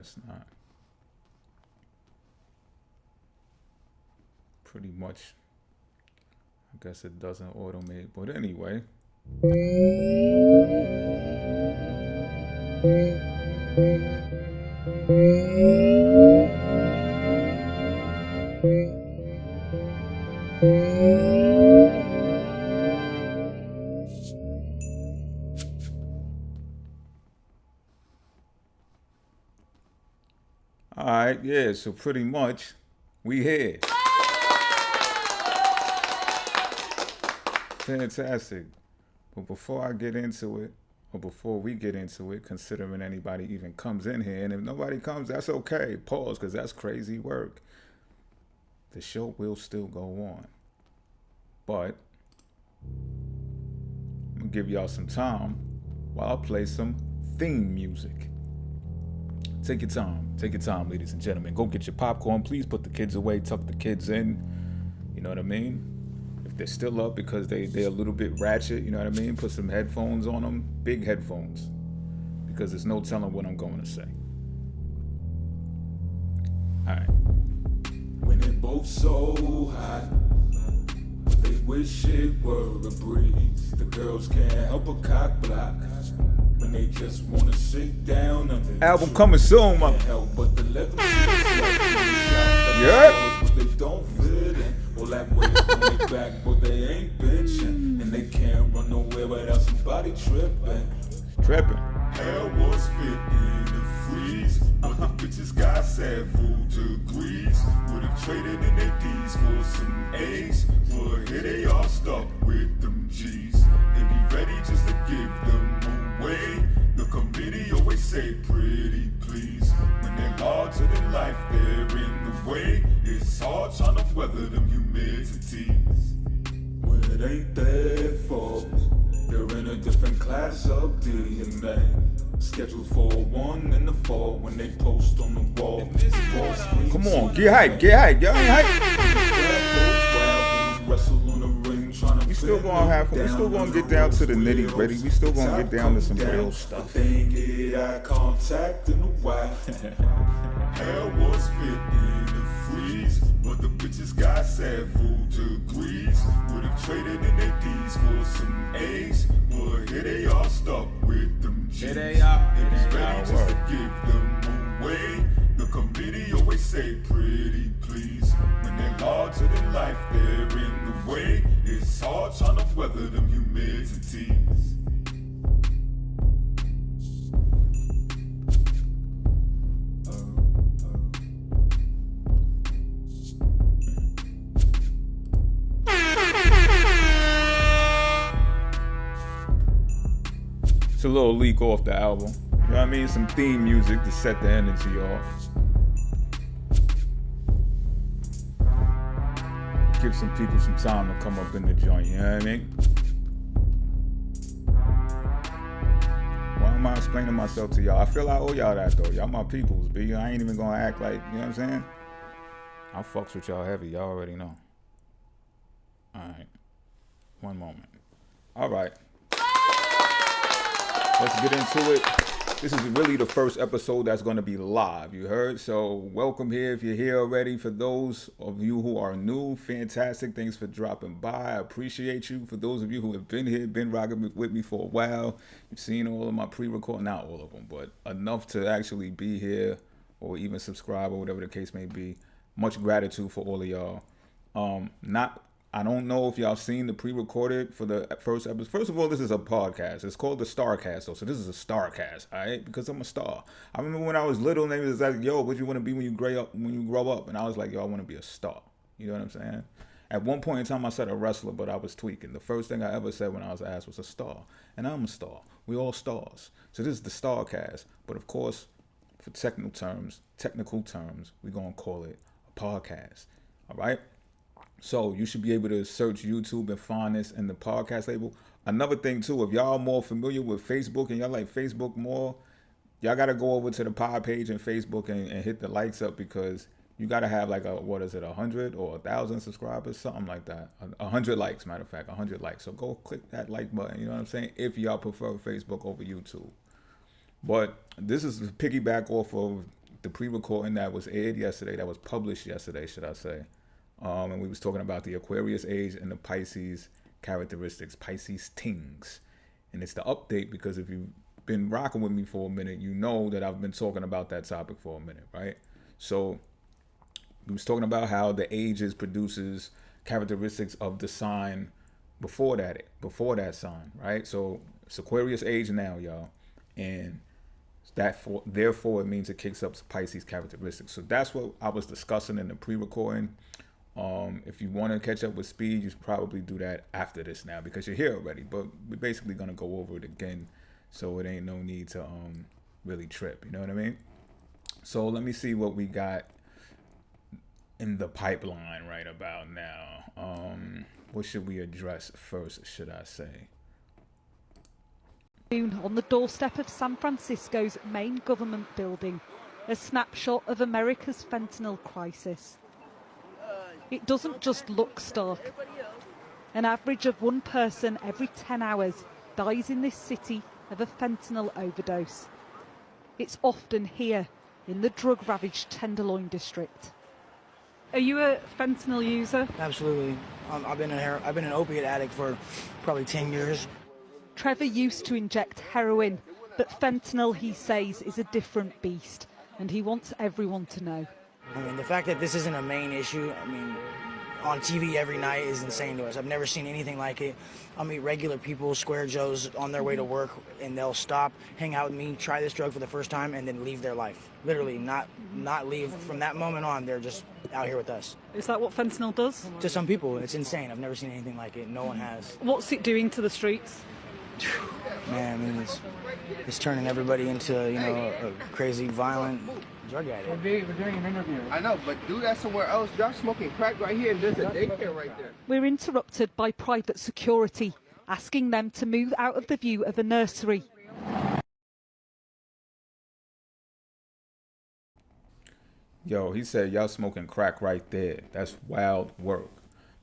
It's not. Pretty much. I guess it doesn't automate. But anyway. All right, yeah, so pretty much we here. Fantastic. But before I get into it, or before we get into it, considering anybody even comes in here, and if nobody comes, that's okay. Pause, because that's crazy work. The show will still go on. But I'm going to give y'all some time while I play some theme music. Take your time, ladies and gentlemen. Go get your popcorn. Please put the kids away, tuck the kids in. You know what I mean? If they're still up because they're a little bit ratchet, you know what I mean? Put some headphones on them, big headphones, because there's no telling what I'm going to say. All right. When they both so hot, they wish it were a breeze. The girls can't help a cock block when they just wanna sit down under the album tree. Coming soon, man. But the leather yeah. But they don't fit in. All that weight on their back, but they ain't bitching. And they can't run nowhere without somebody tripping. Hell was fit in the freeze, but the bitches got 7 degrees. Would've traded in their D's for some A's, but here they all stuck with them G's. They be ready just to give them away. The committee always say pretty please. When they're larger than life, they're in the way. It's hard trying to weather them humidities. When it ain't their fault, they're in a different class of DNA. Scheduled for 1 in the fall when they post on the wall. Come on, get hype, y'all ain't hype. We still gonna get down to the nitty gritty. We still gonna get down to some real stuff. They ain't get eye contact in a while. Hell was fit in the freeze, but the bitches got 7 degrees. Would've traded in their D's for some A's, but here they all stuck with them G's. Here they are. They be ready just to give them away. The committee always say pretty please. When they're larger than life, they're in the way. It's hard trying to weather them humidities. It's a little leak off the album. You know what I mean? Some theme music to set the energy off. Give some people some time to come up in the joint, you know what I mean? Why am I explaining myself to y'all? I feel I owe y'all that though. Y'all my peoples, B. I ain't even gonna act like, you know what I'm saying? I fucks with y'all heavy, y'all already know. Alright. One moment. Alright. Let's get into it. This is really the first episode that's going to be live, you heard? So welcome here if you're here already. For those of you who are new, fantastic. Thanks for dropping by. I appreciate you. For those of you who have been here, been rocking with me for a while, you've seen all of my pre-record, not all of them, but enough to actually be here or even subscribe or whatever the case may be. Much gratitude for all of y'all. I don't know if y'all seen the pre-recorded for the first episode. First of all, this is a podcast. It's called the Starcast, though. So this is a Starcast, all right? Because I'm a star. I remember when I was little, and they was like, "Yo, what you want to be when you grow up?" And I was like, "Yo, I want to be a star." You know what I'm saying? At one point in time, I said a wrestler, but I was tweaking. The first thing I ever said when I was asked was a star, and I'm a star. We all stars. So this is the Starcast. But of course, for technical terms, we're gonna call it a podcast. All right. So you should be able to search YouTube and find this in the podcast label. Another thing too, if y'all more familiar with Facebook and y'all like Facebook more, y'all got to go over to the pod page and Facebook and hit the likes up, because you got to have like 100 or 1,000 subscribers, something like that. 100 likes, matter of fact, 100 likes. So go click that like button, you know what I'm saying, if y'all prefer Facebook over YouTube. But this is piggyback off of the pre-recording that was aired yesterday, that was published yesterday, should I say. And we was talking about the Aquarius age and the Pisces characteristics, Pisces things. And it's the update because if you've been rocking with me for a minute, you know that I've been talking about that topic for a minute, right? So we was talking about how the ages produces characteristics of the sign before that sign, right? So it's Aquarius age now, y'all. And therefore it means it kicks up Pisces characteristics. So that's what I was discussing in the pre-recording. If you want to catch up with speed, you should probably do that after this now because you're here already. But we're basically gonna go over it again, so it ain't no need to really trip. You know what I mean? So let me see what we got in the pipeline right about now. What should we address first, should I say? On the doorstep of San Francisco's main government building, a snapshot of America's fentanyl crisis. It doesn't just look stark. An average of one person every 10 hours dies in this city of a fentanyl overdose. It's often here, in the drug-ravaged Tenderloin district. Are you a fentanyl user? Absolutely. I've been an opiate addict for probably 10 years. Trevor used to inject heroin, but fentanyl, he says, is a different beast, and he wants everyone to know. I mean, the fact that this isn't a main issue, I mean, on TV every night is insane to us. I've never seen anything like it. I'll meet regular people, square Joes, on their way to work, and they'll stop, hang out with me, try this drug for the first time, and then leave their life. Literally, not leave. From that moment on, they're just out here with us. Is that what fentanyl does? To some people, it's insane. I've never seen anything like it. No one has. What's it doing to the streets? Man, I mean, it's turning everybody into, a crazy, violent drug addict. We're doing an interview. I know, but do that somewhere else. Y'all smoking crack right here, and there's a daycare right there. We're interrupted by private security, asking them to move out of the view of a nursery. Yo, he said y'all smoking crack right there. That's wild work.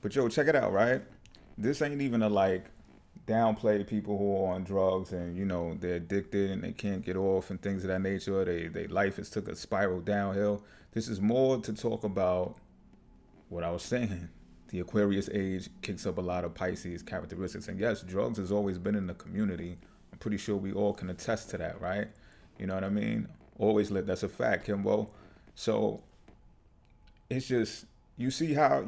But yo, check it out, right? This ain't even a downplay people who are on drugs and they're addicted and they can't get off and things of that nature. They life has took a spiral downhill. This is more to talk about what I was saying. The Aquarius age kicks up a lot of Pisces characteristics. And yes, drugs has always been in the community. I'm pretty sure we all can attest to that, right? You know what I mean? Always lived. That's a fact, Kimbo. So it's just you see how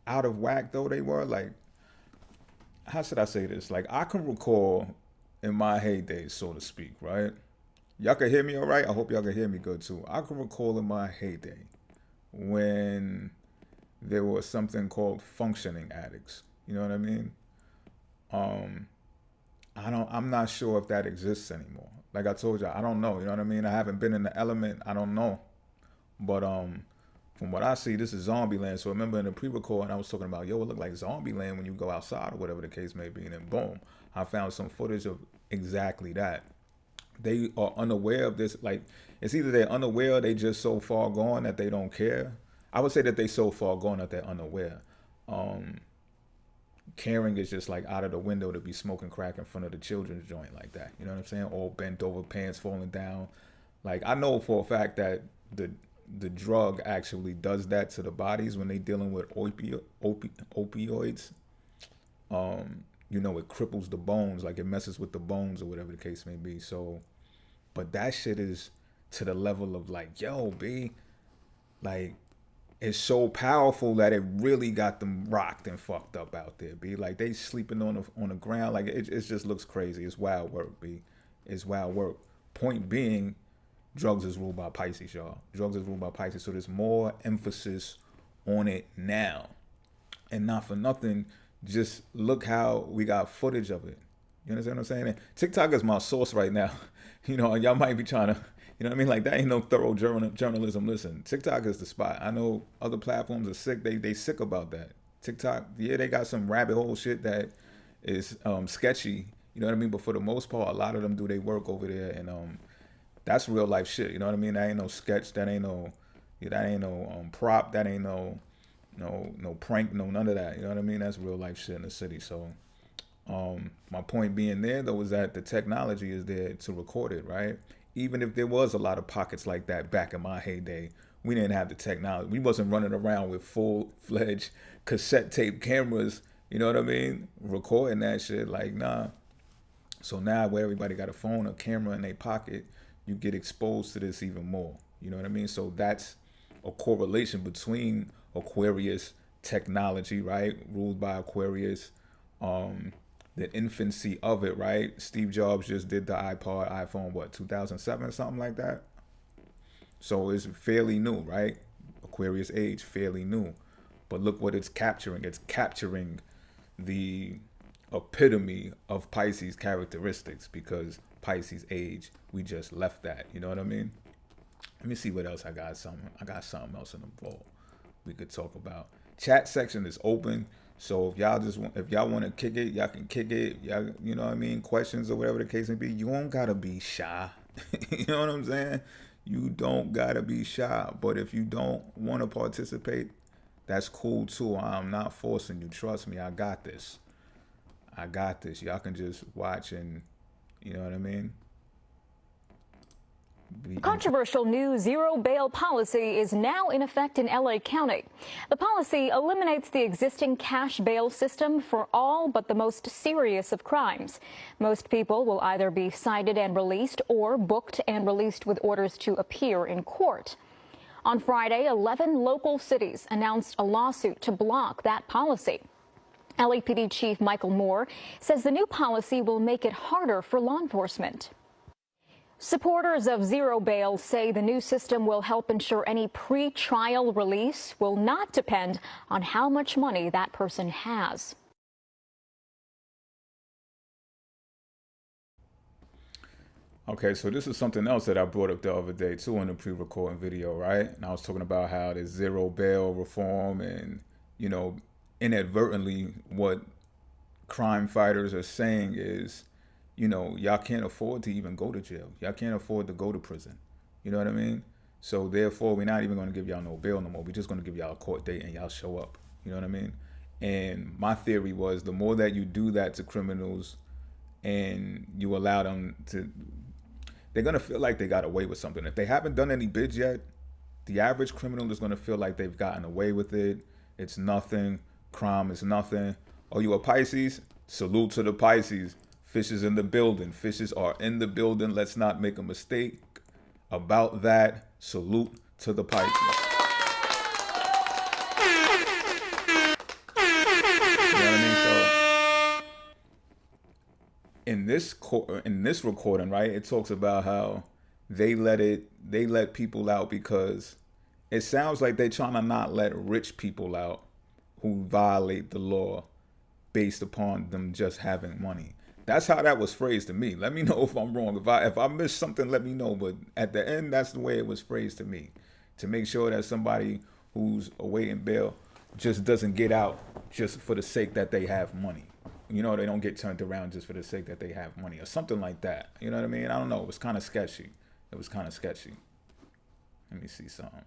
out of whack though they were. How should I say this? I can recall in my heyday, so to speak, right? Y'all can hear me all right? I hope y'all can hear me good too. I can recall in my heyday when there was something called functioning addicts. You know what I mean? I'm not sure if that exists anymore. Like I told you, I don't know. You know what I mean? I haven't been in the element. I don't know. But from what I see, this is zombie land. So remember in the pre-record, I was talking about, yo, it looked like zombie land when you go outside or whatever the case may be. And then boom, I found some footage of exactly that. They are unaware of this. It's either they're unaware or they just so far gone that they don't care. I would say that they so far gone that they're unaware. Caring is just out of the window to be smoking crack in front of the children's joint like that. You know what I'm saying? All bent over, pants falling down. I know for a fact that the drug actually does that to the bodies when they dealing with opioids. It cripples the bones, it messes with the bones or whatever the case may be. So, but that shit is to the level of yo, B, it's so powerful that it really got them rocked and fucked up out there, B. They sleeping on the ground. It just looks crazy. It's wild work, B. It's wild work. Point being, drugs is ruled by Pisces, y'all. Drugs is ruled by Pisces. So there's more emphasis on it now. And not for nothing, just look how we got footage of it. You understand what I'm saying? And TikTok is my source right now. Y'all might be trying to, you know what I mean? That ain't no thorough journalism. Listen, TikTok is the spot. I know other platforms are sick. They sick about that. TikTok, yeah, they got some rabbit hole shit that is sketchy. You know what I mean? But for the most part, a lot of them do their work over there. And that's real life shit. You know what I mean? That ain't no sketch. That ain't no prop. That ain't no prank. No, none of that. You know what I mean? That's real life shit in the city. So my point being there though is that the technology is there to record it, right? even if there was a lot of pockets like that back in my heyday, we didn't have the technology. We wasn't running around with full-fledged cassette tape cameras, you know what I mean? Recording that shit, like, nah. So now where everybody got a phone or camera in their pocket, you get exposed to this even more. You know what I mean? So that's a correlation between Aquarius technology, right? Ruled by Aquarius, the infancy of it, right? Steve Jobs just did the iPhone, what, 2007 or something like that? So it's fairly new, right? Aquarius age, fairly new. But look what it's capturing. It's capturing the epitome of Pisces characteristics, because Pisces age, we just left that. You know what I mean? Let me see what else I got. I got something else in the vault we could talk about. Chat section is open. So if y'all want to kick it, y'all can kick it. Y'all, you know what I mean? Questions or whatever the case may be. You don't gotta be shy. You know what I'm saying? You don't gotta be shy. But if you don't want to participate, that's cool too. I'm not forcing you. Trust me, I got this. I got this. Y'all can just watch and, you know what I mean? Controversial new zero bail policy is now in effect in LA County. The policy eliminates the existing cash bail system for all but the most serious of crimes. Most people will either be cited and released or booked and released with orders to appear in court. On Friday, 11 local cities announced a lawsuit to block that policy. LAPD Chief Michael Moore says the new policy will make it harder for law enforcement. Supporters of zero bail say the new system will help ensure any pre-trial release will not depend on how much money that person has. Okay, so this is something else that I brought up the other day too in the pre-recording video, right? And I was talking about how there's zero bail reform and, you know, inadvertently what crime fighters are saying is, you know, y'all can't afford to even go to jail. Y'all can't afford to go to prison. You know what I mean? So therefore, we're not even going to give y'all no bail no more. We're just going to give y'all a court date and y'all show up. You know what I mean? And my theory was the more that you do that to criminals and you allow them to, they're going to feel like they got away with something. If they haven't done any bids yet, the average criminal is going to feel like they've gotten away with it. It's nothing. Crime is nothing. Oh, you a Pisces? Salute to the Pisces. Fishes in the building. Fishes are in the building. Let's not make a mistake about that. Salute to the Pisces. You know what I mean? So in this recording, right, it talks about how they let people out because it sounds like they're trying to not let rich people out who violate the law based upon them just having money. That's how that was phrased to me. Let me know if I'm wrong. If I missed something, let me know. But at the end, that's the way it was phrased to me. To make sure that somebody who's awaiting bail just doesn't get out just for the sake that they have money. You know, they don't get turned around just for the sake that they have money or something like that. You know what I mean? I don't know. It was kind of sketchy. It was kind of sketchy. Let me see something.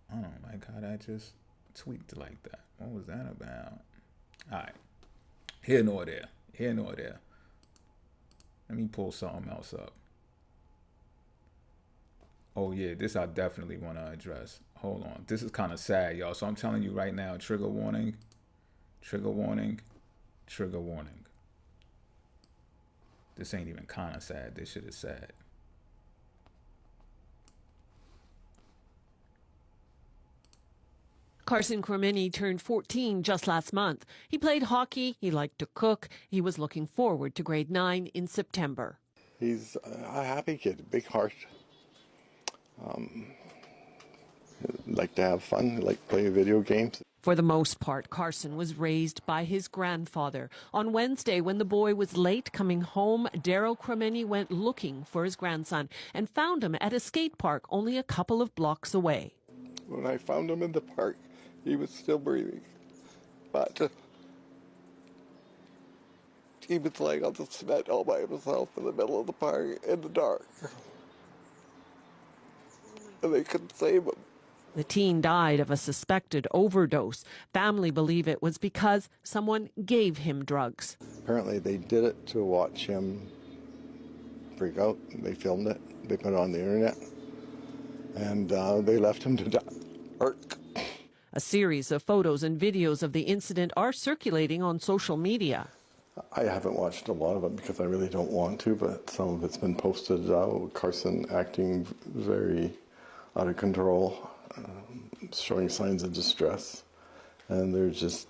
I don't like how that just tweaked like that. What was that about? All right. Here nor there. Here nor there. Let me pull something else up. Oh yeah, this I definitely want to address. Hold on. This is kind of sad, y'all. So I'm telling you right now, trigger warning, trigger warning, trigger warning. This ain't even kind of sad. This shit is sad. Carson Cremini turned 14 just last month. He played hockey, he liked to cook, he was looking forward to grade 9 in September. He's a happy kid, big heart. Like to have fun, like playing video games. For the most part, Carson was raised by his grandfather. On Wednesday, when the boy was late coming home, Daryl Cremini went looking for his grandson and found him at a skate park only a couple of blocks away. When I found him in the park, he was still breathing, but he was laying on the cement all by himself in the middle of the park in the dark. And they couldn't save him. The teen died of a suspected overdose. Family believe it was because someone gave him drugs. Apparently they did it to watch him freak out. They filmed it. They put it on the internet. And they left him to die. A series of photos and videos of the incident are circulating on social media. I haven't watched a lot of it because I really don't want to, but some of it's been posted. Carson acting very out of control, showing signs of distress, and they're just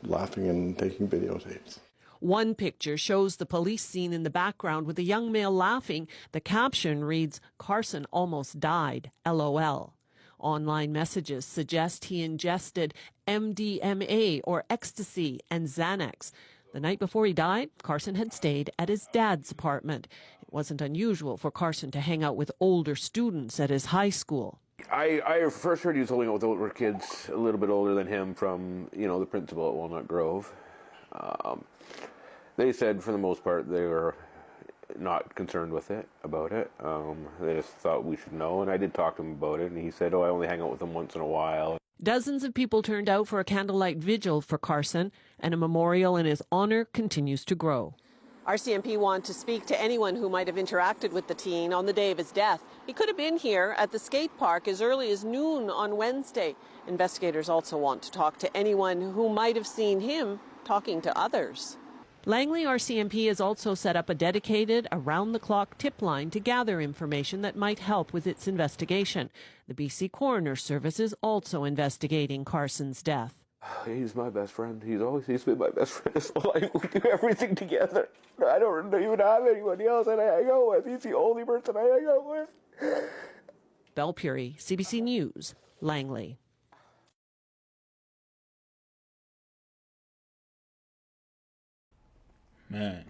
laughing and taking videotapes. One picture shows the police scene in the background with a young male laughing. The caption reads, "Carson almost died, LOL." Online messages suggest he ingested MDMA or ecstasy and Xanax. The night before he died, Carson had stayed at his dad's apartment. It wasn't unusual for Carson to hang out with older students at his high school. I first heard he was holding out with older kids, a little bit older than him, from the principal at Walnut Grove. They said for the most part they were not concerned about it. They just thought we should know, and I did talk to him about it, and he said, I only hang out with him once in a while. Dozens of people turned out for a candlelight vigil for Carson, and a memorial in his honor continues to grow. RCMP want to speak to anyone who might have interacted with the teen on the day of his death. He could have been here at the skate park as early as noon on Wednesday. Investigators also want to talk to anyone who might have seen him talking to others. Langley RCMP has also set up a dedicated, around-the-clock tip line to gather information that might help with its investigation. The BC Coroner Service is also investigating Carson's death. He's my best friend. He's been my best friend his whole life. We do everything together. I don't even have anybody else that I hang out with. He's the only person I hang out with. Belle Puri, CBC News, Langley. Man,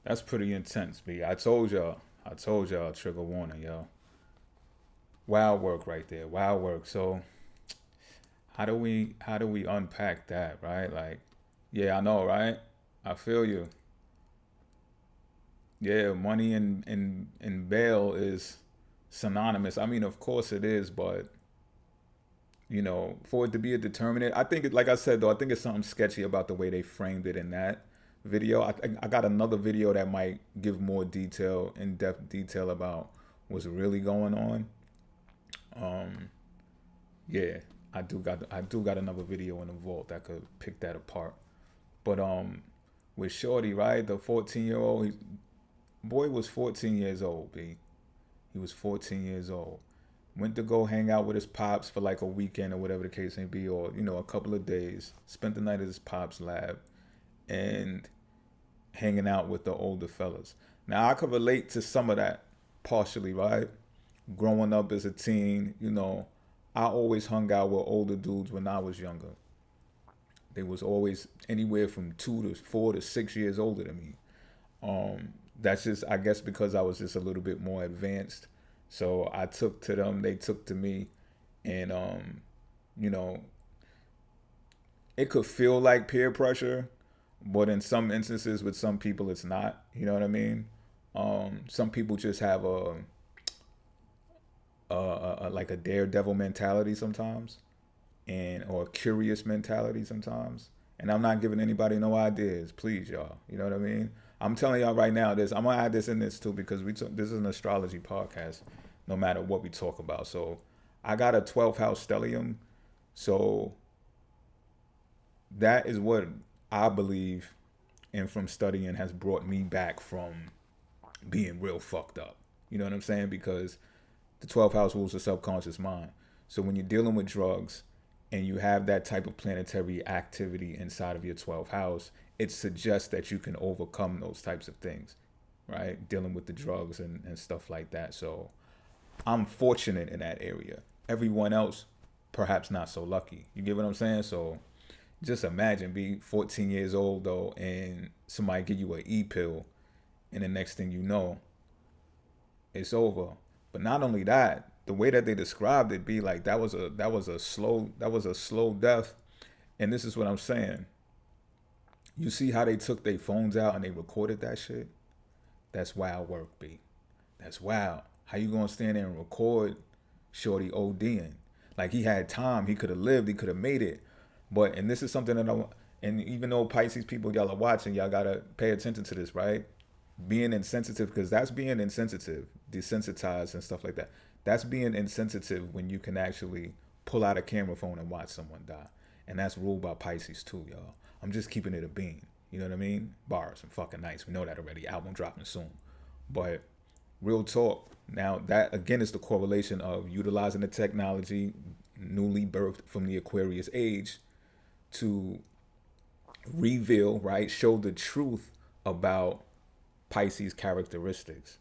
that's pretty intense, B. I told y'all, trigger warning, yo. Wild work right there, wild work. So how do we unpack that, right? Like, yeah, I know, right? I feel you. Yeah, money and bail is synonymous. I mean, of course it is, but for it to be a determinant, I think, like I said, though, I think it's something sketchy about the way they framed it in that video. I got another video that might give more detail, in-depth detail about what's really going on. Yeah, I do got another video in the vault that could pick that apart. But with Shorty, right, the 14-year-old, boy was 14 years old, B. He was 14 years old. Went to go hang out with his pops for like a weekend or whatever the case may be, or a couple of days. Spent the night at his pops' lab and hanging out with the older fellas. Now, I could relate to some of that partially, right? Growing up as a teen, I always hung out with older dudes when I was younger. They was always anywhere from 2 to 4 to 6 years older than me. That's just, I guess, because I was just a little bit more advanced. So I took to them, they took to me, and it could feel like peer pressure, but in some instances with some people it's not. You know what I mean? Some people just have a like a daredevil mentality sometimes, or a curious mentality sometimes. And I'm not giving anybody no ideas, please, y'all. You know what I mean? I'm telling y'all right now, I'm gonna add this in this too, because this is an astrology podcast, no matter what we talk about. So I got a 12th house stellium, so that is what I believe, and from studying, has brought me back from being real fucked up. You know what I'm saying? Because the 12th house rules the subconscious mind. So when you're dealing with drugs and you have that type of planetary activity inside of your 12th house, it suggests that you can overcome those types of things, right? Dealing with the drugs and stuff like that. So I'm fortunate in that area. Everyone else, perhaps not so lucky. You get what I'm saying? So just imagine being 14 years old, though, and somebody give you an E-pill, and the next thing you know, it's over. But not only that, the way that they described it, be like that was a slow death. And this is what I'm saying. You see how they took their phones out and they recorded that shit? That's wild work, B. That's wild. How you gonna stand there and record Shorty ODing? Like, he had time, he could have lived, he could have made it. But, and this is something that and even though Pisces people, y'all are watching, y'all gotta pay attention to this, right? being insensitive, because that's being insensitive, desensitized and stuff like that. That's being insensitive when you can actually pull out a camera phone and watch someone die. And that's ruled by Pisces too, y'all. I'm just keeping it a bean. You know what I mean? Bars and fucking nice. We know that already. Album dropping soon. But real talk. Now that again is the correlation of utilizing the technology newly birthed from the Aquarius age to reveal, right? Show the truth about Pisces characteristics.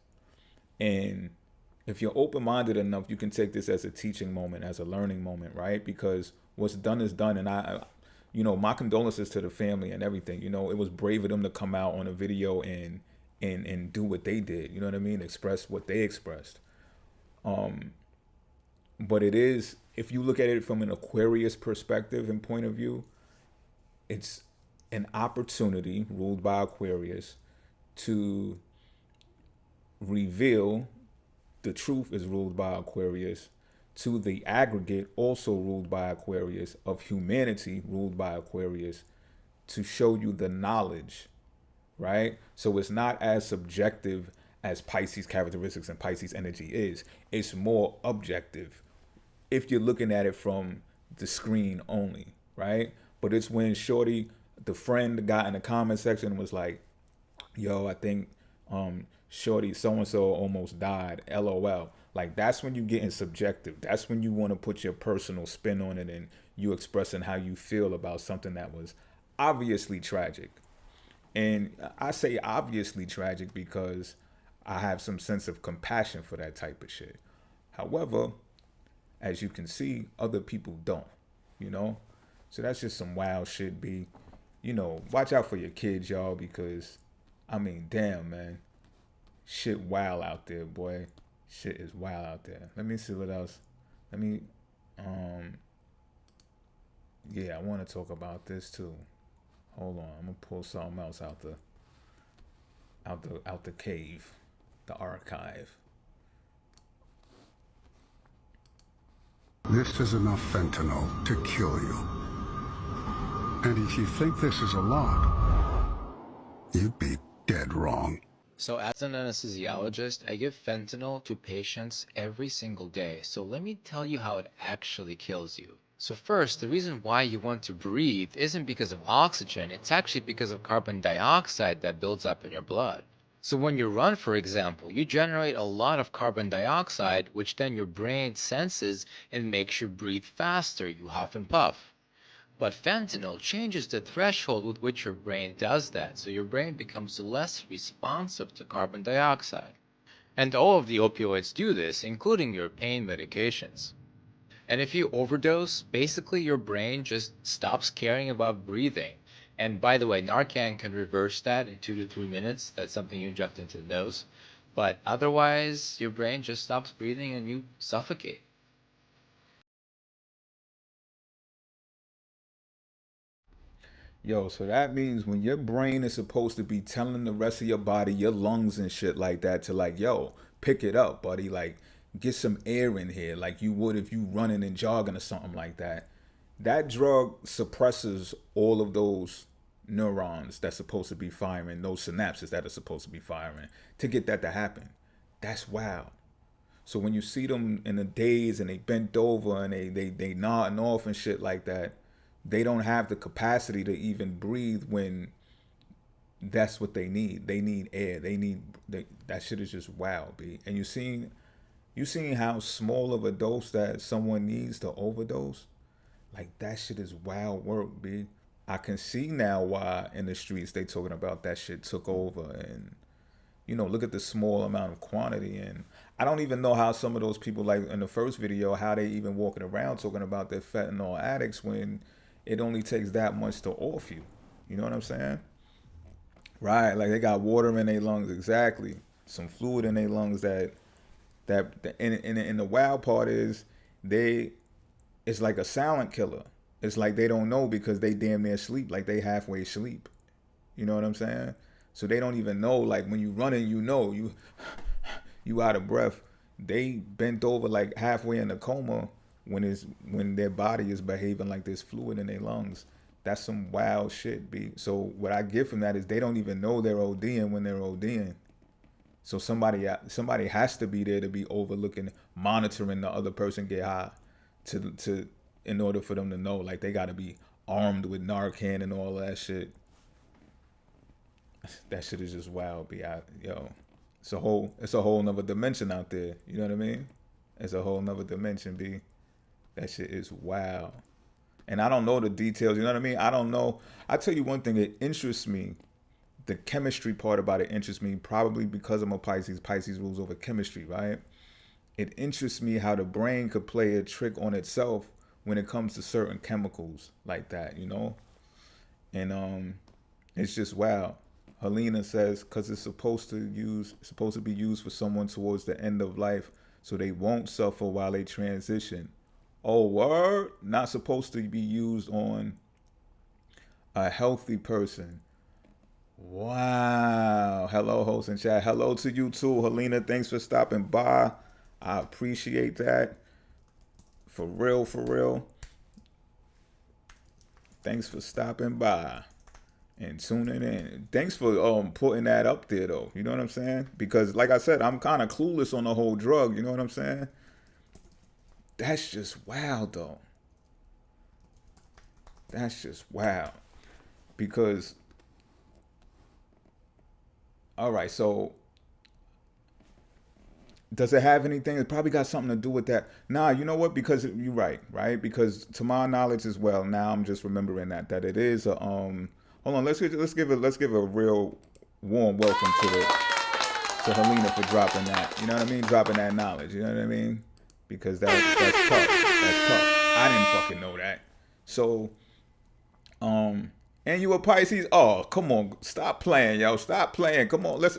And if you're open-minded enough, you can take this as a teaching moment, as a learning moment, right? Because what's done is done. And I you know, my condolences to the family and everything. You know, it was brave of them to come out on a video and do what they did. You know what I mean? Express what they expressed. But it is, if you look at it from an Aquarius perspective and point of view, it's an opportunity ruled by Aquarius to reveal the truth is ruled by Aquarius, to the aggregate also ruled by Aquarius, of humanity ruled by Aquarius, to show you the knowledge, right? So it's not as subjective as Pisces characteristics and Pisces energy is. It's more objective if you're looking at it from the screen only, right? But it's when Shorty, the friend, got in the comment section and was like, yo, I think Shorty so-and-so almost died, LOL. Like, that's when you getting subjective. That's when you want to put your personal spin on it and you expressing how you feel about something that was obviously tragic. And I say obviously tragic because I have some sense of compassion for that type of shit. However, as you can see, other people don't, you know? So that's just some wild shit, B. You know, watch out for your kids, y'all, because, I mean, damn, man. Shit wild out there, boy. Shit is wild out there. Let me see what else. Let me, yeah, I want to talk about this too. Hold on, I'm gonna pull something else out the cave, the archive. This is enough fentanyl to kill you. And if you think this is a lot, you'd be dead wrong. So as an anesthesiologist, I give fentanyl to patients every single day. So let me tell you how it actually kills you. So first, the reason why you want to breathe isn't because of oxygen, it's actually because of carbon dioxide that builds up in your blood. So when you run, for example, you generate a lot of carbon dioxide, which then your brain senses and makes you breathe faster. You huff and puff. But fentanyl changes the threshold with which your brain does that, so your brain becomes less responsive to carbon dioxide. And all of the opioids do this, including your pain medications. And if you overdose, basically your brain just stops caring about breathing. And by the way, Narcan can reverse that in 2 to 3 minutes. That's something you inject into the nose. But otherwise, your brain just stops breathing and you suffocate. Yo, so that means when your brain is supposed to be telling the rest of your body, your lungs and shit like that, to like, yo, pick it up, buddy. Like, get some air in here, like you would if you running and jogging or something like that. That drug suppresses all of those neurons that's supposed to be firing, those synapses that are supposed to be firing, to get that to happen. That's wild. So when you see them in the daze and they bent over and they nodding off and shit like that, they don't have the capacity to even breathe when that's what they need. They need air. That shit is just wild, B. And you seen how small of a dose that someone needs to overdose? Like, that shit is wild work, B. I can see now why in the streets they talking about that shit took over. And, you know, look at the small amount of quantity. And I don't even know how some of those people, like in the first video, how they even walking around talking about their fentanyl addicts when it only takes that much to off you. You know what I'm saying? Right, like they got water in their lungs, exactly. Some fluid in their lungs and the wild part is it's like a silent killer. It's like they don't know because they damn near sleep, like they halfway sleep. You know what I'm saying? So they don't even know, like when you running, you know, you out of breath. They bent over like halfway in a coma when their body is behaving like there's fluid in their lungs. That's some wild shit, B. So what I get from that is they don't even know they're ODing when they're ODing. So somebody has to be there to be overlooking, monitoring the other person get high, to in order for them to know, like, they got to be armed with Narcan and all that shit. That shit is just wild, yo. It's a whole nother dimension out there. You know what I mean? It's a whole nother dimension, B. That shit is wild. And I don't know the details. You know what I mean? I don't know. I tell you one thing, it interests me. The chemistry part about it interests me, probably because I'm a Pisces. Pisces rules over chemistry, right? It interests me how the brain could play a trick on itself when it comes to certain chemicals like that, you know? And it's just wow. Helena says, because it's supposed to be used for someone towards the end of life so they won't suffer while they transition. Oh, word? Not supposed to be used on a healthy person. Wow. Hello, host and chat. Hello to you too, Helena. Thanks for stopping by. I appreciate that. For real, for real. Thanks for stopping by and tuning in. Thanks for putting that up there though. You know what I'm saying? Because like I said, I'm kind of clueless on the whole drug. You know what I'm saying? That's just wild though. That's just wild. Because, all right, so does it have anything? It probably got something to do with that. Nah, you know what? Because you're right? Because to my knowledge as well, now I'm just remembering that it is a hold on, let's give a real warm welcome to Helena for dropping that. You know what I mean? Dropping that knowledge. You know what I mean? Because that's tough. That's tough. I didn't fucking know that. So, and you a Pisces? Oh, come on, stop playing, yo. Stop playing. Come on, let's.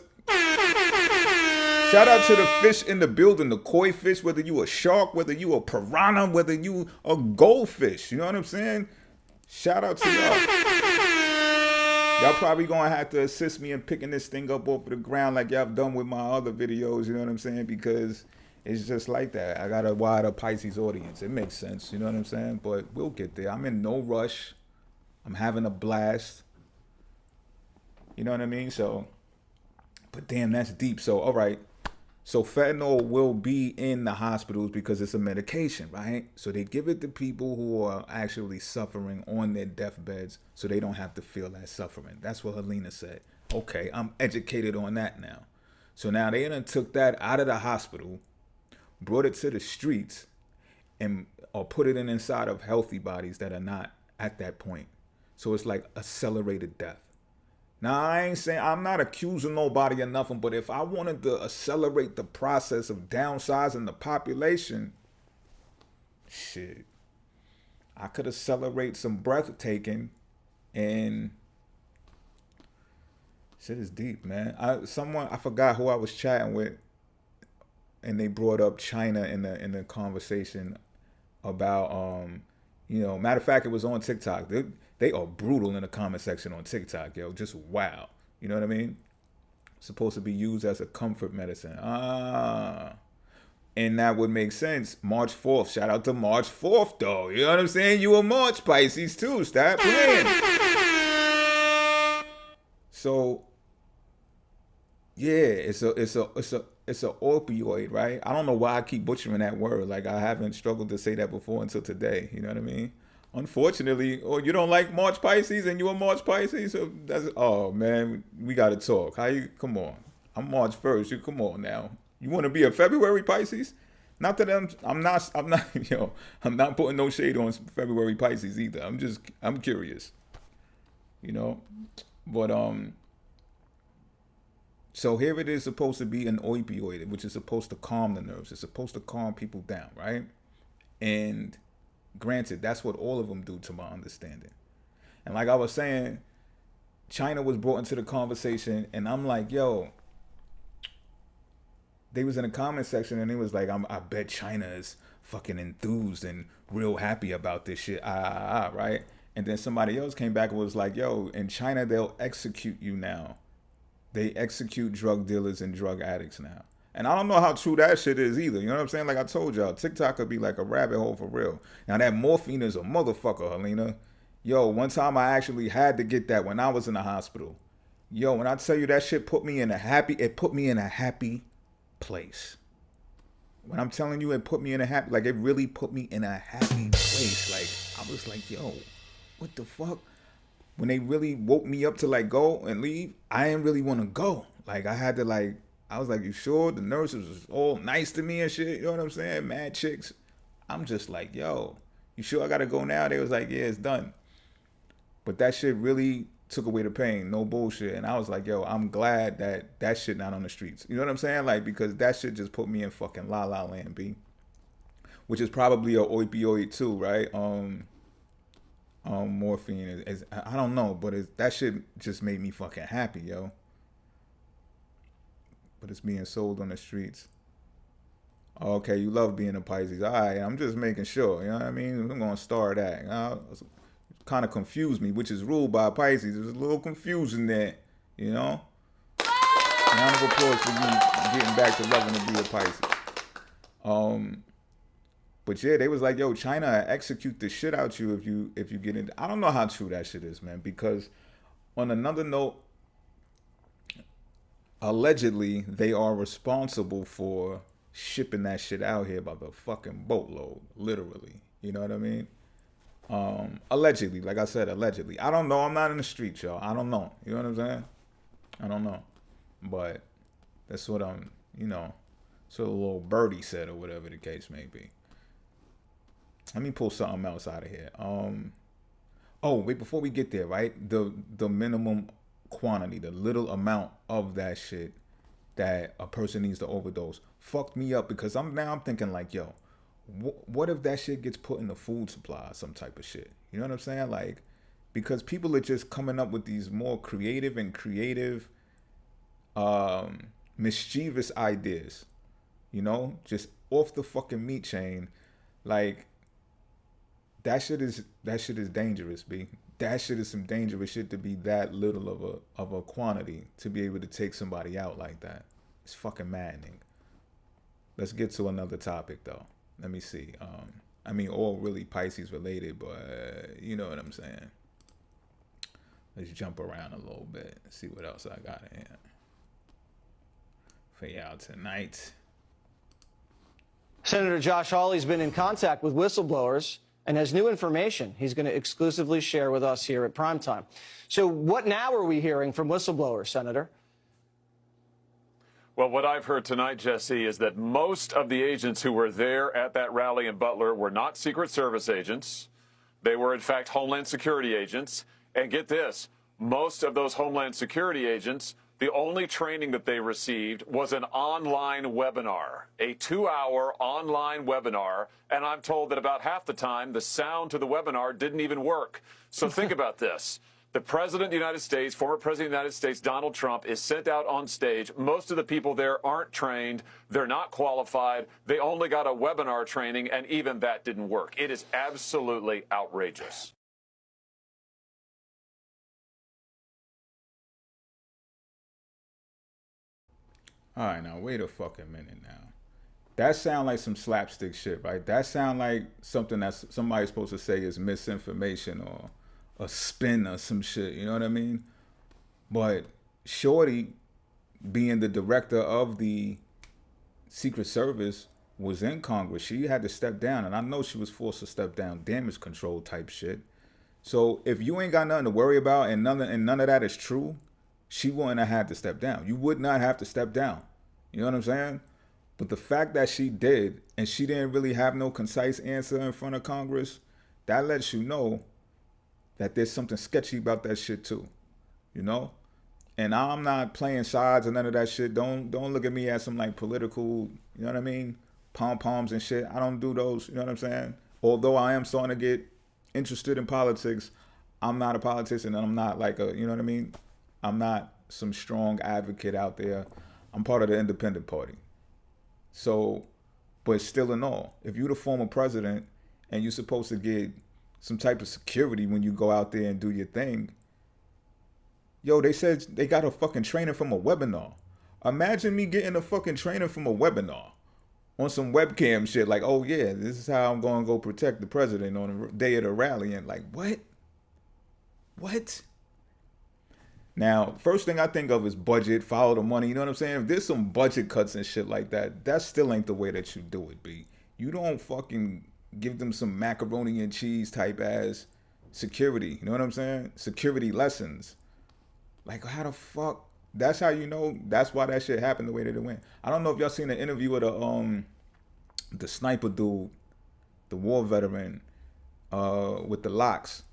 Shout out to the fish in the building, the koi fish, whether you a shark, whether you a piranha, whether you a goldfish. You know what I'm saying? Shout out to y'all. Y'all probably gonna have to assist me in picking this thing up off the ground like y'all done with my other videos. You know what I'm saying? Because it's just like that. I got a wider Pisces audience. It makes sense. You know what I'm saying? But we'll get there. I'm in no rush. I'm having a blast. You know what I mean? So, but damn, that's deep. So, all right. So fentanyl will be in the hospitals because it's a medication, right? So they give it to people who are actually suffering on their deathbeds so they don't have to feel that suffering. That's what Helena said. Okay, I'm educated on that now. So now they done took that out of the hospital, brought it to the streets, or put it inside of healthy bodies that are not at that point. So it's like accelerated death. Now, I ain't saying, I'm not accusing nobody of nothing, but if I wanted to accelerate the process of downsizing the population, shit, I could accelerate some breathtaking, and shit is deep, man. I forgot who I was chatting with, and they brought up China in the conversation about, matter of fact, it was on TikTok. They are brutal in the comment section on TikTok, yo. Just wow. You know what I mean? Supposed to be used as a comfort medicine. And that would make sense. March 4th. Shout out to March 4th, though. You know what I'm saying? You a March Pisces, too. Stop playing. So, yeah, it's a opioid, right? I don't know why I keep butchering that word. Like, I haven't struggled to say that before until today. You know what I mean? Unfortunately, you don't like March Pisces and you a March Pisces? So oh man, we gotta talk. Come on. I'm March 1st. You come on now. You wanna be a February Pisces? Not that I'm not putting no shade on February Pisces either. I'm curious. You know? But so here it is supposed to be an opioid, which is supposed to calm the nerves. It's supposed to calm people down, right? And granted, that's what all of them do, to my understanding. And like I was saying, China was brought into the conversation, and I'm like, yo, they was in the comment section, and it was like, I bet China is fucking enthused and real happy about this shit, right? And then somebody else came back and was like, yo, in China, they'll execute you now. They execute drug dealers and drug addicts now. And I don't know how true that shit is either. You know what I'm saying? Like I told y'all, TikTok could be like a rabbit hole for real. Now that morphine is a motherfucker, Helena. Yo, one time I actually had to get that when I was in the hospital. Yo, when I tell you that shit put me in a happy place. When I'm telling you it put me in a happy, like it really put me in a happy place. Like, I was like, yo, what the fuck? When they really woke me up to like go and leave, I didn't really want to go. Like I had to like, I was like, you sure? The nurses was all nice to me and shit. You know what I'm saying? Mad chicks. I'm just like, yo, you sure I gotta go now? They was like, yeah, it's done. But that shit really took away the pain. No bullshit. And I was like, yo, I'm glad that that shit not on the streets. You know what I'm saying? Like, because that shit just put me in fucking la la land, B. Which is probably a opioid too, right? Morphine is I don't know, but that shit just made me fucking happy, yo. But it's being sold on the streets. Okay, you love being a Pisces. All right, I'm just making sure. You know what I mean? I'm gonna start that. Kind of confused me, which is ruled by Pisces. There's a little confusion there, you know. Round of applause for you getting back to loving to be a Pisces. But yeah, they was like, yo, China execute the shit out you if you get into. I don't know how true that shit is, man. Because on another note, allegedly they are responsible for shipping that shit out here by the fucking boatload, literally. You know what I mean? Allegedly, like I said, allegedly. I don't know. I'm not in the streets, y'all. I don't know. You know what I'm saying? I don't know. But that's what you know, sort of little birdie said or whatever the case may be. Let me pull something else out of here. Oh, wait, before we get there, right? The minimum quantity, the little amount of that shit that a person needs to overdose fucked me up because I'm thinking like, yo, what if that shit gets put in the food supply or some type of shit? You know what I'm saying? Like, because people are just coming up with these more creative, mischievous ideas, you know, just off the fucking meat chain. Like, that shit is dangerous, B. That shit is some dangerous shit to be that little of a quantity to be able to take somebody out like that. It's fucking maddening. Let's get to another topic though. Let me see. I mean, all really Pisces related, but you know what I'm saying. Let's jump around a little bit and see what else I got in here for y'all tonight. Senator Josh Hawley's been in contact with whistleblowers and has new information he's going to exclusively share with us here at Primetime. So what now are we hearing from whistleblowers, Senator? Well, what I've heard tonight, Jesse, is that most of the agents who were there at that rally in Butler were not Secret Service agents. They were, in fact, Homeland Security agents. And get this, most of those Homeland Security agents, the only training that they received was an online webinar, a 2-hour online webinar. And I'm told that about half the time, the sound to the webinar didn't even work. So think about this. The President of the United States, former President of the United States, Donald Trump, is sent out on stage. Most of the people there aren't trained. They're not qualified. They only got a webinar training, and even that didn't work. It is absolutely outrageous. All right, now wait a fucking minute now. That sound like some slapstick shit, right? That sound like something that somebody's supposed to say is misinformation or a spin or some shit, you know what I mean? But Shorty, being the director of the Secret Service, was in Congress. She had to step down, and I know she was forced to step down, damage control type shit. So if you ain't got nothing to worry about and none of that is true, she wouldn't have had to step down. You would not have to step down. You know what I'm saying? But the fact that she did, and she didn't really have no concise answer in front of Congress, that lets you know that there's something sketchy about that shit too, you know? And I'm not playing sides or none of that shit. Don't look at me as some like political, you know what I mean? Pom-poms and shit. I don't do those, you know what I'm saying? Although I am starting to get interested in politics, I'm not a politician and I'm not like a, you know what I mean? I'm not some strong advocate out there. I'm part of the independent party. So, but still in all, if you're the former president and you're supposed to get some type of security when you go out there and do your thing. Yo, they said they got a fucking training from a webinar. Imagine me getting a fucking training from a webinar on some webcam shit. Like, oh yeah, this is how I'm going to go protect the president on the day of the rally. And like, what? What? Now, first thing I think of is budget, follow the money. You know what I'm saying? If there's some budget cuts and shit like that, that still ain't the way that you do it, B. You don't fucking give them some macaroni and cheese type ass security. You know what I'm saying? Security lessons. Like, how the fuck? That's how you know. That's why that shit happened the way that it went. I don't know if y'all seen the interview with the sniper dude, the war veteran, with the locks.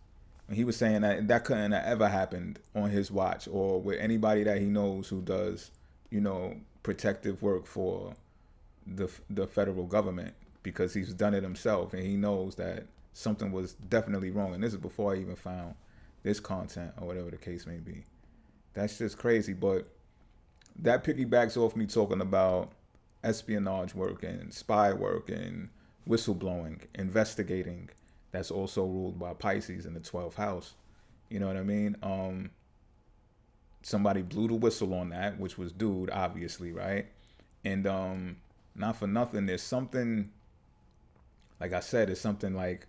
And he was saying that that couldn't have ever happened on his watch or with anybody that he knows who does, you know, protective work for the federal government, because he's done it himself and he knows that something was definitely wrong. And this is before I even found this content or whatever the case may be. That's just crazy. But that piggybacks off me talking about espionage work and spy work and whistleblowing, investigating. That's also ruled by Pisces in the 12th house. You know what I mean? Somebody blew the whistle on that, which was dude, obviously, right? And not for nothing, there's something, like I said, it's something like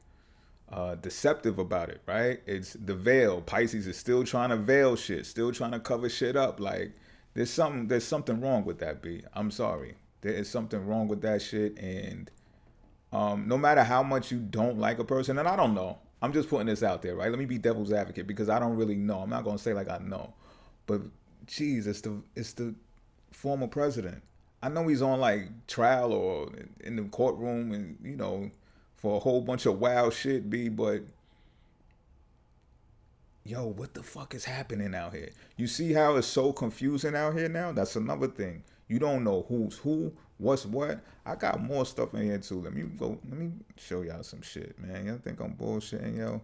deceptive about it, right? It's the veil. Pisces is still trying to veil shit, still trying to cover shit up. Like there's something wrong with that, B. I'm sorry. There is something wrong with that shit. And no matter how much you don't like a person, and I don't know, I'm just putting this out there, right? Let me be devil's advocate because I don't really know. I'm not gonna say like I know, but geez, it's the former president. I know he's on like trial or in the courtroom, and you know, for a whole bunch of wild shit, B. But yo, what the fuck is happening out here? You see how it's so confusing out here now? That's another thing. You don't know who's who, what's what. I got more stuff in here too. Let me show y'all some shit, man. Y'all think I'm bullshitting, yo?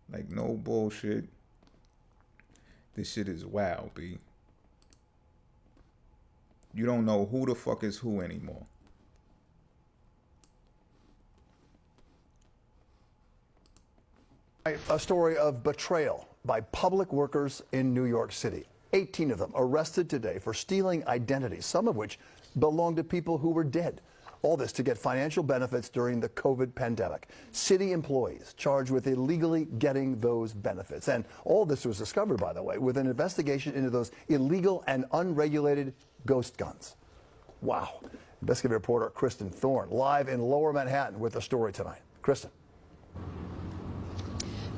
Like, no bullshit. This shit is wild, B. You don't know who the fuck is who anymore. A story of betrayal by public workers in New York City. 18 of them arrested today for stealing identities, some of which belong to people who were dead. All this to get financial benefits during the COVID pandemic. City employees charged with illegally getting those benefits. And all this was discovered, by the way, with an investigation into those illegal and unregulated ghost guns. Wow. Investigative reporter Kristen Thorne live in Lower Manhattan with the story tonight. Kristen.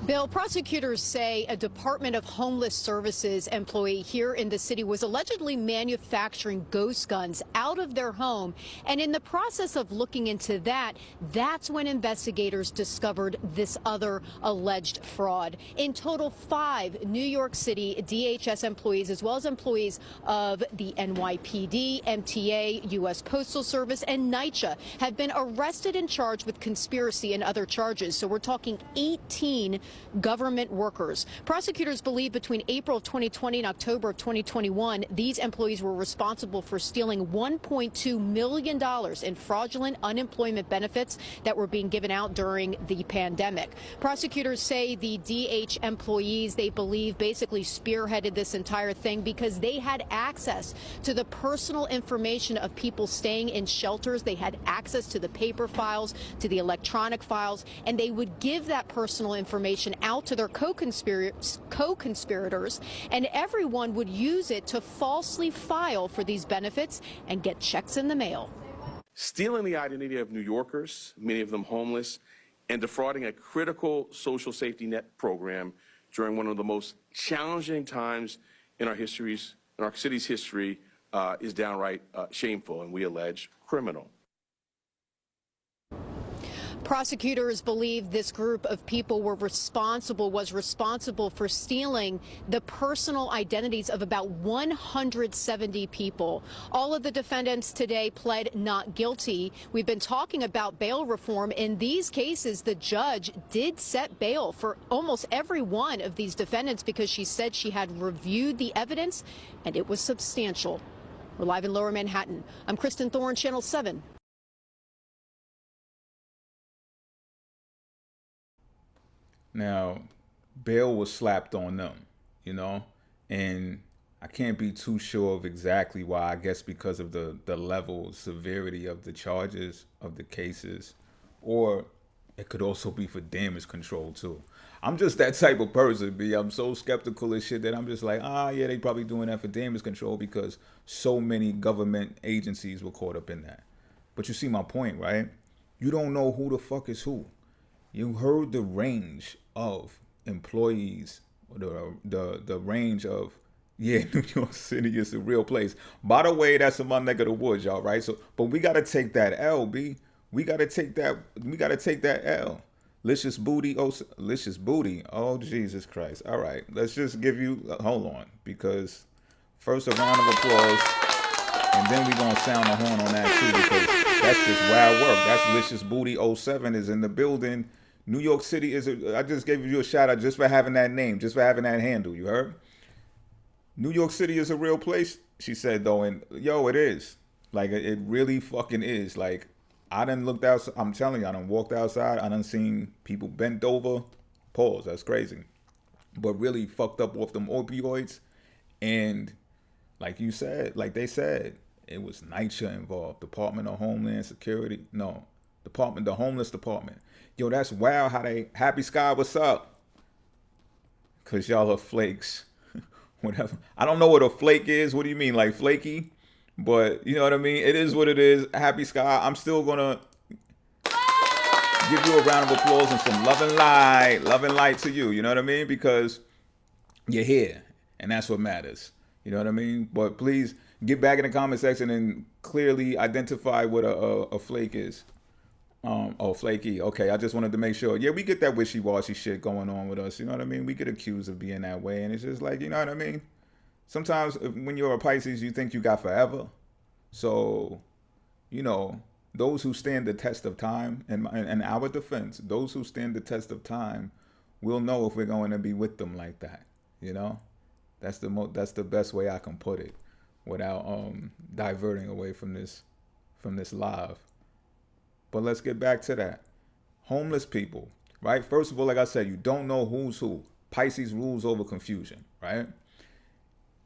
Bill, prosecutors say a Department of Homeless Services employee here in the city was allegedly manufacturing ghost guns out of their home. And in the process of looking into that, that's when investigators discovered this other alleged fraud. In total, 5 New York City DHS employees, as well as employees of the NYPD, MTA, U.S. Postal Service, and NYCHA, have been arrested and charged with conspiracy and other charges. So we're talking 18 government workers. Prosecutors believe between April of 2020 and October of 2021, these employees were responsible for stealing $1.2 million in fraudulent unemployment benefits that were being given out during the pandemic. Prosecutors say the DH employees, they believe, basically spearheaded this entire thing because they had access to the personal information of people staying in shelters. They had access to the paper files, to the electronic files, and they would give that personal information out to their co-conspirators, and everyone would use it to falsely file for these benefits and get checks in the mail. Stealing the identity of New Yorkers, many of them homeless, and defrauding a critical social safety net program during one of the most challenging times in our city's history is downright shameful, and we allege criminal. Prosecutors believe this group of people was responsible for stealing the personal identities of about 170 people. All of the defendants today pled not guilty. We've been talking about bail reform. In these cases, the judge did set bail for almost every one of these defendants because she said she had reviewed the evidence and it was substantial. We're live in Lower Manhattan. I'm Kristen Thorne, Channel 7. Now, bail was slapped on them, you know, and I can't be too sure of exactly why. I guess because of the level, severity of the charges of the cases, or it could also be for damage control too. I'm just that type of person, B. I'm so skeptical of shit that I'm just like, yeah, they probably doing that for damage control because so many government agencies were caught up in that. But you see my point, right? You don't know who the fuck is who. You heard the range of employees, the range of, yeah, New York City is a real place. By the way, that's in my neck of the woods, y'all, right? So, but we gotta take that L, B. We gotta take that L. Licious booty, licious booty. Oh, Jesus Christ. All right, let's just give you, hold on, because first a round of applause, and then we gonna sound the horn on that too, because that's just wild work. That's Licious Booty 07 is in the building. New York City I just gave you a shout out just for having that name, just for having that handle, you heard? New York City is a real place, she said though, and yo, it is. Like, it really fucking is. Like, I done looked out, I'm telling you, I done walked outside, I done seen people bent over, pause, that's crazy, but really fucked up off them opioids, and like you said, like they said, it was NYCHA involved, Department of Homeland Security, no, the Homeless Department. Yo, that's wild how they, Happy Sky, what's up? Cause y'all are flakes, whatever. I don't know what a flake is, what do you mean, like flaky? But you know what I mean? It is what it is. Happy Sky. I'm still gonna give you a round of applause and some love and light to you. You know what I mean? Because you're here, and that's what matters. You know what I mean? But please get back in the comment section and clearly identify what a flake is. Oh, flaky. Okay, I just wanted to make sure. Yeah, we get that wishy-washy shit going on with us. You know what I mean? We get accused of being that way, and it's just like, you know what I mean? Sometimes when you're a Pisces, you think you got forever. So, you know, those who stand the test of time, and our defense, those who stand the test of time, will know if we're going to be with them like that. You know, that's the best way I can put it, without diverting away from this live. But let's get back to that. Homeless people, right? First of all, like I said, you don't know who's who. Pisces rules over confusion, right?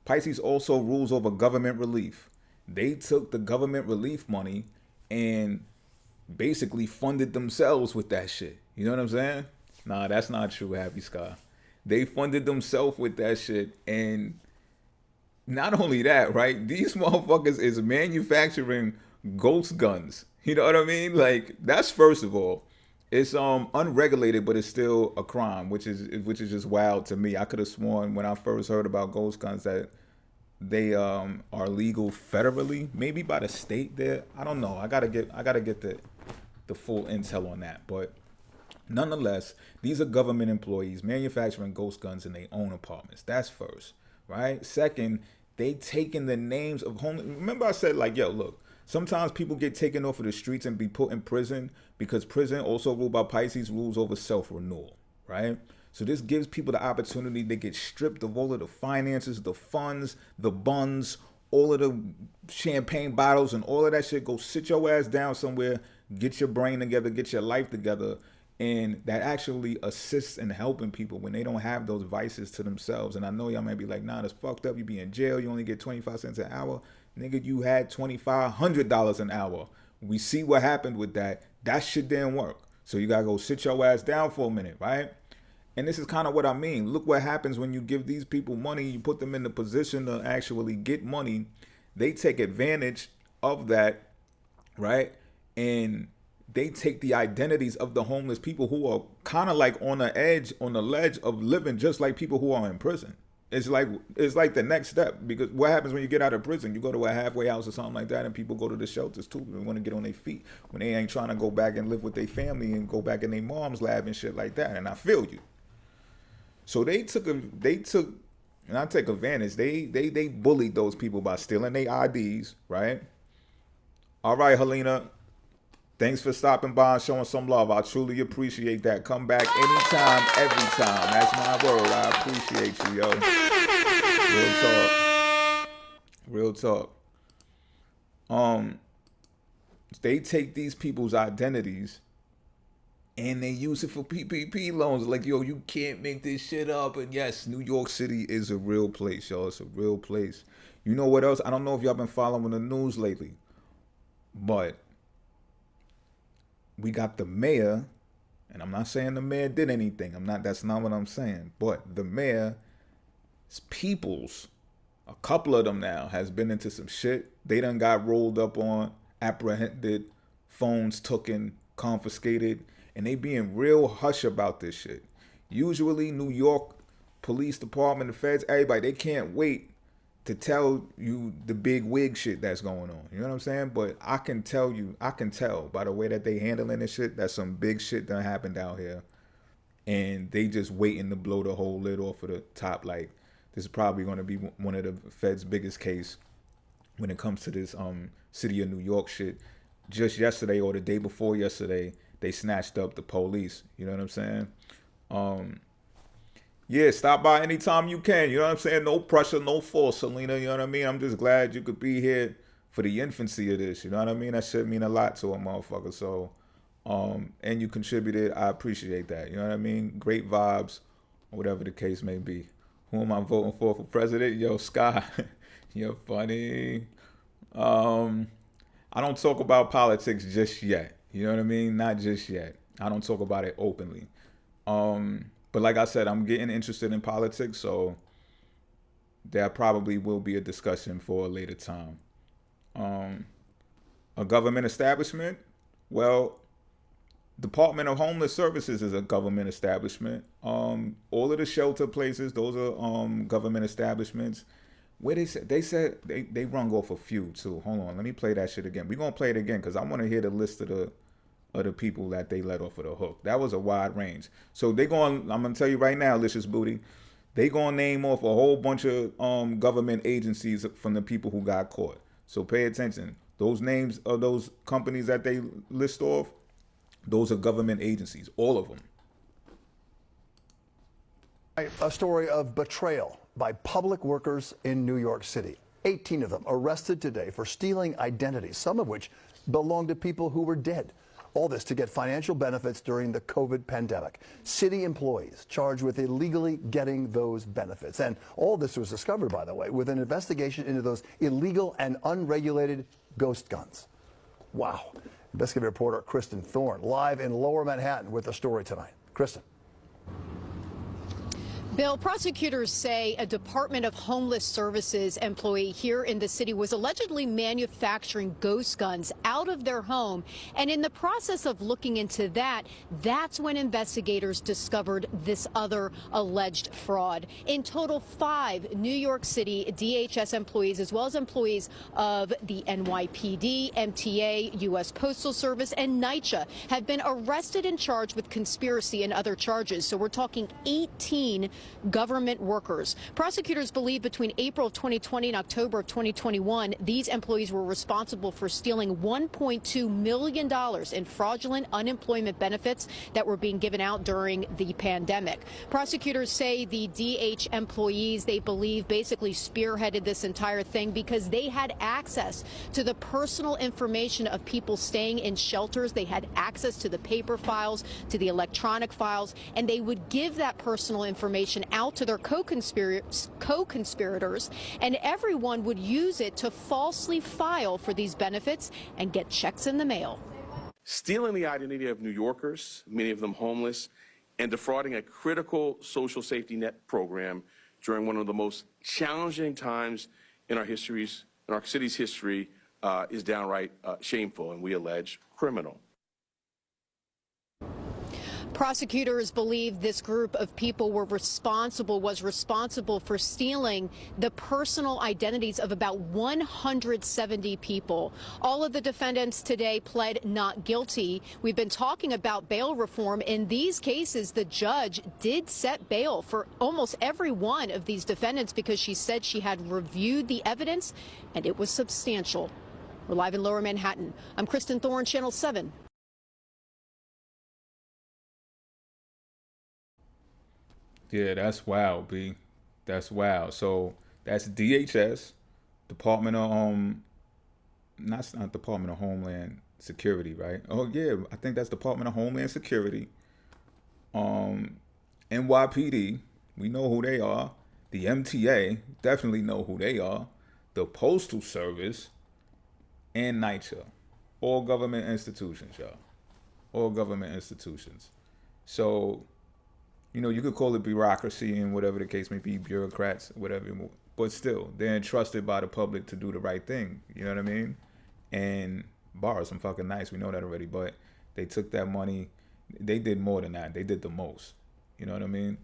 Pisces also rules over government relief. They took the government relief money and basically funded themselves with that shit. You know what I'm saying? Nah, that's not true, Happy Sky. They funded themselves with that shit. And not only that, right? These motherfuckers is manufacturing ghost guns. You know what I mean? Like, that's first of all. It's unregulated, but it's still a crime, which is just wild to me. I could have sworn when I first heard about ghost guns that they are legal federally, maybe by the state there. I don't know. I gotta get the full intel on that. But nonetheless, these are government employees manufacturing ghost guns in their own apartments. That's first, right? Second, they taking the names of homeless. Remember I said, like, yo, look. Sometimes people get taken off of the streets and be put in prison because prison, also ruled by Pisces, rules over self-renewal, right? So this gives people the opportunity to get stripped of all of the finances, the funds, the buns, all of the champagne bottles and all of that shit. Go sit your ass down somewhere, get your brain together, get your life together. And that actually assists in helping people when they don't have those vices to themselves. And I know y'all might be like, nah, that's fucked up. You be in jail. You only get 25 cents an hour. Nigga, you had $2,500 an hour. We see what happened with that. That shit didn't work. So you gotta go sit your ass down for a minute, right? And this is kind of what I mean. Look what happens when you give these people money. You put them in the position to actually get money. They take advantage of that, right? And they take the identities of the homeless people who are kind of like on the edge, on the ledge of living just like people who are in prison. It's like the next step, because what happens when you get out of prison? You go to a halfway house or something like that, and people go to the shelters too. They want to get on their feet when they ain't trying to go back and live with their family and go back in their mom's lab and shit like that. And I feel you. So they took, and I take advantage. They bullied those people by stealing their IDs, right? All right, Helena. Thanks for stopping by and showing some love. I truly appreciate that. Come back anytime, every time. That's my word. I appreciate you, yo. Real talk. They take these people's identities and they use it for PPP loans. Like, yo, you can't make this shit up. And yes, New York City is a real place, y'all. It's a real place. You know what else? I don't know if y'all been following the news lately, but we got the mayor, And I'm not saying the mayor did anything. That's not what I'm saying. But the mayor's peoples, a couple of them now, has been into some shit. They done got rolled up on, apprehended, phones taken, confiscated, and they being real hush about this shit. Usually New York Police Department, the feds, everybody, they can't wait to tell you the big wig shit that's going on. You know what I'm saying? But I can tell by the way that they handling this shit that some big shit done happened out here. And they just waiting to blow the whole lid off of the top. Like, this is probably going to be one of the feds' biggest case when it comes to this city of New York shit. Just yesterday or the day before yesterday, they snatched up the police. You know what I'm saying? Yeah, stop by anytime you can. You know what I'm saying? No pressure, no force, Selena. You know what I mean? I'm just glad you could be here for the infancy of this. You know what I mean? That should mean a lot to a motherfucker. So, and you contributed. I appreciate that. You know what I mean? Great vibes, whatever the case may be. Who am I voting for president? Yo, Sky, you're funny. I don't talk about politics just yet. You know what I mean? Not just yet. I don't talk about it openly. But like I said, I'm getting interested in politics, so there probably will be a discussion for a later time. A government establishment? Well, Department of Homeless Services is a government establishment. All of the shelter places, those are government establishments. Where they said they rung off a few too. Hold on, let me play that shit again. We're gonna play it again because I want to hear the list of the people that they let off of the hook. That was a wide range. So I'm gonna tell you right now, Licious Booty, they gonna name off a whole bunch of government agencies from the people who got caught. So pay attention. Those names of those companies that they list off, those are government agencies, all of them. A story of betrayal by public workers in New York City. 18 of them arrested today for stealing identities, some of which belong to people who were dead. All this to get financial benefits during the COVID pandemic. City employees charged with illegally getting those benefits. And all this was discovered, by the way, with an investigation into those illegal and unregulated ghost guns. Wow. Investigative reporter Kristen Thorne live in Lower Manhattan with the story tonight. Kristen. Bill, prosecutors say a Department of Homeless Services employee here in the city was allegedly manufacturing ghost guns out of their home. And in the process of looking into that, that's when investigators discovered this other alleged fraud. In total, 5 New York City DHS employees, as well as employees of the NYPD, MTA, U.S. Postal Service, and NYCHA, have been arrested and charged with conspiracy and other charges. So we're talking 18 government workers. Prosecutors believe between April of 2020 and October of 2021, these employees were responsible for stealing $1.2 million in fraudulent unemployment benefits that were being given out during the pandemic. Prosecutors say the DH employees, they believe, basically spearheaded this entire thing because they had access to the personal information of people staying in shelters. They had access to the paper files, to the electronic files, and they would give that personal information out to their co-conspirators, and everyone would use it to falsely file for these benefits and get checks in the mail. Stealing the identity of New Yorkers, many of them homeless, and defrauding a critical social safety net program during one of the most challenging times in our city's history is downright shameful, and we allege criminal. Prosecutors believe this group of people was responsible for stealing the personal identities of about 170 people. All of the defendants today pled not guilty. We've been talking about bail reform. In these cases, the judge did set bail for almost every one of these defendants because she said she had reviewed the evidence and it was substantial. We're live in Lower Manhattan. I'm Kristen Thorne, Channel 7. Yeah, that's wild, B. That's wild. So that's DHS, Department of not Department of Homeland Security, right? Oh yeah, I think that's Department of Homeland Security. NYPD, we know who they are. The MTA, definitely know who they are. The Postal Service, and NYCHA. All government institutions, y'all. All government institutions. So, you know, you could call it bureaucracy and whatever the case may be, bureaucrats, whatever, but still, they're entrusted by the public to do the right thing. You know what I mean? And bars, I'm fucking nice. We know that already. But they took that money. They did more than that. They did the most. You know what I mean?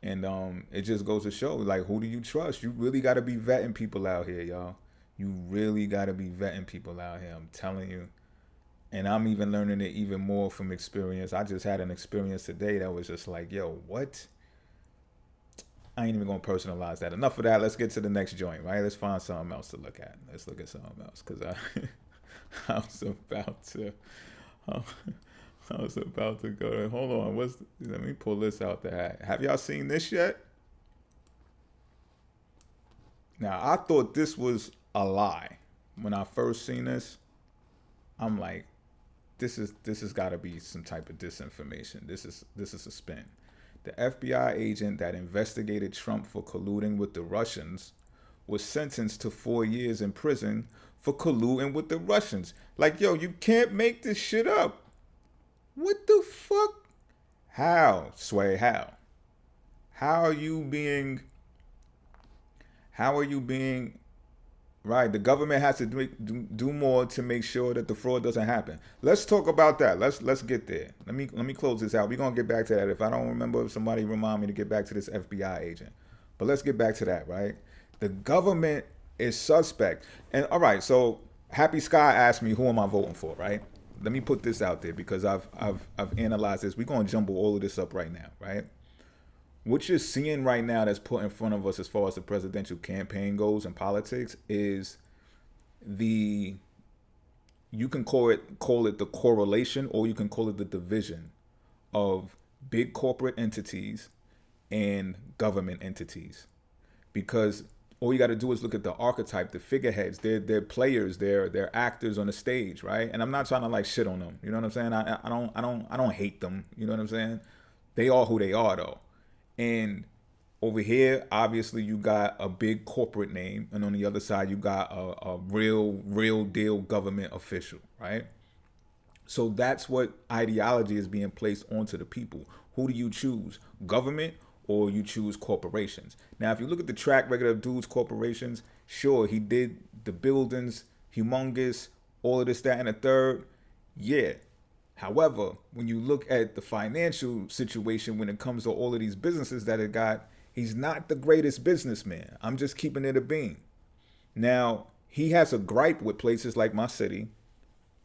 And it just goes to show, like, who do you trust? You really got to be vetting people out here, y'all. You really got to be vetting people out here. I'm telling you. And I'm even learning it even more from experience. I just had an experience today that was just like, yo, what? I ain't even going to personalize that. Enough of that. Let's get to the next joint, right? Let's find something else to look at. Let's look at something else. Because I was about to... I was about to go to... Hold on. Let me pull this out the hat. Have y'all seen this yet? Now, I thought this was a lie. When I first seen this, I'm like, this has got to be some type of disinformation. This is a spin. The FBI agent that investigated Trump for colluding with the Russians was sentenced to 4 years in prison for colluding with the Russians. Like, yo, you can't make this shit up. What the fuck? How, Sway, how? How are you being... Right, the government has to do more to make sure that the fraud doesn't happen. Let's talk about that. Let's get there. Let me close this out. We're gonna get back to that. If I don't remember, somebody remind me to get back to this FBI agent. But let's get back to that, right? The government is suspect. And all right, so Happy Sky asked me, who am I voting for, right? Let me put this out there because I've analyzed this. We're gonna jumble all of this up right now, right? What you're seeing right now that's put in front of us as far as the presidential campaign goes in politics is you can call it the correlation, or you can call it the division of big corporate entities and government entities. Because all you got to do is look at the archetype, the figureheads. They're players, they're actors on the stage, right? And I'm not trying to like shit on them. You know what I'm saying? I don't hate them. You know what I'm saying? They are who they are though. And over here, obviously, you got a big corporate name. And on the other side, you got a real deal government official, right? So that's what ideology is being placed onto the people. Who do you choose? Government, or you choose corporations? Now, if you look at the track record of dude's corporations, sure, he did the buildings, humongous, all of this, that, and the third. Yeah. However, when you look at the financial situation when it comes to all of these businesses that it got, he's not the greatest businessman. I'm just keeping it a bean. Now, he has a gripe with places like my city,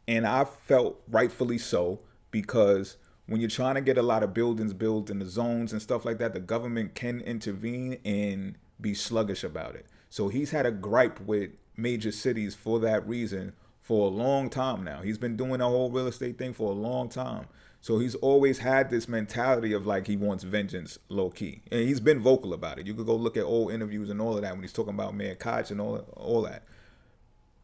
and I felt rightfully so, because when you're trying to get a lot of buildings built in the zones and stuff like that, the government can intervene and be sluggish about it. So he's had a gripe with major cities for that reason for a long time now. He's been doing the whole real estate thing for a long time. So he's always had this mentality of like he wants vengeance low key. And he's been vocal about it. You could go look at old interviews and all of that when he's talking about Mayor Koch and all that.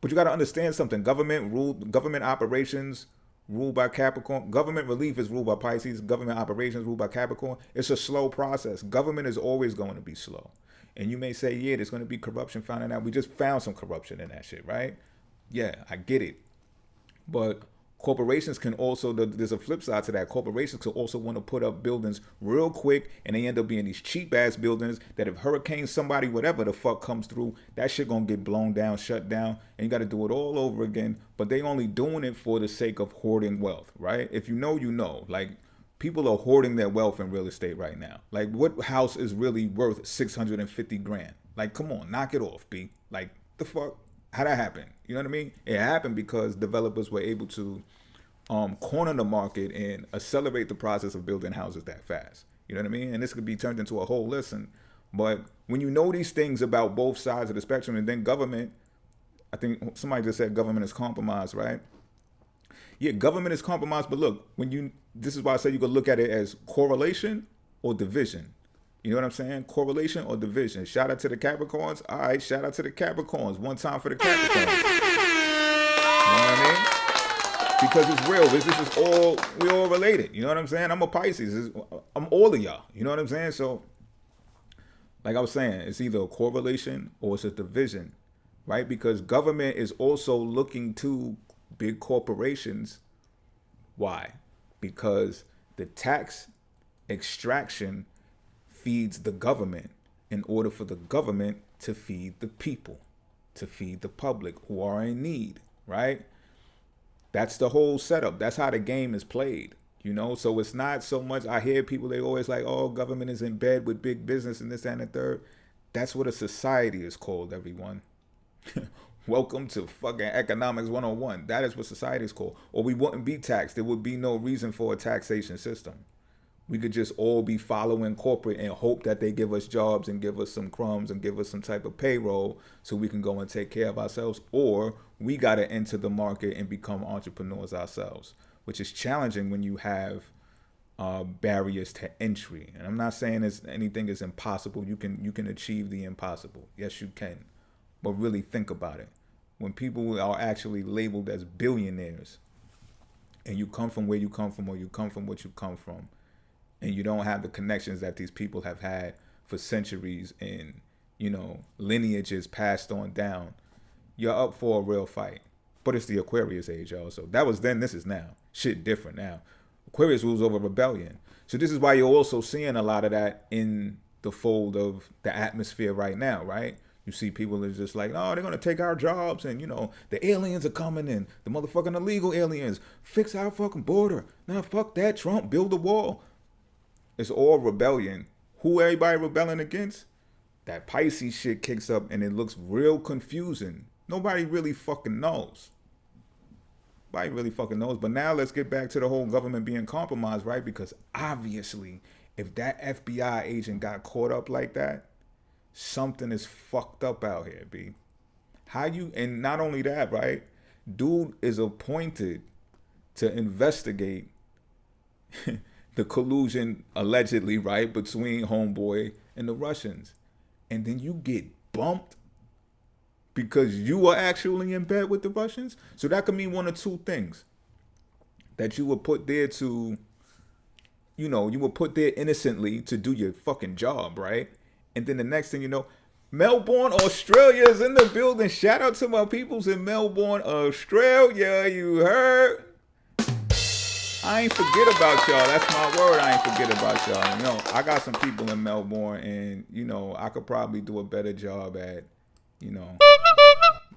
But you got to understand something. Government operations ruled by Capricorn. Government relief is ruled by Pisces. Government operations ruled by Capricorn. It's a slow process. Government is always going to be slow. And you may say, yeah, there's going to be corruption found out. We just found some corruption in that shit, right? Yeah, I get it. But corporations can also, there's a flip side to that. Corporations can also want to put up buildings real quick, and they end up being these cheap ass buildings that if hurricanes, somebody, whatever the fuck comes through, that shit gonna get blown down, shut down, and you got to do it all over again. But they only doing it for the sake of hoarding wealth, right? If you know, you know. Like, people are hoarding their wealth in real estate right now. Like, what house is really worth 650 grand? Like, come on, knock it off, B. Like, the fuck? How'd that happen? You know what I mean? It happened because developers were able to corner the market and accelerate the process of building houses that fast. You know what I mean? And this could be turned into a whole lesson. But when you know these things about both sides of the spectrum, and then government, I think somebody just said government is compromised, right? Yeah, government is compromised. But look, this is why I say you could look at it as correlation or division. You know what I'm saying? Correlation or division. Shout out to the Capricorns. All right, shout out to the Capricorns. One time for the Capricorns. You know what I mean? Because it's real. This is all, we all related. You know what I'm saying? I'm a Pisces. I'm all of y'all. You know what I'm saying? So, like I was saying, it's either a correlation or it's a division, right? Because government is also looking to big corporations. Why? Because the tax extraction feeds the government in order for the government to feed the people, to feed the public who are in need, right? That's the whole setup. That's how the game is played, you know? So it's not so much, I hear people, they always like, oh, government is in bed with big business and this, that, and the third. That's what a society is called, everyone. Welcome to fucking economics 101. That is what society is called. Or we wouldn't be taxed. There would be no reason for a taxation system. We could just all be following corporate and hope that they give us jobs and give us some crumbs and give us some type of payroll so we can go and take care of ourselves. Or we got to enter the market and become entrepreneurs ourselves, which is challenging when you have barriers to entry. And I'm not saying anything is impossible. You can achieve the impossible. Yes, you can. But really think about it. When people are actually labeled as billionaires and you come from where you come from or you come from what you come from, and you don't have the connections that these people have had for centuries and, you know, lineages passed on down, you're up for a real fight. But it's the Aquarius age, y'all. So that was then, this is now. Shit different now. Aquarius rules over rebellion. So this is why you're also seeing a lot of that in the fold of the atmosphere right now, right? You see people are just like, oh, they're going to take our jobs and, you know, the aliens are coming in. The motherfucking illegal aliens. Fix our fucking border. Now, fuck that, Trump. Build a wall. It's all rebellion. Who everybody rebelling against? That Pisces shit kicks up and it looks real confusing. Nobody really fucking knows. Nobody really fucking knows. But now let's get back to the whole government being compromised, right? Because obviously, if that FBI agent got caught up like that, something is fucked up out here, B. And not only that, right? Dude is appointed to investigate the collusion, allegedly, right, between Homeboy and the Russians. And then you get bumped because you are actually in bed with the Russians. So that could mean one of two things. That you were put there to, you know, you were put there innocently to do your fucking job, right? And then the next thing you know, Melbourne, Australia is in the building. Shout out to my peoples in Melbourne, Australia. You heard? I ain't forget about y'all. That's my word. I ain't forget about y'all. You know, I got some people in Melbourne, and, you know, I could probably do a better job at, you know,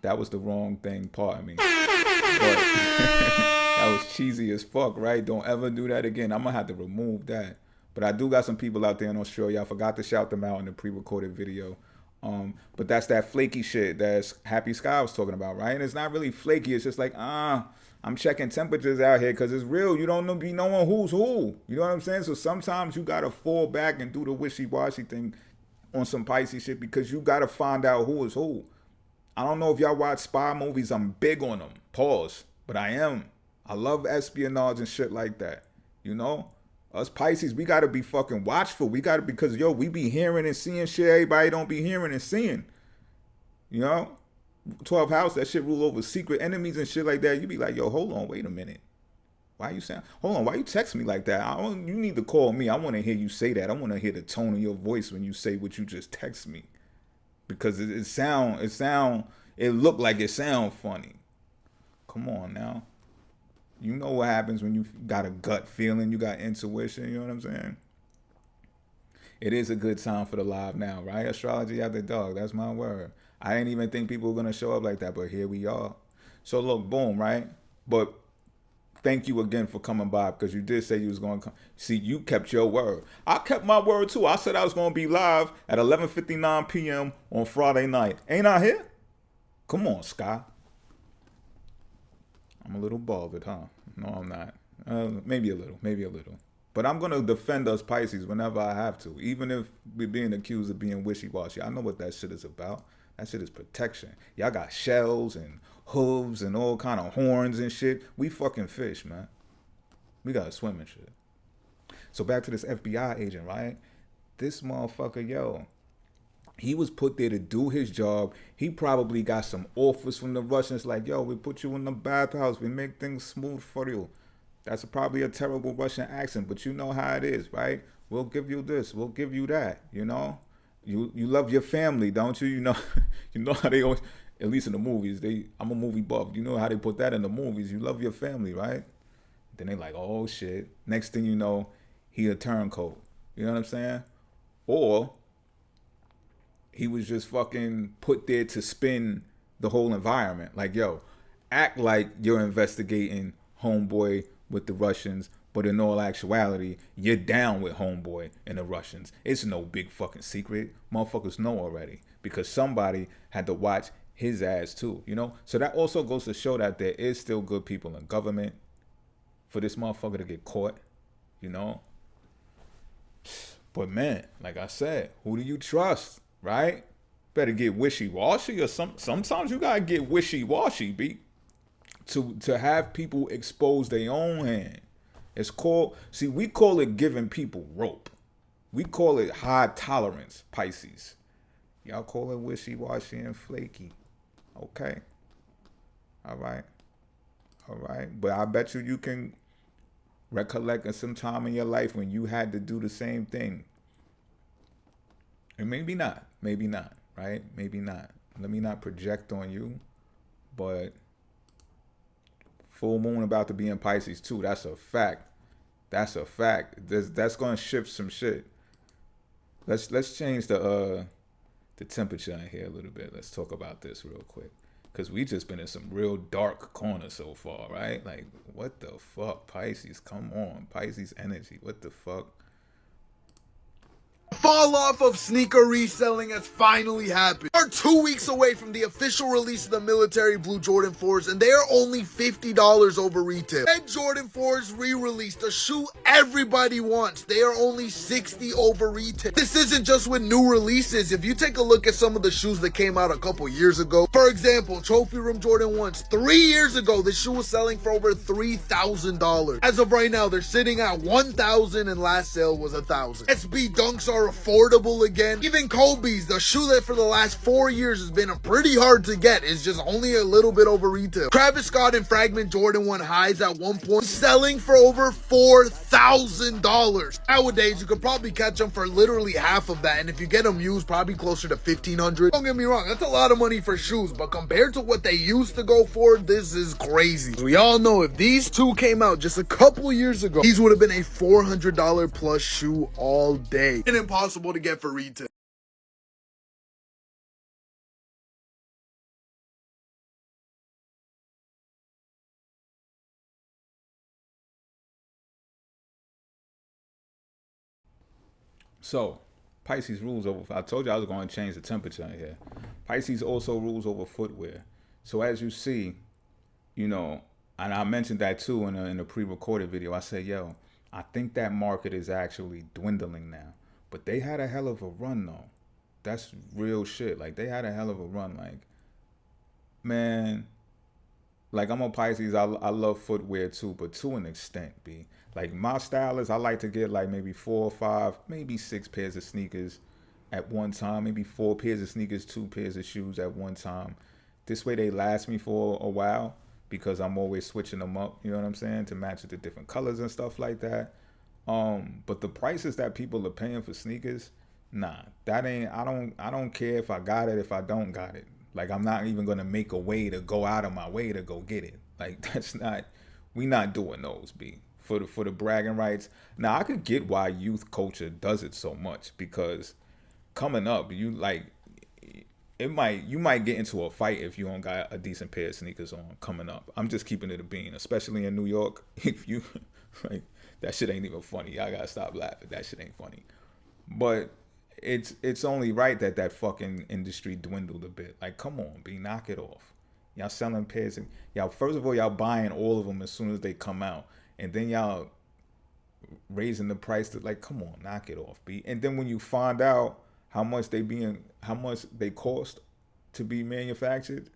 that was the wrong thing, pardon me. But that was cheesy as fuck, right? Don't ever do that again. I'm going to have to remove that. But I do got some people out there in Australia. I forgot to shout them out in the pre-recorded video. But that's that flaky shit that's Happy Sky was talking about, right? And it's not really flaky. It's just like, I'm checking temperatures out here because it's real. You don't be knowing who's who. You know what I'm saying? So sometimes you got to fall back and do the wishy-washy thing on some Pisces shit because you got to find out who is who. I don't know if y'all watch spy movies. I'm big on them. Pause. But I am. I love espionage and shit like that. You know? Us Pisces, we got to be fucking watchful. We got to, because, yo, we be hearing and seeing shit everybody don't be hearing and seeing. You know? 12th house, that shit rule over secret enemies and shit like that. You be like, yo, hold on, wait a minute. Why you text me like that? You need to call me. I want to hear you say that. I want to hear the tone of your voice when you say what you just text me. Because it look like it sound funny. Come on now. You know what happens when you got a gut feeling, you got intuition, you know what I'm saying? It is a good time for the live now, right? Astrology out the dog, that's my word. I didn't even think people were going to show up like that, but here we are. So look, boom, right? But thank you again for coming by because you did say you was going to come. See, you kept your word. I kept my word too. I said I was going to be live at 11:59 p.m. on Friday night. Ain't I here? Come on, Sky. I'm a little bothered, huh? No, I'm not. Maybe a little. But I'm going to defend us Pisces whenever I have to, even if we're being accused of being wishy-washy. I know what that shit is about. That shit is protection. Y'all got shells and hooves and all kind of horns and shit. We fucking fish, man. We got to swim and shit. So back to this FBI agent, right? This motherfucker, yo, he was put there to do his job. He probably got some offers from the Russians like, yo, we put you in the bathhouse. We make things smooth for you. That's probably a terrible Russian accent, but you know how it is, right? We'll give you this. We'll give you that, you know? You love your family, don't you? You know how they always, at least in the movies, I'm a movie buff. You know how they put that in the movies. You love your family, right? Then they like, oh shit. Next thing you know, he a turncoat. You know what I'm saying? Or he was just fucking put there to spin the whole environment. Like, yo, act like you're investigating homeboy with the Russians, but in all actuality, you're down with homeboy and the Russians. It's no big fucking secret. Motherfuckers know already because somebody had to watch his ass too, you know? So that also goes to show that there is still good people in government for this motherfucker to get caught, you know? But man, like I said, who do you trust, right? Better get wishy-washy, or sometimes you gotta get wishy-washy, B, to have people expose their own hand. It's called, see, we call it giving people rope. We call it high tolerance, Pisces. Y'all call it wishy-washy and flaky. Okay. All right. All right. But I bet you can recollect in some time in your life when you had to do the same thing. And maybe not, right? Maybe not. Let me not project on you, but full moon about to be in Pisces too. That's a fact. That's a fact. That's gonna shift some shit. Let's change the temperature in here a little bit. Let's talk about this real quick. Because we just been in some real dark corners so far, right? Like, what the fuck? Pisces, come on. Pisces energy, what the fuck? Fall off of sneaker reselling has finally happened. We are 2 weeks away from the official release of the military blue Jordan 4s, and they are only $50 over retail. Red Jordan 4s re-released, a shoe everybody wants. They are only $60 over retail. This isn't just with new releases. If you take a look at some of the shoes that came out a couple years ago, for example, Trophy Room Jordan 1s, 3 years ago, this shoe was selling for over $3,000. As of right now, they're sitting at $1,000, and last sale was $1,000. SB Dunks are affordable again. Even Kobe's, the shoe that for the last 4 years has been pretty hard to get, is just only a little bit over retail. Travis Scott and Fragment Jordan 1 highs at one point selling for over $4,000. Nowadays, you could probably catch them for literally half of that, and if you get them used, probably closer to $1,500. Don't get me wrong, that's a lot of money for shoes, but compared to what they used to go for, this is crazy. We all know if these two came out just a couple years ago, these would have been a $400 plus shoe all day. And impossible to get for retail. So, Pisces rules over, I told you I was going to change the temperature in here. Pisces also rules over footwear. So as you see, you know, and I mentioned that too in a pre-recorded video. I said, yo, I think that market is actually dwindling now. But they had a hell of a run though. That's real shit. Like, they had a hell of a run. Like, man, like, I'm a Pisces. I love footwear too, but to an extent, B. Like, my style is I like to get like maybe 4 or 5, maybe 6 pairs of sneakers at one time. Maybe 4 pairs of sneakers, 2 pairs of shoes at one time. This way they last me for a while because I'm always switching them up, you know what I'm saying, to match with the different colors and stuff like that. But the prices that people are paying for sneakers, nah, that ain't, I don't care if I got it, if I don't got it. Like, I'm not even gonna make a way to go out of my way to go get it. Like, that's not, we not doing those, B. For the bragging rights. Now, I could get why youth culture does it so much, because coming up, you like, you might get into a fight if you don't got a decent pair of sneakers on coming up. I'm just keeping it a bean, especially in New York. If you like, that shit ain't even funny. I gotta stop laughing. That shit ain't funny. But it's only right that that fucking industry dwindled a bit. Like, come on, B, knock it off. Y'all selling pairs, and y'all, first of all, y'all buying all of them as soon as they come out, and then y'all raising the price to, like, come on, knock it off, B. And then when you find out how much they cost to be manufactured,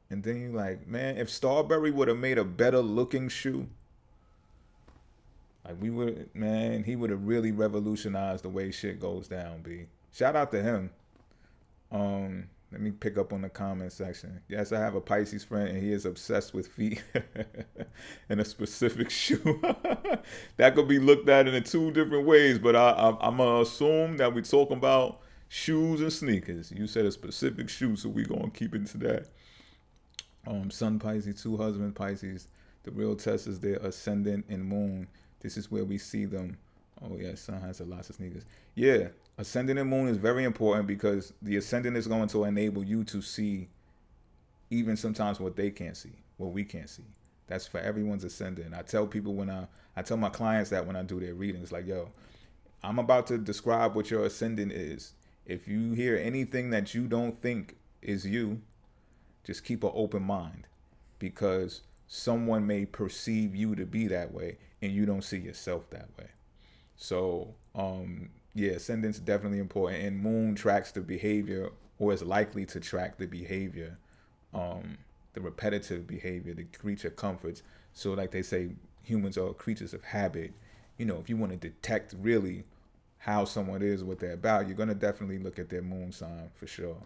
and then you like, man, if Starberry would have made a better looking shoe, like, we would, man, he would have really revolutionized the way shit goes down, B. Shout out to him. Let me pick up on the comment section. Yes, I have a Pisces friend, and he is obsessed with feet and a specific shoe. That could be looked at in 2 different ways, but I'm going to assume that we're talking about shoes and sneakers. You said a specific shoe, so we're going to keep it to that. Sun Pisces, 2 husband Pisces. The real test is their ascendant and moon. This is where we see them. Oh yeah, sun has a lot of sneakers. Yeah, ascendant and moon is very important because the ascendant is going to enable you to see even sometimes what they can't see, what we can't see. That's for everyone's ascendant. I tell people when I tell my clients that when I do their readings, like, yo, I'm about to describe what your ascendant is. If you hear anything that you don't think is you, just keep an open mind, because someone may perceive you to be that way and you don't see yourself that way. So, yeah, ascendant's definitely important, and moon tracks the behavior, or is likely to track the behavior, the repetitive behavior, the creature comforts. So like they say, humans are creatures of habit. You know, if you want to detect really how someone is, what they're about, you're going to definitely look at their moon sign for sure.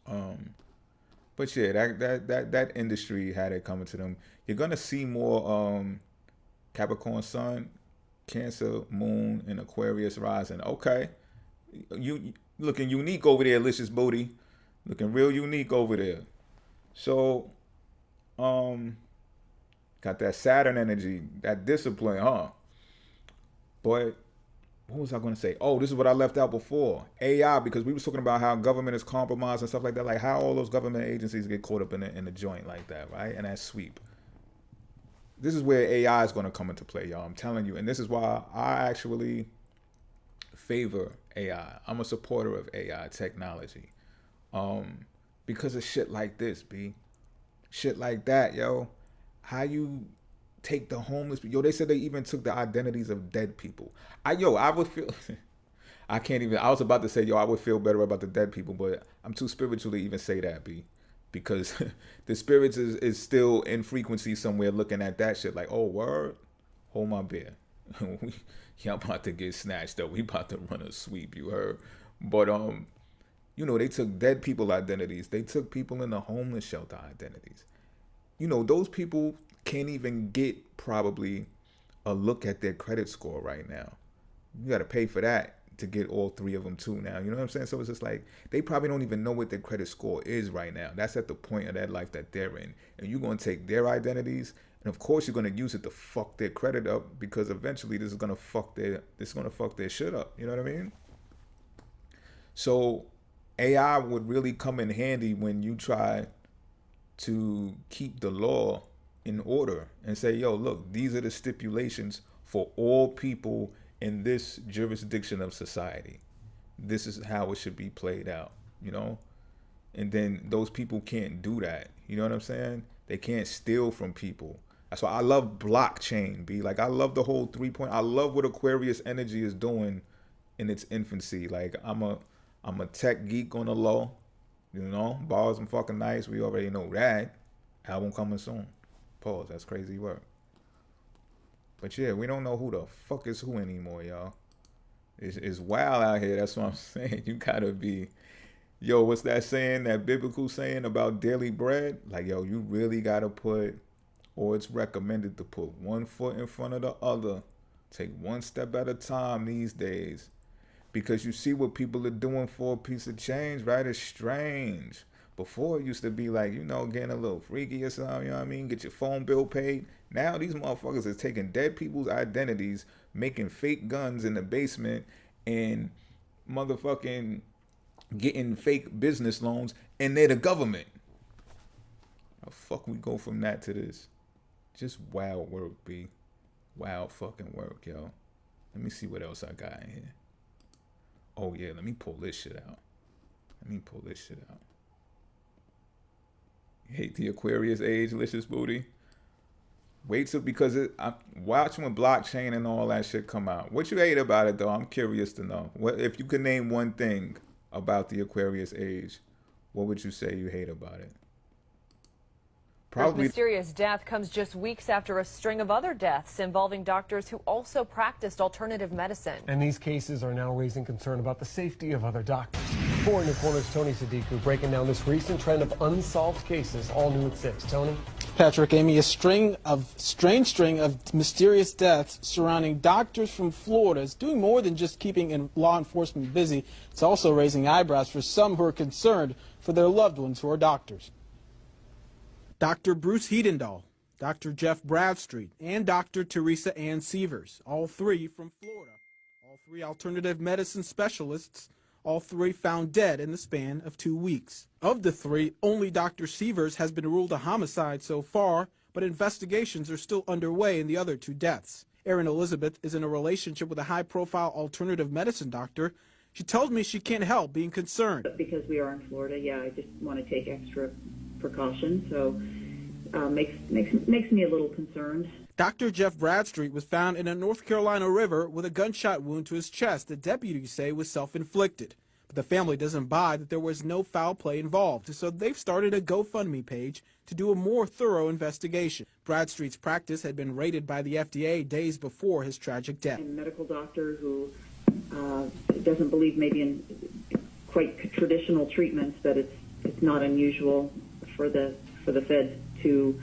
But yeah, that industry had it coming to them. You're going to see more Capricorn sun, Cancer moon, and Aquarius rising. Okay. You looking unique over there, Licious Booty. Looking real unique over there. So, got that Saturn energy, that discipline, huh? But what was I going to say? Oh, this is what I left out before. AI, because we were talking about how government is compromised and stuff like that. Like how all those government agencies get caught up in the joint like that, right? And that sweep. This is where AI is going to come into play, y'all. I'm telling you. And this is why I actually favor AI. I'm a supporter of AI technology. Because of shit like this, B. Shit like that, yo. How you take the homeless, yo, they said they even took the identities of dead people. I would feel, I can't even, I was about to say, yo, I would feel better about the dead people, but I'm too spiritual to even say that, B. Because the spirits is still in frequency somewhere looking at that shit like, oh, word, hold my beer. Y'all about to get snatched up. We about to run a sweep, you heard? But, you know, they took dead people identities. They took people in the homeless shelter identities. You know, those people can't even get probably a look at their credit score right now. You got to pay for that to get all three of them too now. You know what I'm saying? So it's just like, they probably don't even know what their credit score is right now. That's at the point of that life that they're in. And you're going to take their identities, and of course you're going to use it to fuck their credit up, because eventually this is going to fuck their shit up. You know what I mean? So AI would really come in handy when you try to keep the law in order and say, yo, look, these are the stipulations for all people in this jurisdiction of society. This is how it should be played out, you know? And then those people can't do that. You know what I'm saying? They can't steal from people. That's why I love blockchain, B. Like, I love the whole 3-point. I love what Aquarius energy is doing in its infancy. Like, I'm a tech geek on the low, you know? Bars and fucking nice. We already know that. Album coming soon. Pause. That's crazy work. But yeah, we don't know who the fuck is who anymore, y'all. It's wild out here. That's what I'm saying. You gotta be, yo, what's that saying, that biblical saying about daily bread? Like, yo, you really gotta put, or it's recommended to put one foot in front of the other. Take one step at a time these days. Because you see what people are doing for a piece of change, right? It's strange. Before it used to be like, you know, getting a little freaky or something, you know what I mean? Get your phone bill paid. Now these motherfuckers is taking dead people's identities, making fake guns in the basement, and motherfucking getting fake business loans, and they're the government. How fuck we go from that to this? Just wild work, B. Wild fucking work, yo. Let me see what else I got in here. Oh yeah, let me pull this shit out. You hate the Aquarius age, Licious Booty? Wait till, because watch when blockchain and all that shit come out. What you hate about it though? I'm curious to know. What if you could name one thing about the Aquarius age? What would you say you hate about it? Probably. This mysterious death comes just weeks after a string of other deaths involving doctors who also practiced alternative medicine. And these cases are now raising concern about the safety of other doctors. For New Corner's Tony Sadiku breaking down this recent trend of unsolved cases, all new at 6. Tony? Patrick, Amy, a strange string of mysterious deaths surrounding doctors from Florida is doing more than just keeping law enforcement busy. It's also raising eyebrows for some who are concerned for their loved ones who are doctors. Dr. Bruce Hedendahl Dr. Jeff Bradstreet, and Dr. Teresa Ann Sievers, all three from Florida. All three alternative medicine specialists, all three found dead in the span of 2 weeks. Of the three, only Dr. Sievers has been ruled a homicide so far, but investigations are still underway in the other 2 deaths. Erin Elizabeth is in a relationship with a high-profile alternative medicine doctor. She tells me she can't help being concerned. Because we are in Florida, yeah, I just want to take extra precautions, so makes me a little concerned. Dr. Jeff Bradstreet was found in a North Carolina river with a gunshot wound to his chest that deputies say was self-inflicted. But the family doesn't buy that there was no foul play involved, so they've started a GoFundMe page to do a more thorough investigation. Bradstreet's practice had been raided by the FDA days before his tragic death. A medical doctor who doesn't believe maybe in quite traditional treatments, that it's not unusual for the feds to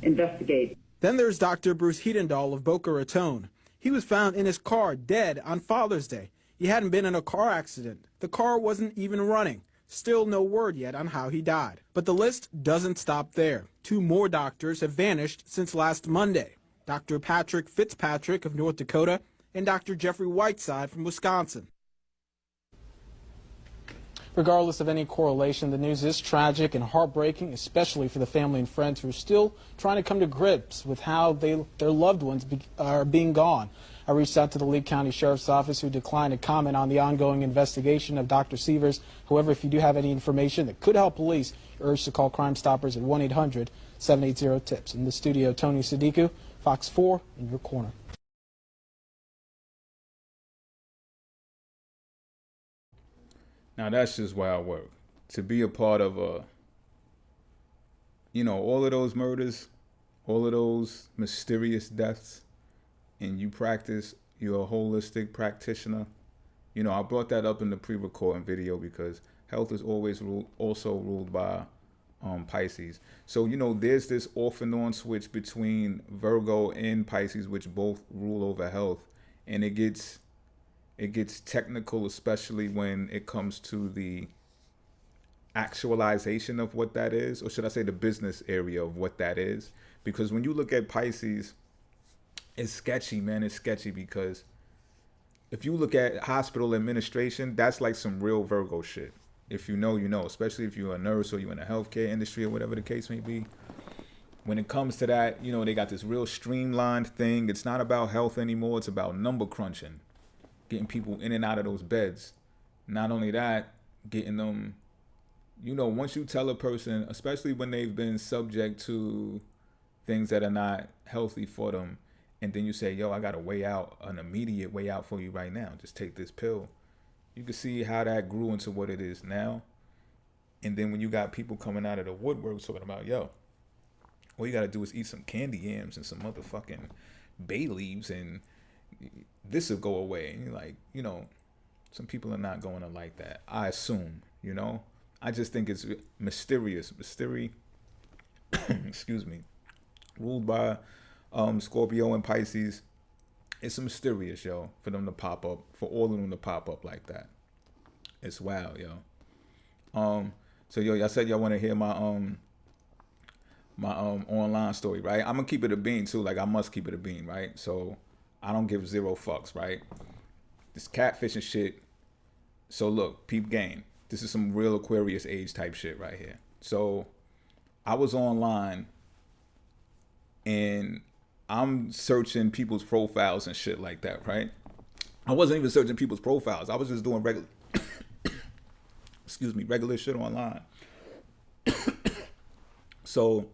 investigate. Then there's Dr. Bruce Hedendahl of Boca Raton. He was found in his car dead on Father's Day. He hadn't been in a car accident. The car wasn't even running. Still no word yet on how he died. But the list doesn't stop there. 2 more doctors have vanished since last Monday. Dr. Patrick Fitzpatrick of North Dakota and Dr. Jeffrey Whiteside from Wisconsin. Regardless of any correlation, the news is tragic and heartbreaking, especially for the family and friends who are still trying to come to grips with how their loved ones are being gone. I reached out to the Lee County Sheriff's Office, who declined to comment on the ongoing investigation of Dr. Sievers. However, if you do have any information that could help police, you're urged to call Crime Stoppers at 1-800-780-TIPS. In the studio, Tony Sadiku, Fox 4, in your corner. Now that's just wild work. To be a part of all of those murders, all of those mysterious deaths, and you practice, you're a holistic practitioner. I brought that up in the pre-recording video because health is always also ruled by Pisces. So, there's this off and on switch between Virgo and Pisces, which both rule over health. And it gets technical, especially when it comes to the actualization of what that is, or should I say the business area of what that is. Because when you look at Pisces, it's sketchy, man. It's sketchy because if you look at hospital administration, that's like some real Virgo shit. If you know, especially if you're a nurse or you're in the healthcare industry or whatever the case may be. When it comes to that, they got this real streamlined thing. It's not about health anymore. It's about number crunching, getting people in and out of those beds. Not only that, getting them, once you tell a person, especially when they've been subject to things that are not healthy for them, and then you say, yo, I got a way out, an immediate way out for you right now. Just take this pill. You can see how that grew into what it is now. And then when you got people coming out of the woodwork talking about, yo, all you got to do is eat some candy yams and some motherfucking bay leaves and this will go away. And you're like, some people are not going to like that. I assume, I just think it's mysterious. Excuse me. Ruled by Scorpio and Pisces. It's mysterious, yo, for them to pop up, for all of them to pop up like that. It's wild, yo. So yo, y'all said y'all want to hear my online story, right? I'm gonna keep it a bean too. Like I must keep it a bean, right? So I don't give 0 fucks, right? This catfishing shit. So look, peep game. This is some real Aquarius age type shit right here. So I was online and I'm searching people's profiles and shit like that, right? I wasn't even searching people's profiles. I was just doing regular, regular shit online. So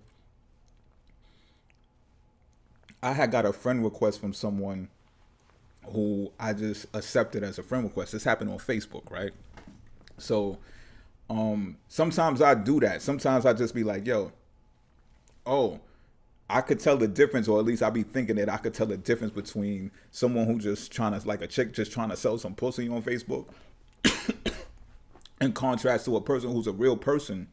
I had got a friend request from someone who I just accepted as a friend request. This happened on Facebook, right? So sometimes I do that. Sometimes I just be like, yo, I could tell the difference, or at least I be thinking that I could tell the difference between someone who just trying to, like a chick just trying to sell some pussy on Facebook in contrast to a person who's a real person.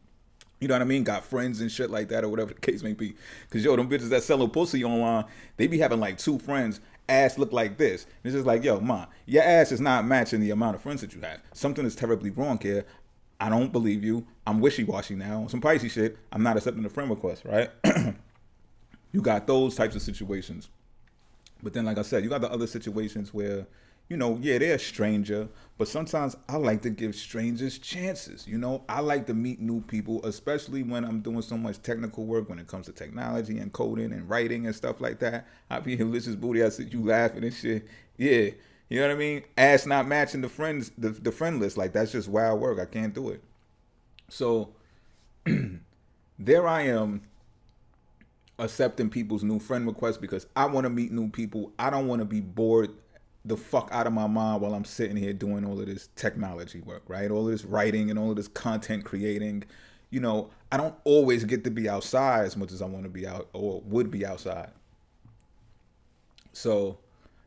You know what I mean? Got friends and shit like that or whatever the case may be. Because, yo, them bitches that sell a pussy online, they be having like 2 friends, ass look like this. And it's just like, yo, ma, your ass is not matching the amount of friends that you have. Something is terribly wrong here. I don't believe you. I'm wishy-washy now. Some Pisces shit. I'm not accepting the friend request, right? You got those types of situations. But then, like I said, you got the other situations where, you know, yeah, they're a stranger, but sometimes I like to give strangers chances. You know, I like to meet new people, especially when I'm doing so much technical work when it comes to technology and coding and writing and stuff like that. I be Delicious Booty, I see you laughing and shit. Yeah, you know what I mean? Ass not matching the friends, the friend list. Like, that's just wild work. I can't do it. So there I am, accepting people's new friend requests because I want to meet new people. I don't want to be bored the fuck out of my mind while I'm sitting here doing all of this technology work, right? All of this writing and all of this content creating. You know, I don't always get to be outside as much as I want to be out or would be outside. So,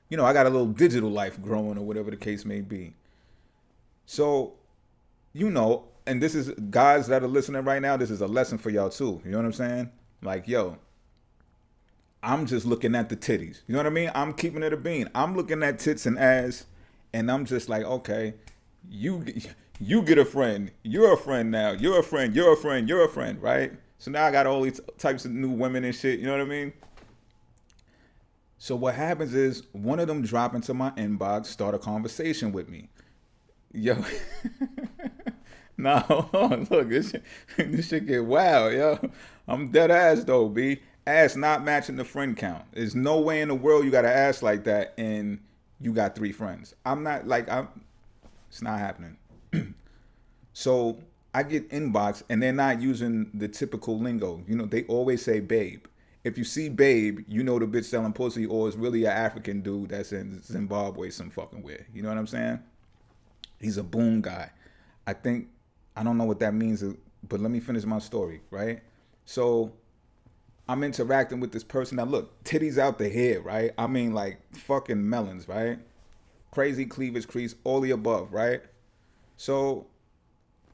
you know, I got a little digital life growing or whatever the case may be. So, you know, and this is, guys that are listening right now, this is a lesson for y'all too. You know what I'm saying? Like, yo, I'm just looking at the titties. You know what I mean? I'm keeping it a bean. I'm looking at tits and ass, and I'm just like, okay, you get a friend. You're a friend now. You're a friend. You're a friend. You're a friend, right? So now I got all these types of new women and shit. You know what I mean? So what happens is one of them drop into my inbox, start a conversation with me. Yo, nah, hold on. Look, this shit get wild, yo. I'm dead ass though, B. Ass not matching the friend count. There's no way in the world you got an ass like that and you got 3 friends. It's not happening. So I get inbox and they're not using the typical lingo. You know, they always say babe. If you see babe, you know the bitch selling pussy or it's really an African dude that's in Zimbabwe some fucking way. You know what I'm saying? He's a boom guy. I don't know what that means, but let me finish my story, right? So I'm interacting with this person. Now look, titties out the head, right? I mean like fucking melons, right? Crazy cleavage crease, all the above, right? So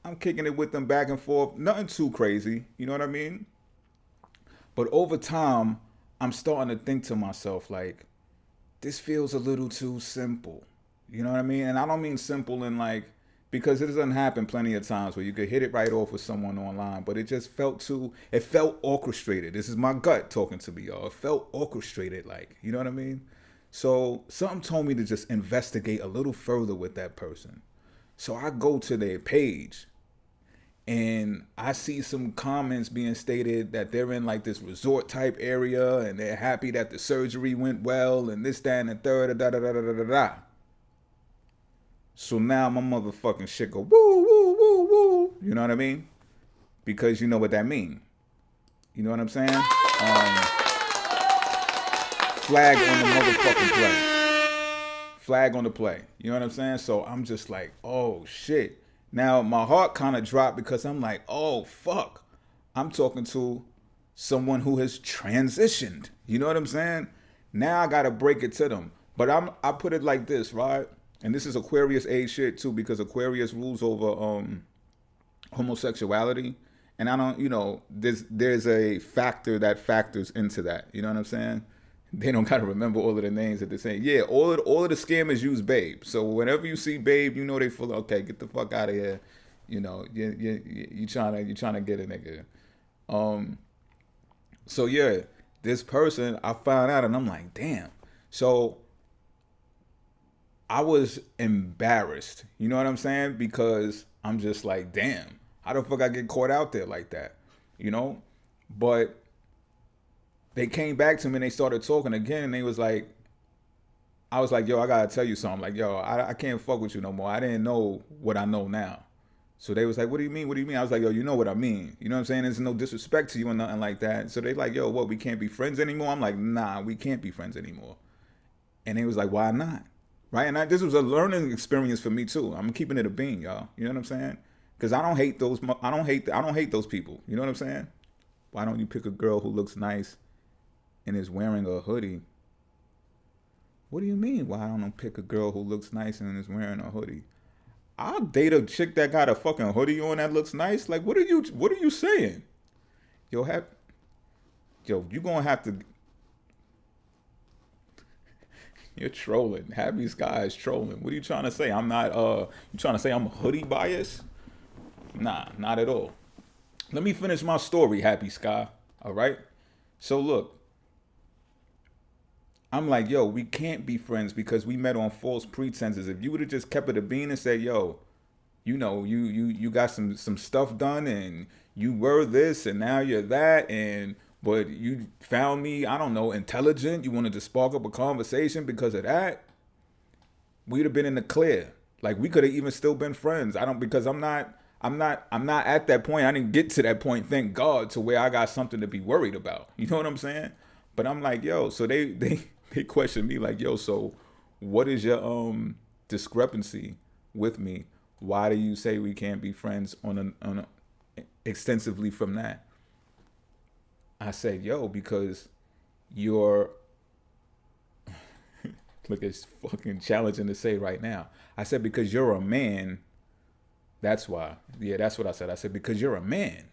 I'm kicking it with them back and forth. Nothing too crazy, you know what I mean? But over time, I'm starting to think to myself like, this feels a little too simple. You know what I mean? And I don't mean simple in like, because it doesn't happen plenty of times where you could hit it right off with someone online, but it just felt orchestrated. This is my gut talking to me, y'all. It felt orchestrated, like, you know what I mean? So something told me to just investigate a little further with that person. So I go to their page and I see some comments being stated that they're in like this resort type area and they're happy that the surgery went well and this, that, and the third, da, da, da, da, da, da, da. So now my motherfucking shit go woo, woo, woo, woo. You know what I mean? Because you know what that mean. You know what I'm saying? Flag on the motherfucking play. Flag on the play. You know what I'm saying? So I'm just like, oh shit. Now my heart kind of dropped because I'm like, oh fuck. I'm talking to someone who has transitioned. You know what I'm saying? Now I gotta break it to them. But I put it like this, right? And this is Aquarius age shit too, because Aquarius rules over homosexuality. And I don't, you know, there's a factor that factors into that. You know what I'm saying? They don't gotta remember all of the names that they're saying. Yeah, all of the scammers use babe. So whenever you see babe, you know they full. Okay, get the fuck out of here. You know, you trying to get a nigga. So yeah, this person I found out and I'm like, damn. So I was embarrassed, you know what I'm saying? Because I'm just like, damn, how the fuck I get caught out there like that, you know? But they came back to me and they started talking again and they was like, I was like, yo, I gotta tell you something. Like, yo, I can't fuck with you no more. I didn't know what I know now. So they was like, what do you mean? What do you mean? I was like, yo, you know what I mean. You know what I'm saying? There's no disrespect to you or nothing like that. So they like, yo, what, we can't be friends anymore? I'm like, nah, we can't be friends anymore. And they was like, why not? Right, and this was a learning experience for me too. I'm keeping it a bean, y'all. You know what I'm saying? Because I don't hate those. I don't hate those people. You know what I'm saying? Why don't you pick a girl who looks nice and is wearing a hoodie? What do you mean? Why don't I pick a girl who looks nice and is wearing a hoodie? I'll date a chick that got a fucking hoodie on that looks nice. Like, what are you saying? Yo, you gonna have to. You're trolling. Happy Sky is trolling. What are you trying to say? I'm not, you trying to say I'm hoodie biased? Nah, not at all. Let me finish my story, Happy Sky. All right? So look, I'm like, yo, we can't be friends because we met on false pretenses. If you would have just kept it a bean and said, yo, you know, you got some stuff done and you were this and now you're that, and but you found me, I don't know, intelligent, you wanted to spark up a conversation because of that, we'd have been in the clear. Like, we could have even still been friends. Because I'm not at that point. I didn't get to that point, thank God, to where I got something to be worried about. You know what I'm saying? But I'm like, yo, so they question me like, yo, so what is your discrepancy with me? Why do you say we can't be friends extensively from that? I said, yo, because you're look, it's fucking challenging to say right now. I said, because you're a man. That's why. Yeah, that's what I said. I said, because you're a man.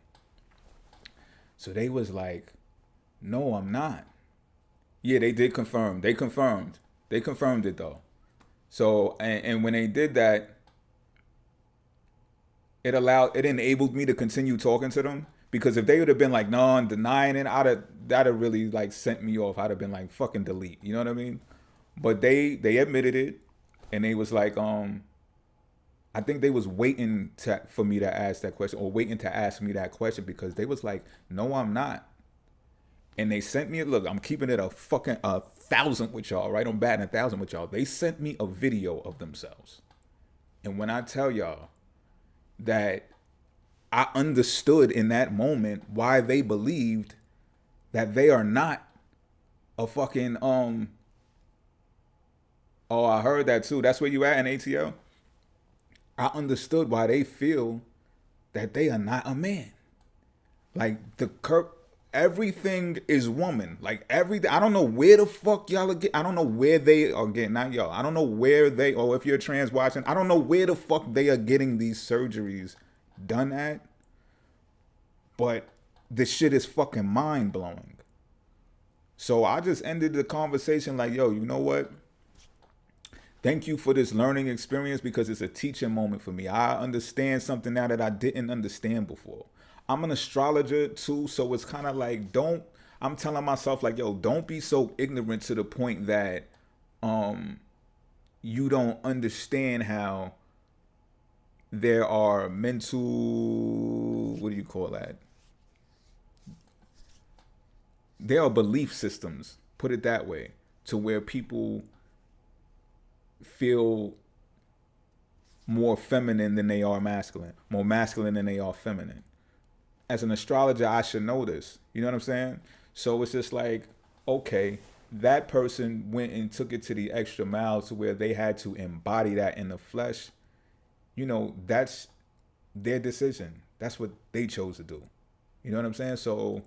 So they was like, no, I'm not. Yeah, they did confirm. They confirmed it though. So, and when they did that, it enabled me to continue talking to them. Because if they would have been like, no, I'm denying it, that'd have really like sent me off. I'd have been like, fucking delete. You know what I mean? But they admitted it, and they was like, I think they was waiting for me to ask that question, or waiting to ask me that question, because they was like, no, I'm not. And they sent me look, I'm keeping it a fucking 1,000 with y'all, right? I'm batting 1,000 with y'all. They sent me a video of themselves. And when I tell y'all that I understood in that moment why they believed that they are not a fucking, oh, I heard that too. That's where you at in ATL? I understood why they feel that they are not a man. Like everything is woman. Like everything. I don't know where the fuck y'all are getting. I don't know where they are getting. Not y'all. I don't know where they, or if you're trans watching, I don't know where the fuck they are getting these surgeries done at. But this shit is fucking mind blowing. So I just ended the conversation like, yo, you know what? Thank you for this learning experience, because it's a teaching moment for me. I understand something now that I didn't understand before. I'm an astrologer too, so it's kind of like, I'm telling myself like, yo, don't be so ignorant to the point that you don't understand how there are mental, what do you call that? There are belief systems, put it that way, to where people feel more feminine than they are masculine, more masculine than they are feminine. As an astrologer, I should know this. You know what I'm saying? So it's just like, okay, that person went and took it to the extra mile to where they had to embody that in the flesh. You know, that's their decision. That's what they chose to do. You know what I'm saying? So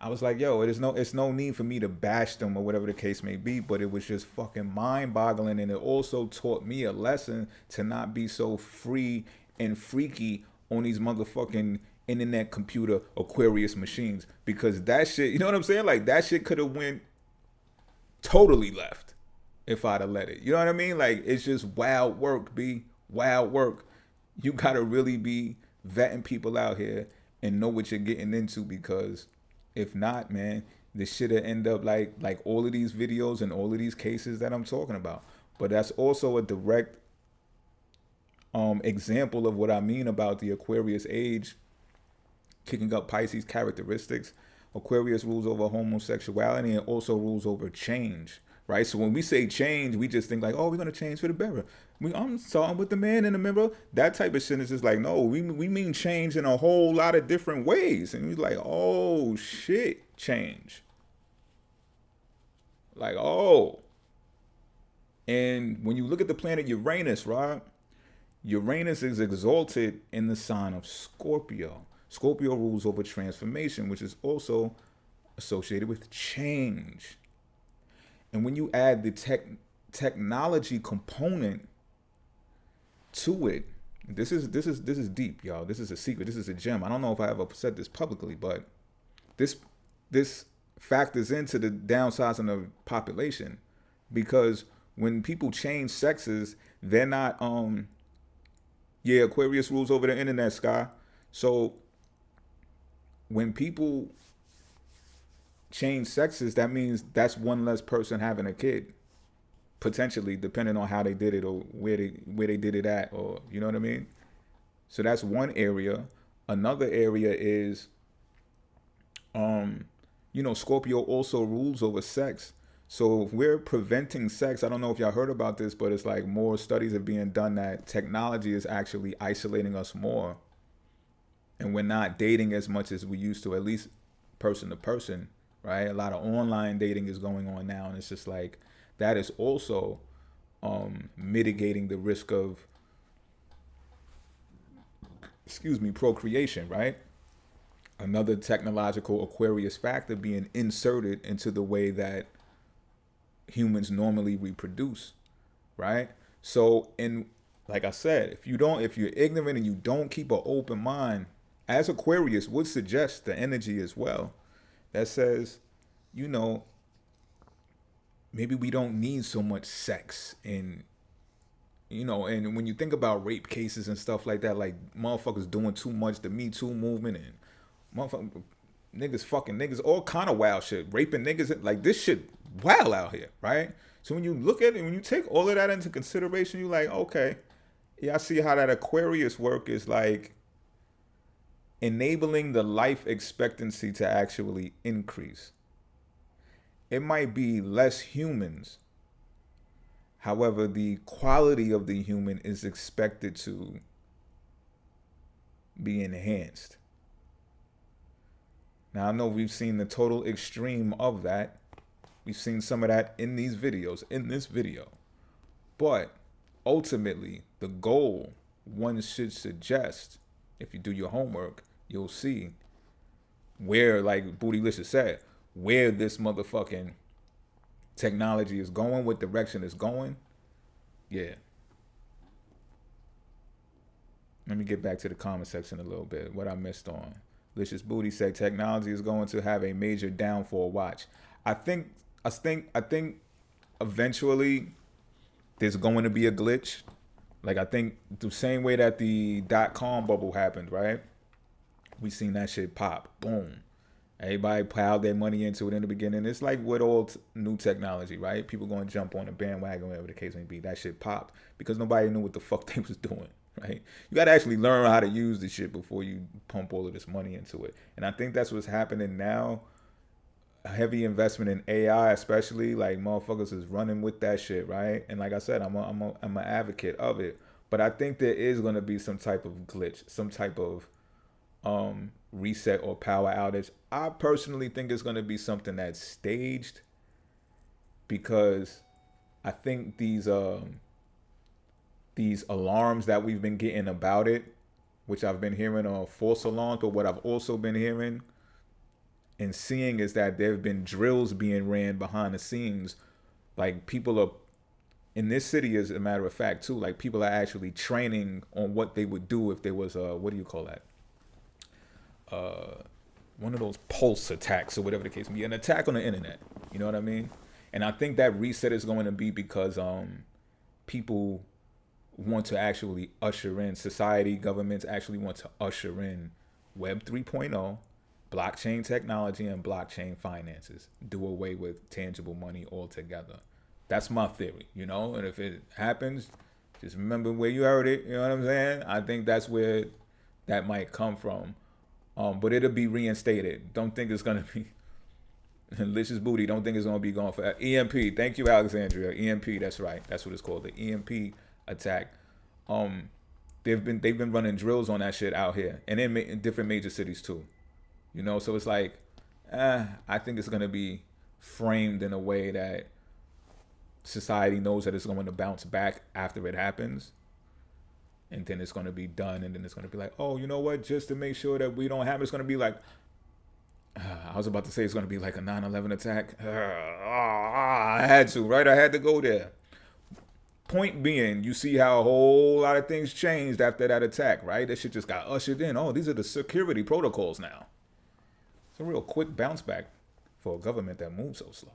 I was like, yo, it's no need for me to bash them or whatever the case may be, but it was just fucking mind-boggling, and it also taught me a lesson to not be so free and freaky on these motherfucking internet computer Aquarius machines, because that shit, you know what I'm saying? Like, that shit could have went totally left if I'd have let it. You know what I mean? Like, it's just wild work, B. Wild work. You gotta really be vetting people out here and know what you're getting into, because if not, man, this shit'll end up like all of these videos and all of these cases that I'm talking about. But that's also a direct example of what I mean about the Aquarius age kicking up Pisces characteristics. Aquarius rules over homosexuality and also rules over change, right? So when we say change, we just think like, oh, we're going to change for the better. I'm starting with the man in the mirror. That type of shit is just like, no, we mean change in a whole lot of different ways. And he's like, oh, shit, change. Like, oh. And when you look at the planet Uranus, right? Uranus is exalted in the sign of Scorpio. Scorpio rules over transformation, which is also associated with change. And when you add the technology component to it, this is deep, y'all. This is a secret. This is a gem. I don't know if I ever said this publicly, but this factors into the downsizing of population, because when people change sexes, they're not Aquarius rules over the internet, Sky. So when people change sexes, that means that's one less person having a kid, potentially, depending on how they did it or where they did it at, or you know what I mean. So that's one area. Another area is, you know, Scorpio also rules over sex. So if we're preventing sex, I don't know if y'all heard about this, but it's like more studies are being done that technology is actually isolating us more. And we're not dating as much as we used to, at least person to person, right? A lot of online dating is going on now. And it's just like, that is also mitigating the risk of, procreation, right? Another technological Aquarius factor being inserted into the way that humans normally reproduce, right? So, and like I said, if you're ignorant and you don't keep an open mind, as Aquarius would suggest the energy as well, that says, you know, maybe we don't need so much sex. And, you know, and when you think about rape cases and stuff like that, like motherfuckers doing too much, the Me Too movement, and motherfuckers, niggas fucking niggas, all kind of wild shit, raping niggas, like this shit wild out here, right? So when you look at it, when you take all of that into consideration, you're like, okay, yeah, I see how that Aquarius work is like enabling the life expectancy to actually increase. It might be less humans. However, the quality of the human is expected to be enhanced. Now, I know we've seen the total extreme of that. We've seen some of that in these videos, in this video. But ultimately, the goal, one should suggest, if you do your homework, you'll see where, like Bootylicious said, where this motherfucking technology is going, what direction it's going. Yeah. Let me get back to the comment section a little bit. What I missed on. Licious Booty said technology is going to have a major downfall. Watch. I think eventually there's going to be a glitch. Like, I think the same way that the .com bubble happened, right? We seen that shit pop. Boom. Everybody piled their money into it in the beginning. It's like with all new technology, right? People going to jump on the bandwagon, whatever the case may be. That shit popped because nobody knew what the fuck they was doing, right? You got to actually learn how to use the shit before you pump all of this money into it. And I think that's what's happening now. A heavy investment in AI, especially, like motherfuckers is running with that shit, right? And like I said, I'm an advocate of it. But I think there is going to be some type of glitch, some type of reset or power outage. I personally think it's going to be something that's staged, because I think these alarms that we've been getting about it, which I've been hearing are false alarms, but what I've also been hearing and seeing is that there have been drills being ran behind the scenes. Like, people are in this city, as a matter of fact, too, like people are actually training on what they would do if there was a, what do you call that? One of those pulse attacks or whatever the case may be, an attack on the internet. You know what I mean? And I think that reset is going to be because people want to actually usher in, society, governments actually want to usher in Web 3.0, blockchain technology, and blockchain finances. Do away with tangible money altogether. That's my theory, you know? And if it happens, just remember where you heard it. You know what I'm saying? I think that's where that might come from. But it'll be reinstated. Don't think it's going to be Licious Booty. Don't think it's going to be gone for EMP. Thank you, Alexandria. EMP, that's right. That's what it's called, the EMP attack. They've been running drills on that shit out here, and in different major cities too. You know, so it's like, I think it's going to be framed in a way that society knows that it's going to bounce back after it happens. And then it's going to be done. And then it's going to be like, oh, you know what? Just to make sure that we don't have, it's going to be like, I was about to say it's going to be like a 9/11 attack. I had to, right? I had to go there. Point being, you see how a whole lot of things changed after that attack, right? That shit just got ushered in. Oh, these are the security protocols now. It's a real quick bounce back for a government that moves so slow.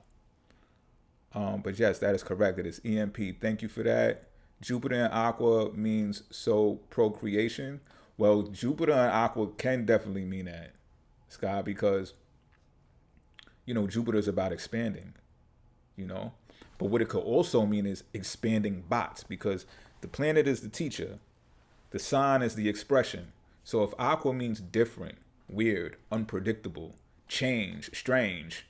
But yes, that is correct. It is EMP. Thank you for that. Jupiter and Aqua means so procreation. Well, Jupiter and Aqua can definitely mean that, Sky, because Jupiter's about expanding, But what it could also mean is expanding bots, because the planet is the teacher, the sign is the expression. So if Aqua means different, weird, unpredictable, change, strange,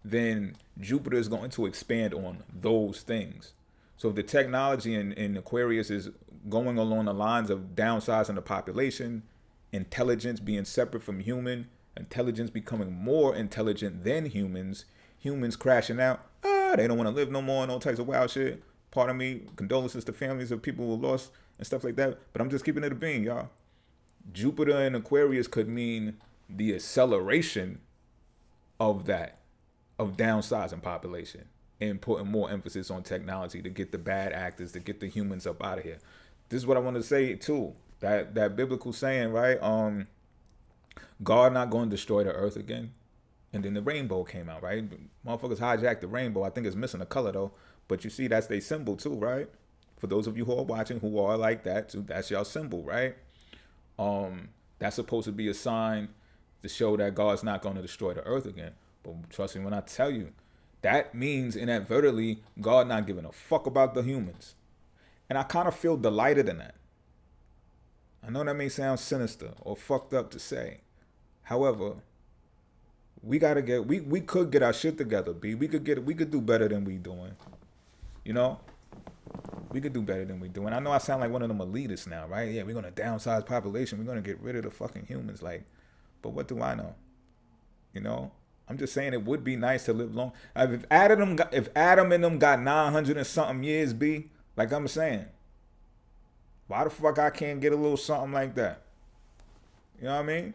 then Jupiter is going to expand on those things. So if the technology in Aquarius is going along the lines of downsizing the population, intelligence being separate from human, intelligence becoming more intelligent than humans, humans crashing out, they don't want to live no more, and all types of wild shit. Pardon me, condolences to families of people who lost and stuff like that. But I'm just keeping it a bean, y'all. Jupiter in Aquarius could mean the acceleration of that, of downsizing population and putting more emphasis on technology to get the bad actors, to get the humans up out of here. This is what I want to say too. That biblical saying, right? God not going to destroy the earth again. And then the rainbow came out, right? Motherfuckers hijacked the rainbow. I think it's missing a color though. But you see, that's their symbol too, right? For those of you who are watching who are like that, too, that's your symbol, right? That's supposed to be a sign to show that God's not going to destroy the earth again. But trust me when I tell you, that means inadvertently God not giving a fuck about the humans. And I kind of feel delighted in that. I know that may sound sinister or fucked up to say. However, we could get our shit together, B. We could do better than we doing. We could do better than we doing. I know I sound like one of them elitists now, right? Yeah, we're gonna downsize population. We're gonna get rid of the fucking humans. But what do I know? I'm just saying it would be nice to live long. If Adam and them got 900 and something years, B, like I'm saying, why the fuck I can't get a little something like that? You know what I mean?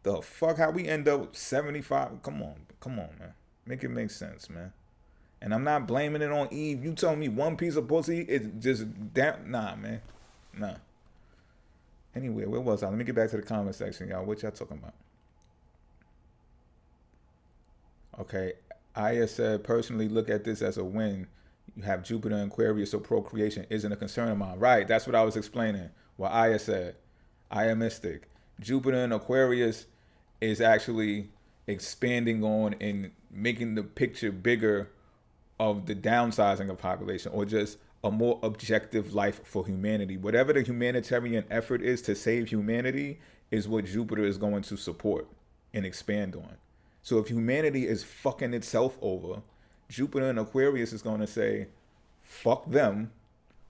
The fuck, how we end up 75? Come on, man. Make it make sense, man. And I'm not blaming it on Eve. You telling me one piece of pussy is just damn? Nah, man. Nah. Anyway, where was I? Let me get back to the comment section, y'all. What y'all talking about? Okay. Aya said, personally look at this as a win. You have Jupiter in Aquarius, so procreation isn't a concern of mine. Right. That's what I was explaining. What Aya said. Aya Mystic. Jupiter in Aquarius is actually expanding on and making the picture bigger of the downsizing of population, or just a more objective life for humanity. Whatever the humanitarian effort is to save humanity is what Jupiter is going to support and expand on. So if humanity is fucking itself over, Jupiter in Aquarius is going to say, fuck them.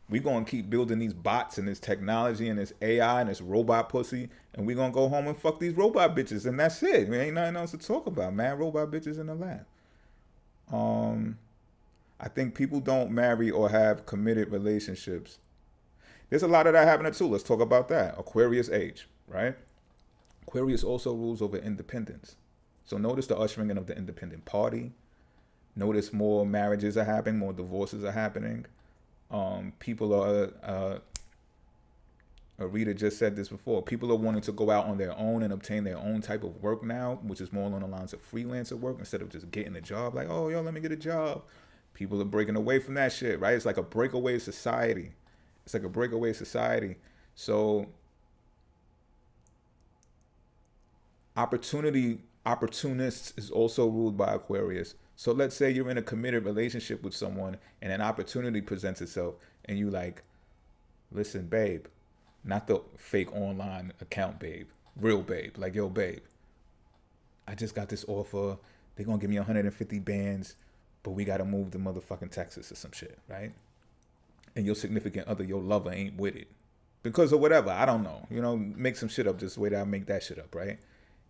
We're going to keep building these bots and this technology and this AI and this robot pussy, and we're going to go home and fuck these robot bitches, and that's it. There ain't nothing else to talk about, man. Robot bitches in the lab. I think people don't marry or have committed relationships. There's a lot of that happening too. Let's talk about that. Aquarius age, right? Aquarius also rules over independence. So notice the ushering in of the independent party. Notice more marriages are happening, more divorces are happening. People are, Rita just said this before, people are wanting to go out on their own and obtain their own type of work now, which is more along the lines of freelancer work instead of just getting a job. Like, oh, yo, let me get a job. People are breaking away from that shit, right? It's like a breakaway society. So opportunists is also ruled by Aquarius. So let's say you're in a committed relationship with someone and an opportunity presents itself and you like, listen, babe, not the fake online account babe, real babe, like, yo, babe, I just got this offer. They're going to give me 150 bands, but we got to move to motherfucking Texas or some shit, right? And your significant other, your lover ain't with it because of whatever. I don't know, make some shit up just the way that I make that shit up, right?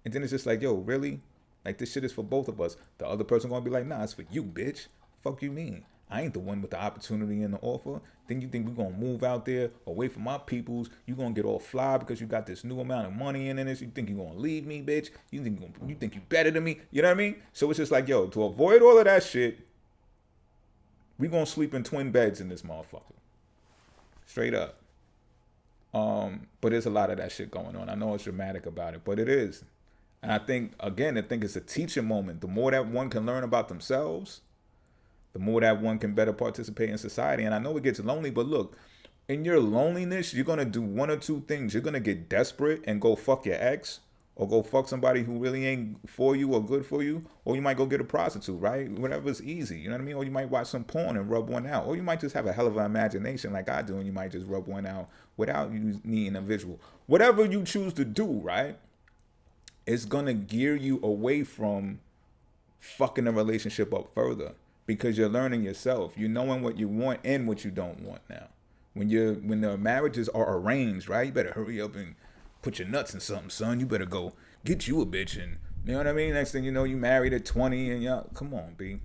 And then it's just like, yo, really? Like, this shit is for both of us. The other person gonna be like, nah, it's for you, bitch. Fuck you mean? I ain't the one with the opportunity and the offer. Then you think we gonna move out there away from my peoples? You gonna get all fly because you got this new amount of money in this? You think you gonna leave me, bitch? You think you better than me? You know what I mean? So it's just like, yo, to avoid all of that shit, we gonna sleep in twin beds in this motherfucker. Straight up. But there's a lot of that shit going on. I know it's dramatic about it, but it is. And I think it's a teaching moment. The more that one can learn about themselves, the more that one can better participate in society. And I know it gets lonely, but look, in your loneliness, you're going to do one or two things. You're going to get desperate and go fuck your ex, or go fuck somebody who really ain't for you or good for you, or you might go get a prostitute, right? Whatever's easy, you know what I mean? Or you might watch some porn and rub one out, or you might just have a hell of an imagination like I do, and you might just rub one out without you needing a visual. Whatever you choose to do, right? It's gonna gear you away from fucking a relationship up further, because you're learning yourself. You're knowing what you want and what you don't want now. When the marriages are arranged, right? You better hurry up and put your nuts in something, son. You better go get you a bitch, and you know what I mean? Next thing you know, you married at 20 and y'all, come on, B.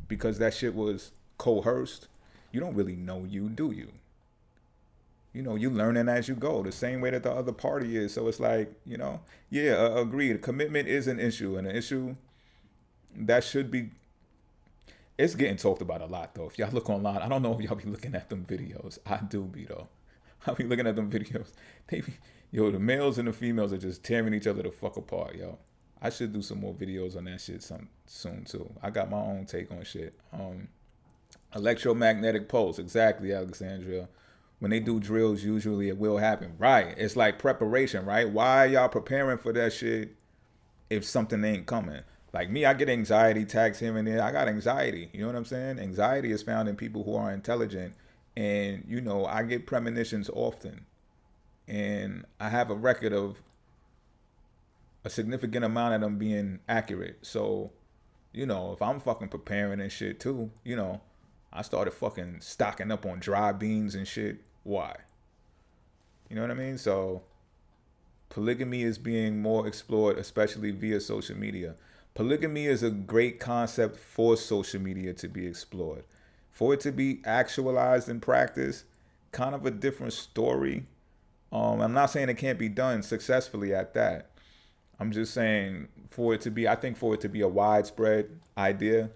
Because that shit was coerced. You don't really know you, do you? You know, you learning as you go, the same way that the other party is. So it's like, you know, yeah, agreed. Commitment is an issue, and an issue that should be, it's getting talked about a lot, though. If y'all look online, I don't know if y'all be looking at them videos. I do be, though. I be looking at them videos. They be, yo, the males and the females are just tearing each other the fuck apart, yo. I should do some more videos on that shit soon, too. I got my own take on shit. Electromagnetic pulse, exactly, Alexandria. When they do drills, usually it will happen. Right. It's like preparation, right? Why y'all preparing for that shit if something ain't coming? Like me, I get anxiety attacks here and there. I got anxiety. You know what I'm saying? Anxiety is found in people who are intelligent. And, you know, I get premonitions often. And I have a record of a significant amount of them being accurate. So, you know, if I'm fucking preparing and shit too, you know, I started fucking stocking up on dry beans and shit. Why? You know what I mean? So polygamy is being more explored, especially via social media. Polygamy is a great concept for social media to be explored. For it to be actualized in practice, kind of a different story. I'm not saying it can't be done successfully at that. I'm just saying for it to be, I think for it to be a widespread idea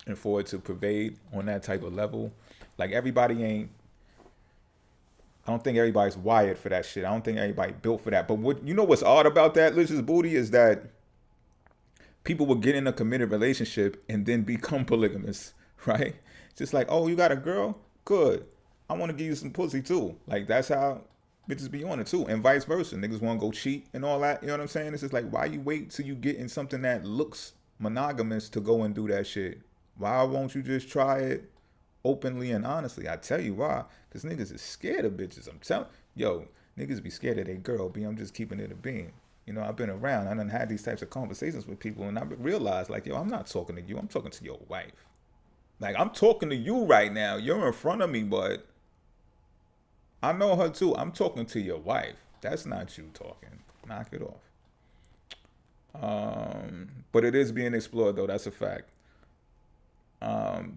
and for it to pervade on that type of level, like everybody ain't, I don't think everybody's wired for that shit. I don't think everybody built for that. But what, you know what's odd about that, Licious Booty, is that people will get in a committed relationship and then become polygamous, right? Just like, oh, you got a girl? Good. I want to give you some pussy too. Like, that's how bitches be on it too. And vice versa. Niggas want to go cheat and all that. You know what I'm saying? It's just like, why you wait till you get in something that looks monogamous to go and do that shit? Why won't you just try it openly and honestly? I tell you why. Because niggas is scared of bitches. I'm telling yo, niggas be scared of their girl. B, I'm just keeping it a being. You know, I've been around. I done had these types of conversations with people, and I realized, like, yo, I'm not talking to you. I'm talking to your wife. Like, I'm talking to you right now. You're in front of me, but I know her too. I'm talking to your wife. That's not you talking. Knock it off. But it is being explored, though. That's a fact.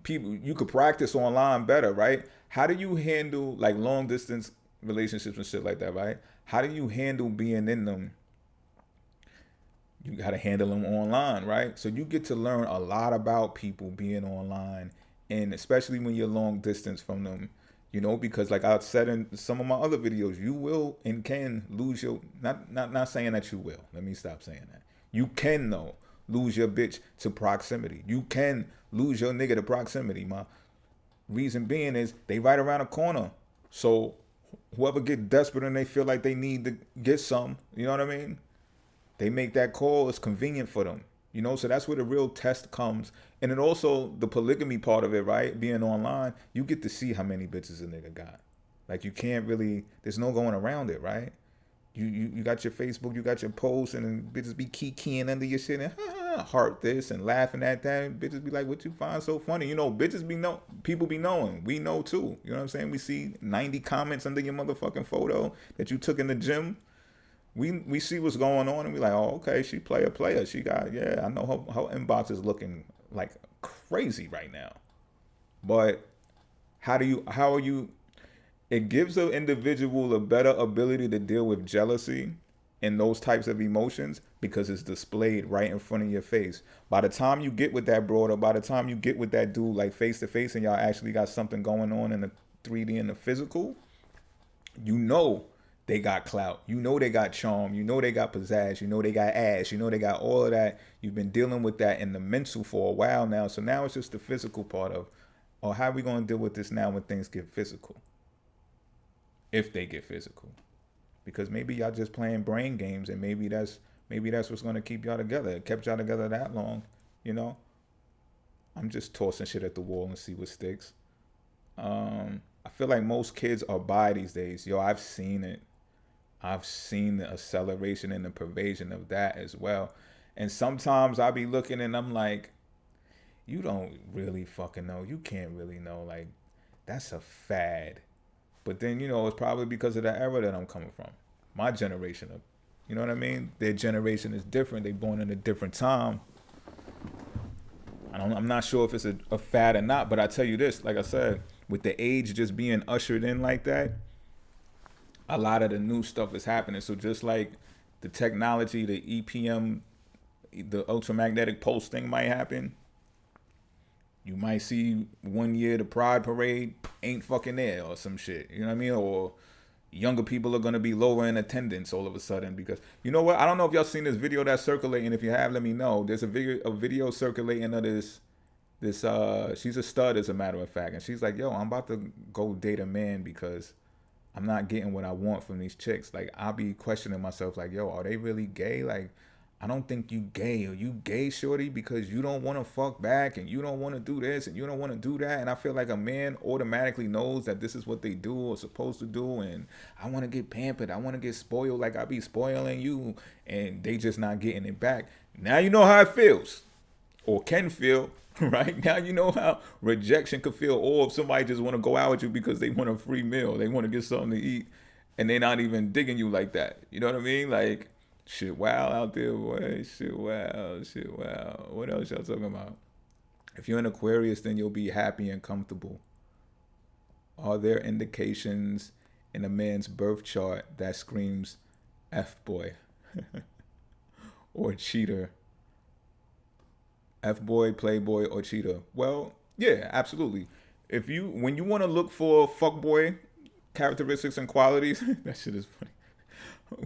People, you could practice online better, right? How do you handle like long distance relationships and shit like that, right? How do you handle being in them? You got to handle them online, right? So you get to learn a lot about people being online, and especially when you're long distance from them, you know, because like I said in some of my other videos, you will and can lose your, not saying that you will. Let me stop saying that. You can though lose your bitch to proximity. You can lose your nigga to proximity. My reason being is they right around the corner. So whoever get desperate and they feel like they need to get some, you know what I mean? They make that call. It's convenient for them, you know? So that's where the real test comes. And then also the polygamy part of it, right? Being online, you get to see how many bitches a nigga got. Like you can't really, there's no going around it, right? You got your Facebook, you got your posts, and then bitches be keying under your shit and heart this and laughing at that. And bitches be like, what you find so funny? You know, bitches be know, people be knowing. We know too. You know what I'm saying? We see 90 comments under your motherfucking photo that you took in the gym. We see what's going on and we like, oh, okay, she player. She got, yeah, I know her inbox is looking like crazy right now. But how are you, it gives an individual a better ability to deal with jealousy and those types of emotions because it's displayed right in front of your face. By the time you get with that broad, or by the time you get with that dude like face to face and y'all actually got something going on in the 3D and the physical, you know they got clout. You know they got charm. You know they got pizzazz. You know they got ass. You know they got all of that. You've been dealing with that in the mental for a while now. So now it's just the physical part of, oh, how are we going to deal with this now when things get physical? If they get physical. because maybe y'all just playing brain games, and maybe that's what's gonna keep y'all together. It kept y'all together that long, you know. I'm just tossing shit at the wall and see what sticks. I feel like most kids are bi these days. Yo, I've seen it. I've seen the acceleration and the pervasion of that as well. And sometimes I be looking and I'm like, you don't really fucking know. You can't really know. Like, that's a fad. But then, you know, it's probably because of the era that I'm coming from. My generation of, you know what I mean? Their generation is different. They born in a different time. I'm not sure if it's a fad or not, but I tell you this, like I said, with the age just being ushered in like that, a lot of the new stuff is happening. So just like the technology, the EPM, the ultramagnetic pulse thing might happen. You might see 1 year the Pride Parade ain't fucking there or some shit. You know what I mean? Or younger people are going to be lower in attendance all of a sudden because, you know what? I don't know if y'all seen this video that's circulating. If you have, let me know. There's a video circulating of this, she's a stud as a matter of fact. And she's like, yo, I'm about to go date a man because I'm not getting what I want from these chicks. Like, I'll be questioning myself like, yo, are they really gay? Like, I don't think you gay. Are you gay, shorty? Because you don't want to fuck back and you don't want to do this and you don't want to do that. And I feel like a man automatically knows that this is what they do or supposed to do. And I want to get pampered. I want to get spoiled like I be spoiling you. And they just not getting it back. Now you know how it feels or can feel, right? Now you know how rejection could feel, or if somebody just want to go out with you because they want a free meal. They want to get something to eat and they're not even digging you like that. You know what I mean? Like, shit wild out there, boy. Shit wild. Shit wild. What else y'all talking about? If you're an Aquarius, then you'll be happy and comfortable. Are there indications in a man's birth chart that screams F-boy or cheater? F-boy, playboy, or cheater? Well, yeah, absolutely. When you want to look for fuckboy characteristics and qualities, that shit is funny.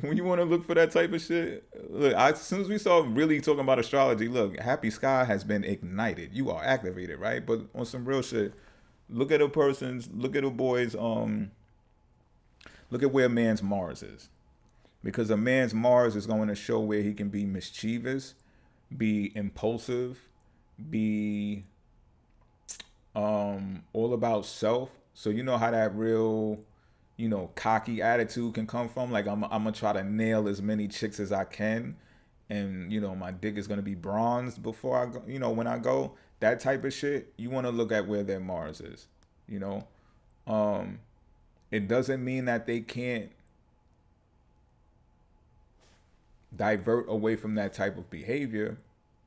When you want to look for that type of shit, look, as soon as we start really talking about astrology, look, Happy Sky has been ignited. You are activated, right? But on some real shit, look at a person's, look at a boy's, look at where a man's Mars is. Because a man's Mars is going to show where he can be mischievous, be impulsive, be all about self. So you know how that real, you know, cocky attitude can come from. Like, I'm gonna try to nail as many chicks as I can, and you know, my dick is gonna be bronzed before I go. You know, when I go, that type of shit. You want to look at where their Mars is. You know, it doesn't mean that they can't divert away from that type of behavior,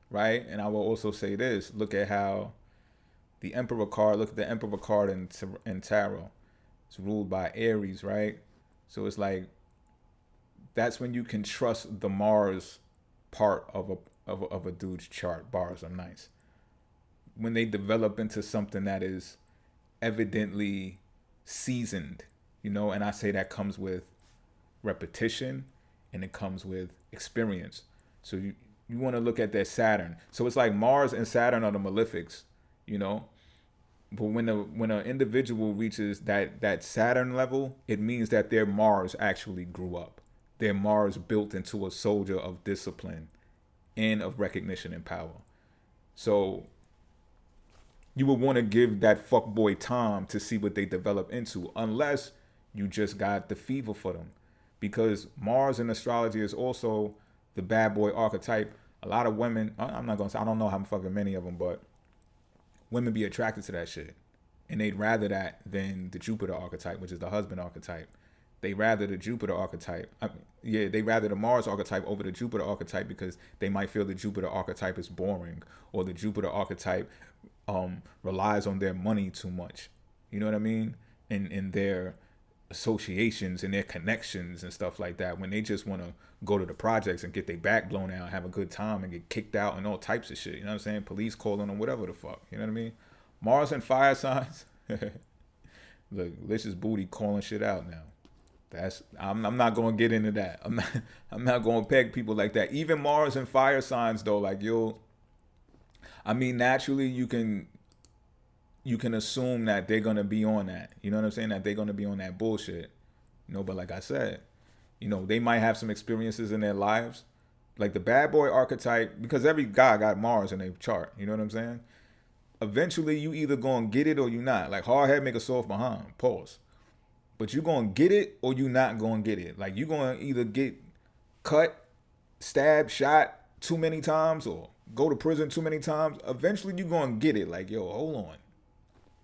right? And I will also say this: look at how the Emperor card. Look at the Emperor card in tarot. It's ruled by Aries, right? So it's like, that's when you can trust the Mars part of a dude's chart. Bars are nice. When they develop into something that is evidently seasoned, you know, and I say that comes with repetition and it comes with experience. So you want to look at their Saturn. So it's like Mars and Saturn are the malefics, you know. But when an individual reaches that Saturn level, it means that their Mars actually grew up. Their Mars built into a soldier of discipline and of recognition and power. So you would want to give that fuckboy time to see what they develop into, unless you just got the fever for them. Because Mars in astrology is also the bad boy archetype. A lot of women, I'm not going to say, I don't know how fucking many of them, but women be attracted to that shit. And they'd rather that than the Jupiter archetype, which is the husband archetype. They rather the Jupiter archetype. They rather the Mars archetype over the Jupiter archetype because they might feel the Jupiter archetype is boring, or the Jupiter archetype relies on their money too much. You know what I mean? In their associations and their connections and stuff like that, when they just want to go to the projects and get their back blown out, have a good time and get kicked out and all types of shit. You know what I'm saying? Police calling them, whatever the fuck. You know what I mean? Mars and fire signs. Look, Licious Booty calling shit out now. I'm not gonna get into that. I'm not gonna peg people like that. Even Mars and fire signs though, like naturally you can assume that they're gonna be on that. You know what I'm saying? That they're gonna be on that bullshit. You know, but like I said, You know, they might have some experiences in their lives. Like the bad boy archetype, because every guy got Mars in their chart. You know what I'm saying? Eventually, you either gonna get it or you not. Like hard head make a soft behind. Pause. But you gonna get it or you not gonna get it. Like you gonna either get cut, stabbed, shot too many times or go to prison too many times. Eventually, you gonna get it. Like, yo, hold on.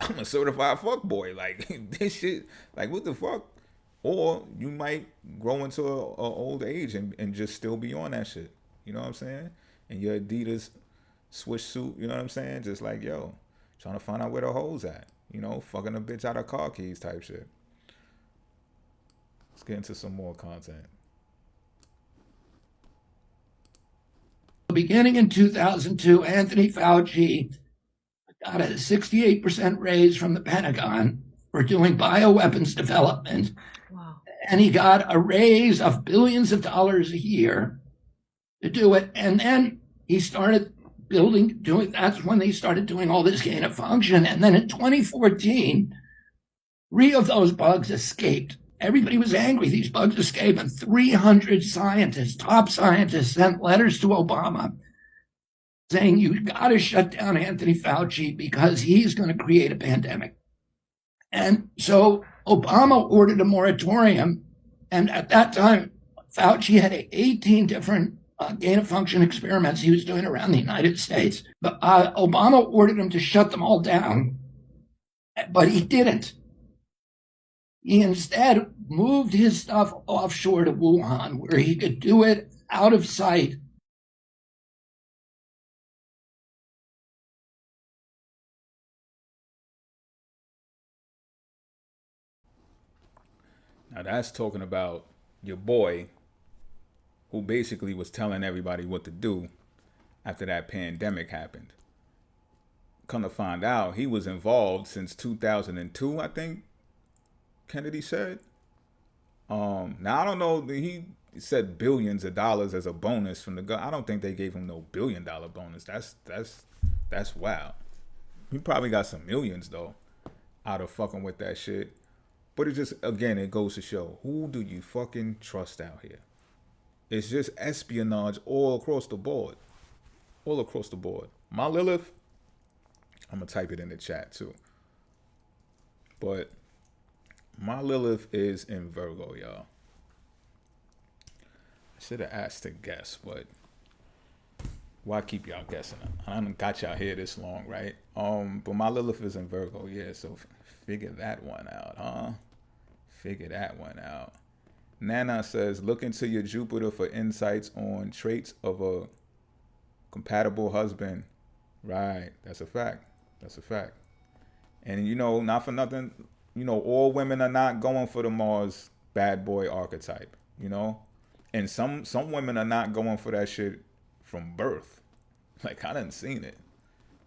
I'm a certified fuckboy. Like this shit. Like what the fuck? Or you might grow into a old age and just still be on that shit. You know what I'm saying? And your Adidas swish suit, you know what I'm saying? Just like, yo, trying to find out where the hoes at. You know, fucking a bitch out of car keys type shit. Let's get into some more content. Beginning in 2002, Anthony Fauci got a 68% raise from the Pentagon for doing bioweapons development. Wow. And he got a raise of billions of dollars a year to do it. And then he started that's when he started doing all this gain of function. And then in 2014, 3 of those bugs escaped. Everybody was angry. These bugs escaped, and 300 scientists, top scientists, sent letters to Obama saying, you got to shut down Anthony Fauci because he's going to create a pandemic. And so Obama ordered a moratorium. And at that time, Fauci had 18 different gain of function experiments he was doing around the United States. But Obama ordered him to shut them all down, but he didn't. He instead moved his stuff offshore to Wuhan, where he could do it out of sight. Now that's talking about your boy who basically was telling everybody what to do after that pandemic happened. Come to find out, he was involved since 2002, I think Kennedy said. Now I don't know, he said billions of dollars as a bonus from the gun. I don't think they gave him no $1 billion bonus. That's wild. He probably got some millions though out of fucking with that shit. But it just, again, it goes to show, who do you fucking trust out here? It's just espionage all across the board. All across the board. My Lilith, I'm going to type it in the chat too. But my Lilith is in Virgo, y'all. I should have asked to guess, but why keep y'all guessing? I done got y'all here this long, right? But my Lilith is in Virgo, yeah, so figure that one out, huh? Figure that one out. Nana says, look into your Jupiter for insights on traits of a compatible husband. Right, that's a fact. That's a fact. And you know, not for nothing, you know, all women are not going for the Mars bad boy archetype, you know? And some women are not going for that shit from birth. Like, I done seen it.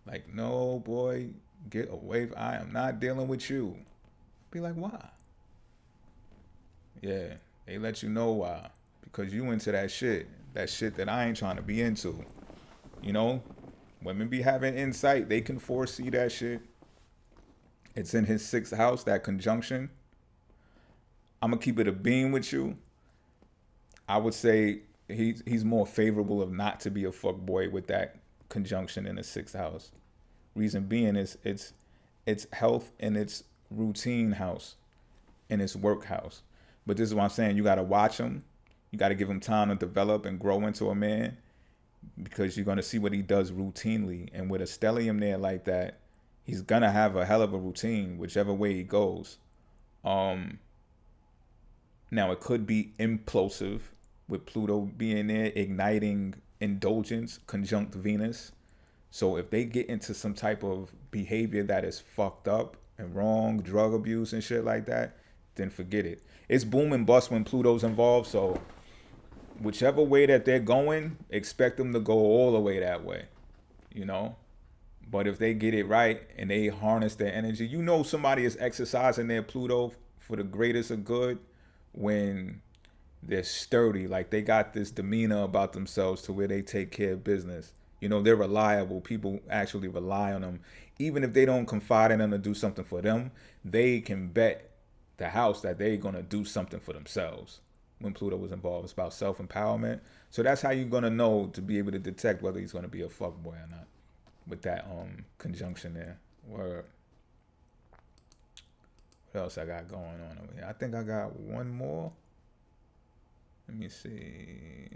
Like, no, boy, get away. I am not dealing with you. Be like, why? Yeah, they let you know why. Because you into that shit that I ain't trying to be into. You know, women be having insight. They can foresee that shit. It's in his 6th house, that conjunction. I'm gonna keep it a beam with you. I would say he's more favorable of not to be a fuckboy with that conjunction in the 6th house. Reason being is it's health and its routine house and its work house. But this is what I'm saying. You got to watch him. You got to give him time to develop and grow into a man, because you're going to see what he does routinely. And with a stellium there like that, he's going to have a hell of a routine, whichever way he goes. Now, it could be implosive with Pluto being there, igniting indulgence, conjunct Venus. So if they get into some type of behavior that is fucked up and wrong, drug abuse and shit like that, then forget it. It's boom and bust when Pluto's involved. So whichever way that they're going, expect them to go all the way that way, you know? But if they get it right and they harness their energy, you know somebody is exercising their Pluto for the greatest of good when they're sturdy. Like they got this demeanor about themselves to where they take care of business. You know, they're reliable. People actually rely on them. Even if they don't confide in them to do something for them, they can bet the house that they're going to do something for themselves. when Pluto was involved. It's about self-empowerment. So that's how you're gonna know to be able to detect whether he's gonna be a fuckboy or not. With that conjunction there. Word. What else I got going on over here? I think I got one more. Let me see.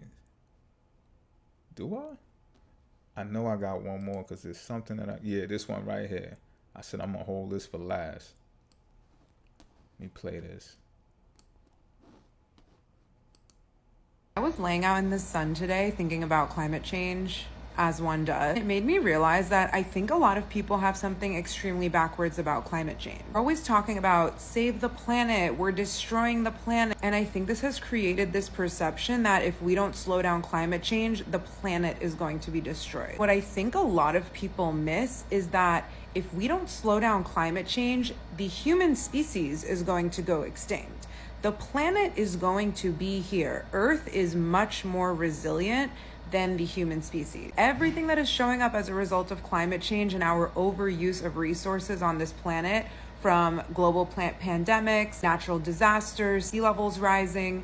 Do I? I know I got one more because there's something that yeah, this one right here. I said I'm gonna hold this for last. Let me play this. I was laying out in the sun today thinking about climate change, as one does. It made me realize that I think a lot of people have something extremely backwards about climate change. We're always talking about save the planet, we're destroying the planet. And I think this has created this perception that if we don't slow down climate change, the planet is going to be destroyed. What I think a lot of people miss is that if we don't slow down climate change, the human species is going to go extinct. The planet is going to be here. Earth is much more resilient than the human species. Everything that is showing up as a result of climate change and our overuse of resources on this planet, from global pandemics, natural disasters, sea levels rising,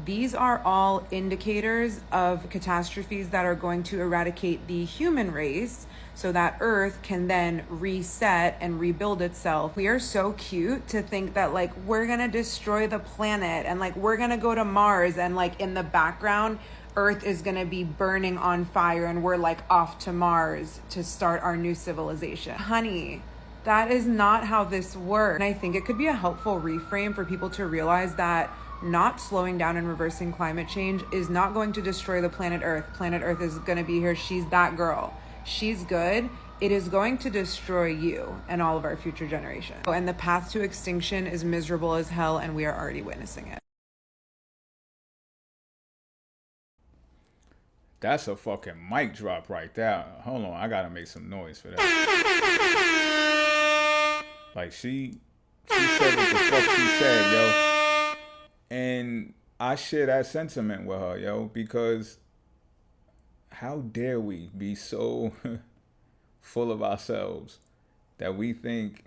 these are all indicators of catastrophes that are going to eradicate the human race so that Earth can then reset and rebuild itself. We are so cute to think that like we're gonna destroy the planet and like we're gonna go to Mars and like in the background Earth is gonna be burning on fire and we're like off to Mars to start our new civilization. Honey, that is not how this works. And I think it could be a helpful reframe for people to realize that not slowing down and reversing climate change is not going to destroy the planet Earth. Planet Earth is gonna be here. She's that girl. She's good. It is going to destroy you and all of our future generations. And the path to extinction is miserable as hell, and we are already witnessing it. That's a fucking mic drop right there. Hold on, I gotta make some noise for that. Like she said what the fuck she said, yo. And I share that sentiment with her, yo, because how dare we be so full of ourselves that we think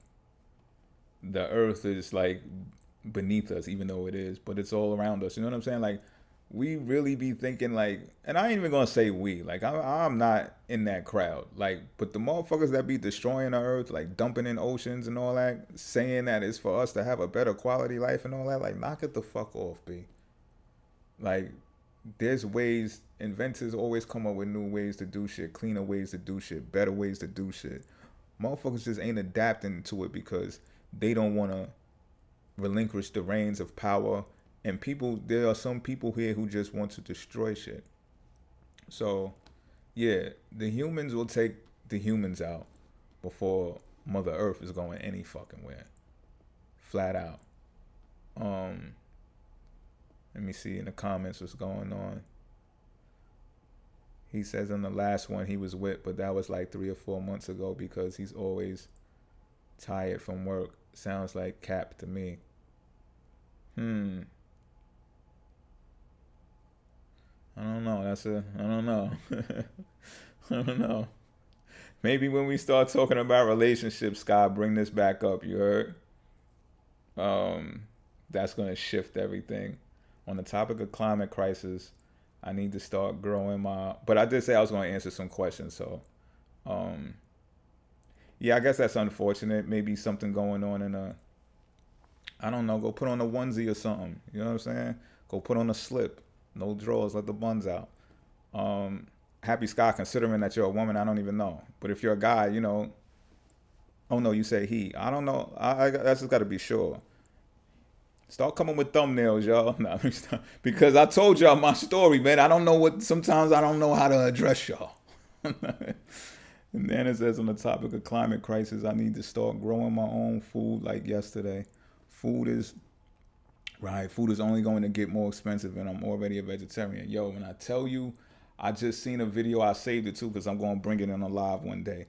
the earth is like beneath us, even though it is, but it's all around us. You know what I'm saying? Like, we really be thinking like, and I ain't even gonna say we, like I'm not in that crowd, like, but the motherfuckers that be destroying the earth, like dumping in oceans and all that, saying that it's for us to have a better quality life and all that, like, knock it the fuck off, B. Like, there's ways, inventors always come up with new ways to do shit, cleaner ways to do shit, better ways to do shit. Motherfuckers just ain't adapting to it because they don't want to relinquish the reins of power. And people, there are some people here who just want to destroy shit. So, yeah, the humans will take the humans out before Mother Earth is going any fucking where. Flat out. Let me see in the comments what's going on. He says in the last one he was with, but that was like 3 or 4 months ago because he's always tired from work. Sounds like cap to me. I don't know. I don't know. I don't know. Maybe when we start talking about relationships, Scott, bring this back up. You heard? That's going to shift everything. On the topic of climate crisis, I need to start growing my... But I did say I was going to answer some questions, so... yeah, I guess that's unfortunate. Maybe something going on in a... I don't know, go put on a onesie or something. You know what I'm saying? Go put on a slip. No drawers, let the buns out. Happy Scott, considering that you're a woman, I don't even know. But if you're a guy, you know... Oh, no, you say he. I don't know. I that's just got to be sure. Start coming with thumbnails, y'all. No, because I told y'all my story, man. I don't know what... Sometimes I don't know how to address y'all. And then it says on the topic of climate crisis, I need to start growing my own food like yesterday. Food is only going to get more expensive and I'm already a vegetarian. Yo, when I tell you, I just seen a video, I saved it too because I'm going to bring it in a live one day.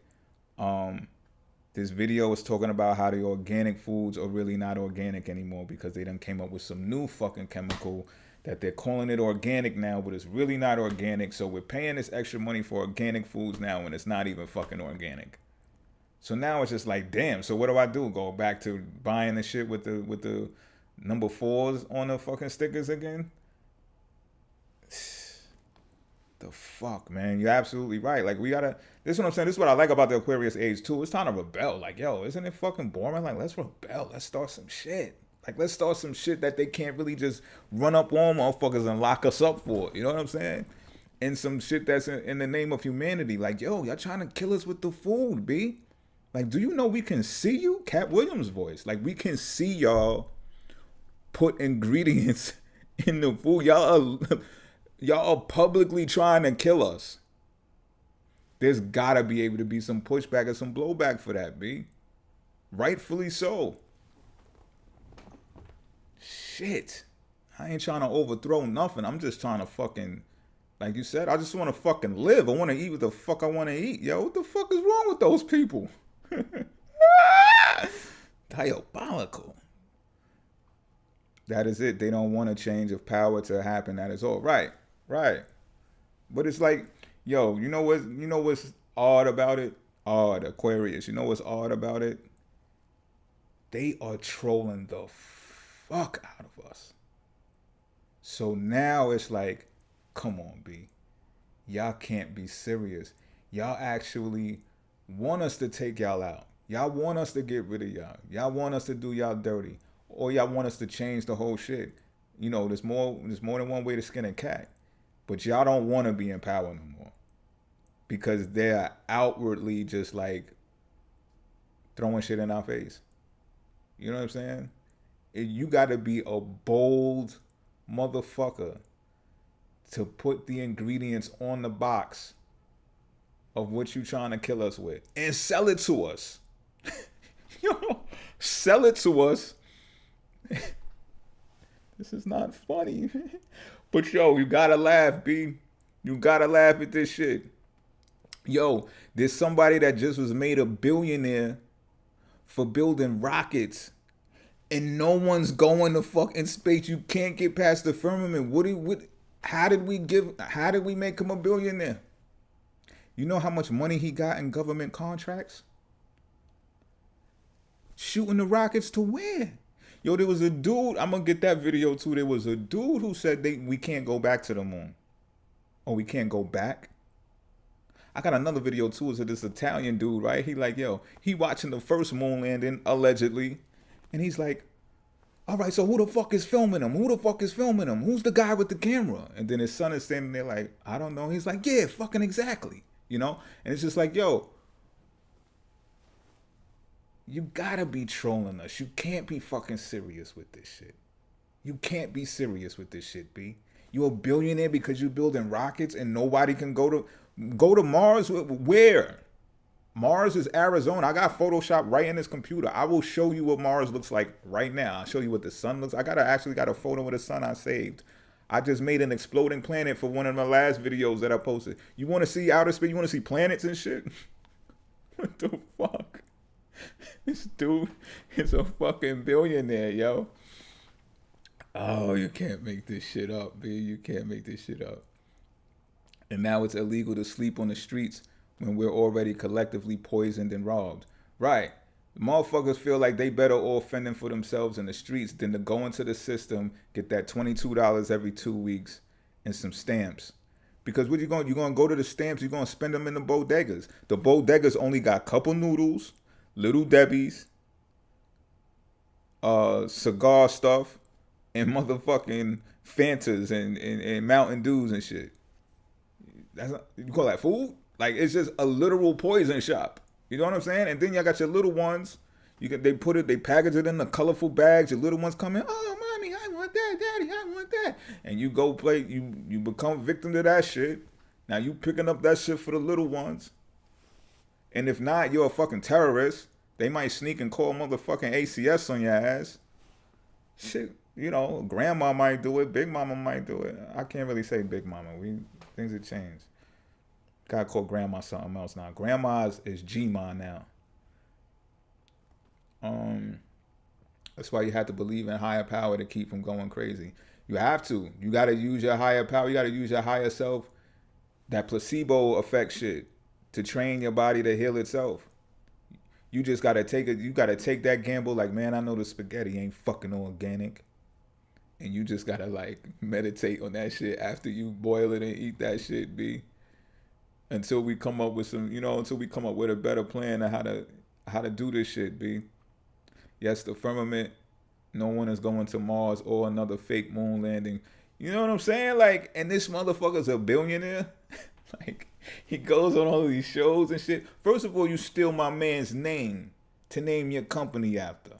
This video is talking about how the organic foods are really not organic anymore because they done came up with some new fucking chemical that they're calling it organic now, but it's really not organic. So we're paying this extra money for organic foods now when it's not even fucking organic. So now it's just like, damn, so what do I do? Go back to buying the shit with the number 4s on the fucking stickers again? The fuck, man. You're absolutely right. Like, we gotta, this is what I'm saying. This is what I like about the Aquarius age too. It's time to rebel. Like, yo, isn't it fucking boring? Like, let's rebel. Let's start some shit. Like, let's start some shit that they can't really just run up on motherfuckers and lock us up for. You know what I'm saying? And some shit that's in the name of humanity. Like, yo, y'all trying to kill us with the food, B. Like, do you know we can see you? Cat Williams' voice. Like, we can see y'all put ingredients in the food. Y'all are publicly trying to kill us. There's gotta be able to be some pushback or some blowback for that, B. Rightfully so. Shit. I ain't trying to overthrow nothing. I'm just trying to fucking, like you said, I just want to fucking live. I want to eat what the fuck I want to eat. Yo, what the fuck is wrong with those people? Diabolical. That is it. They don't want a change of power to happen. That is all. Right. But it's like, yo, you know what's odd about it? Odd, Aquarius. You know what's odd about it? They are trolling the fuck out of us. So now it's like, come on, B. Y'all can't be serious. Y'all actually want us to take y'all out. Y'all want us to get rid of y'all. Y'all want us to do y'all dirty. Or y'all want us to change the whole shit. You know, there's more than one way to skin a cat. But y'all don't want to be in power no more. Because they're outwardly just like throwing shit in our face. You know what I'm saying? You got to be a bold motherfucker to put the ingredients on the box of what you trying to kill us with. And sell it to us. Yo, sell it to us. This is not funny. But yo, you gotta laugh, B. You gotta laugh at this shit. Yo, there's somebody that just was made a billionaire for building rockets. And no one's going to fucking space. You can't get past the firmament. How did we make him a billionaire? You know how much money he got in government contracts? Shooting the rockets to where? Yo, there was a dude, I'm going to get that video too. There was a dude who said we can't go back to the moon. Or we can't go back. I got another video too. It's of this Italian dude, right? He like, yo, he watching the first moon landing, allegedly. And he's like, all right, so who the fuck is filming him? Who the fuck is filming him? Who's the guy with the camera? And then his son is standing there like, I don't know. He's like, yeah, fucking exactly. You know? And it's just like, yo, you gotta be trolling us. You can't be fucking serious with this shit. You can't be serious with this shit, B. You a billionaire because you building rockets and nobody can go to Mars? Where? Mars is Arizona. I got Photoshop right in this computer. I will show you what Mars looks like right now. I'll show you what the sun looks like. I actually got a photo of the sun I saved. I just made an exploding planet for one of my last videos that I posted. You want to see outer space? You want to see planets and shit? What the fuck? This dude is a fucking billionaire, yo. Oh, you can't make this shit up, B. You can't make this shit up. And now it's illegal to sleep on the streets when we're already collectively poisoned and robbed. Right. Motherfuckers feel like they better off fending for themselves in the streets than to go into the system, get that $22 every 2 weeks and some stamps. Because what you're going to go to the stamps, you're going to spend them in the bodegas. The bodegas only got couple noodles, Little Debbie's, cigar stuff, and motherfucking Fantas and Mountain Dews and shit. That's not, you call that food? Like, it's just a literal poison shop. You know what I'm saying? And then y'all got your little ones. They package it in the colorful bags. Your little ones come in, oh, mommy, I want that, daddy, I want that. And you go play, you become victim to that shit. Now you picking up that shit for the little ones. And if not, you're a fucking terrorist. They might sneak and call motherfucking ACS on your ass. Shit, you know, grandma might do it. Big mama might do it. I can't really say big mama. Things have changed. Gotta call grandma something else now. Grandma is G-ma now. That's why you have to believe in higher power to keep from going crazy. You have to. You gotta use your higher power. You gotta use your higher self. That placebo effect shit to train your body to heal itself. You just gotta take it. You gotta take that gamble. Like, man, I know the spaghetti ain't fucking organic. And you just gotta like meditate on that shit after you boil it and eat that shit, B. Until we come up with some, until we come up with a better plan of how to do this shit, B. Yes, the firmament, no one is going to Mars or another fake moon landing. You know what I'm saying? Like, and this motherfucker's a billionaire. Like, he goes on all of these shows and shit. First of all, you steal my man's name to name your company after.